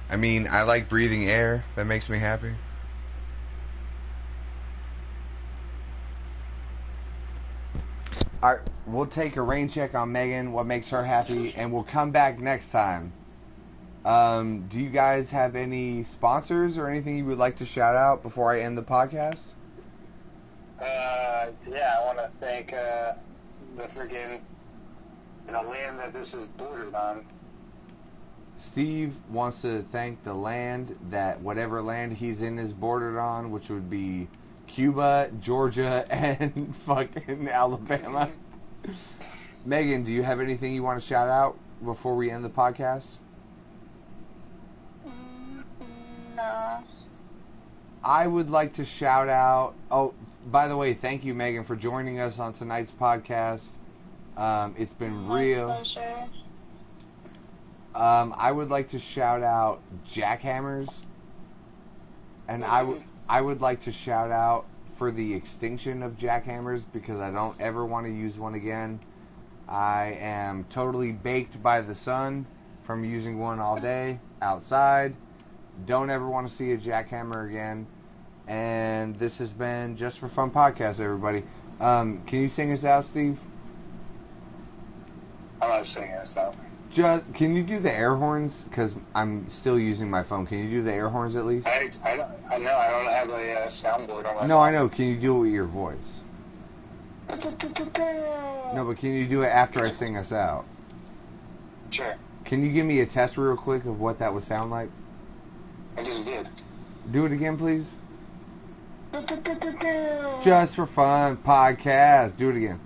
I mean, I like breathing air. That makes me happy. Alright, we'll take a rain check on Megan, what makes her happy, and we'll come back next time. Do you guys have any sponsors or anything you would like to shout out before I end the podcast? Yeah, I want to thank the friggin' land that this is bordered on. Steve wants to thank the land that whatever land he's in is bordered on, which would be Cuba, Georgia, and fucking Alabama. Megan, do you have anything you want to shout out before we end the podcast? No. I would like to shout out... Oh, by the way, thank you, Megan, for joining us on tonight's podcast. It's been real. My pleasure. I would like to shout out jackhammers. And I would like to shout out for the extinction of jackhammers because I don't ever want to use one again. I am totally baked by the sun from using one all day outside. Don't ever want to see a jackhammer again. And this has been Just for Fun Podcast, everybody. Can you sing us out, Steve? I'm not singing us out. Can you do the air horns? Because I'm still using my phone. Can you do the air horns at least? I know I don't have a soundboard on my No, I know. Can you do it with your voice? No, but can you do it after I sing us out? Sure. Can you give me a test real quick of what that would sound like? I just did. Do it again, please. Just for Fun Podcast. Do it again.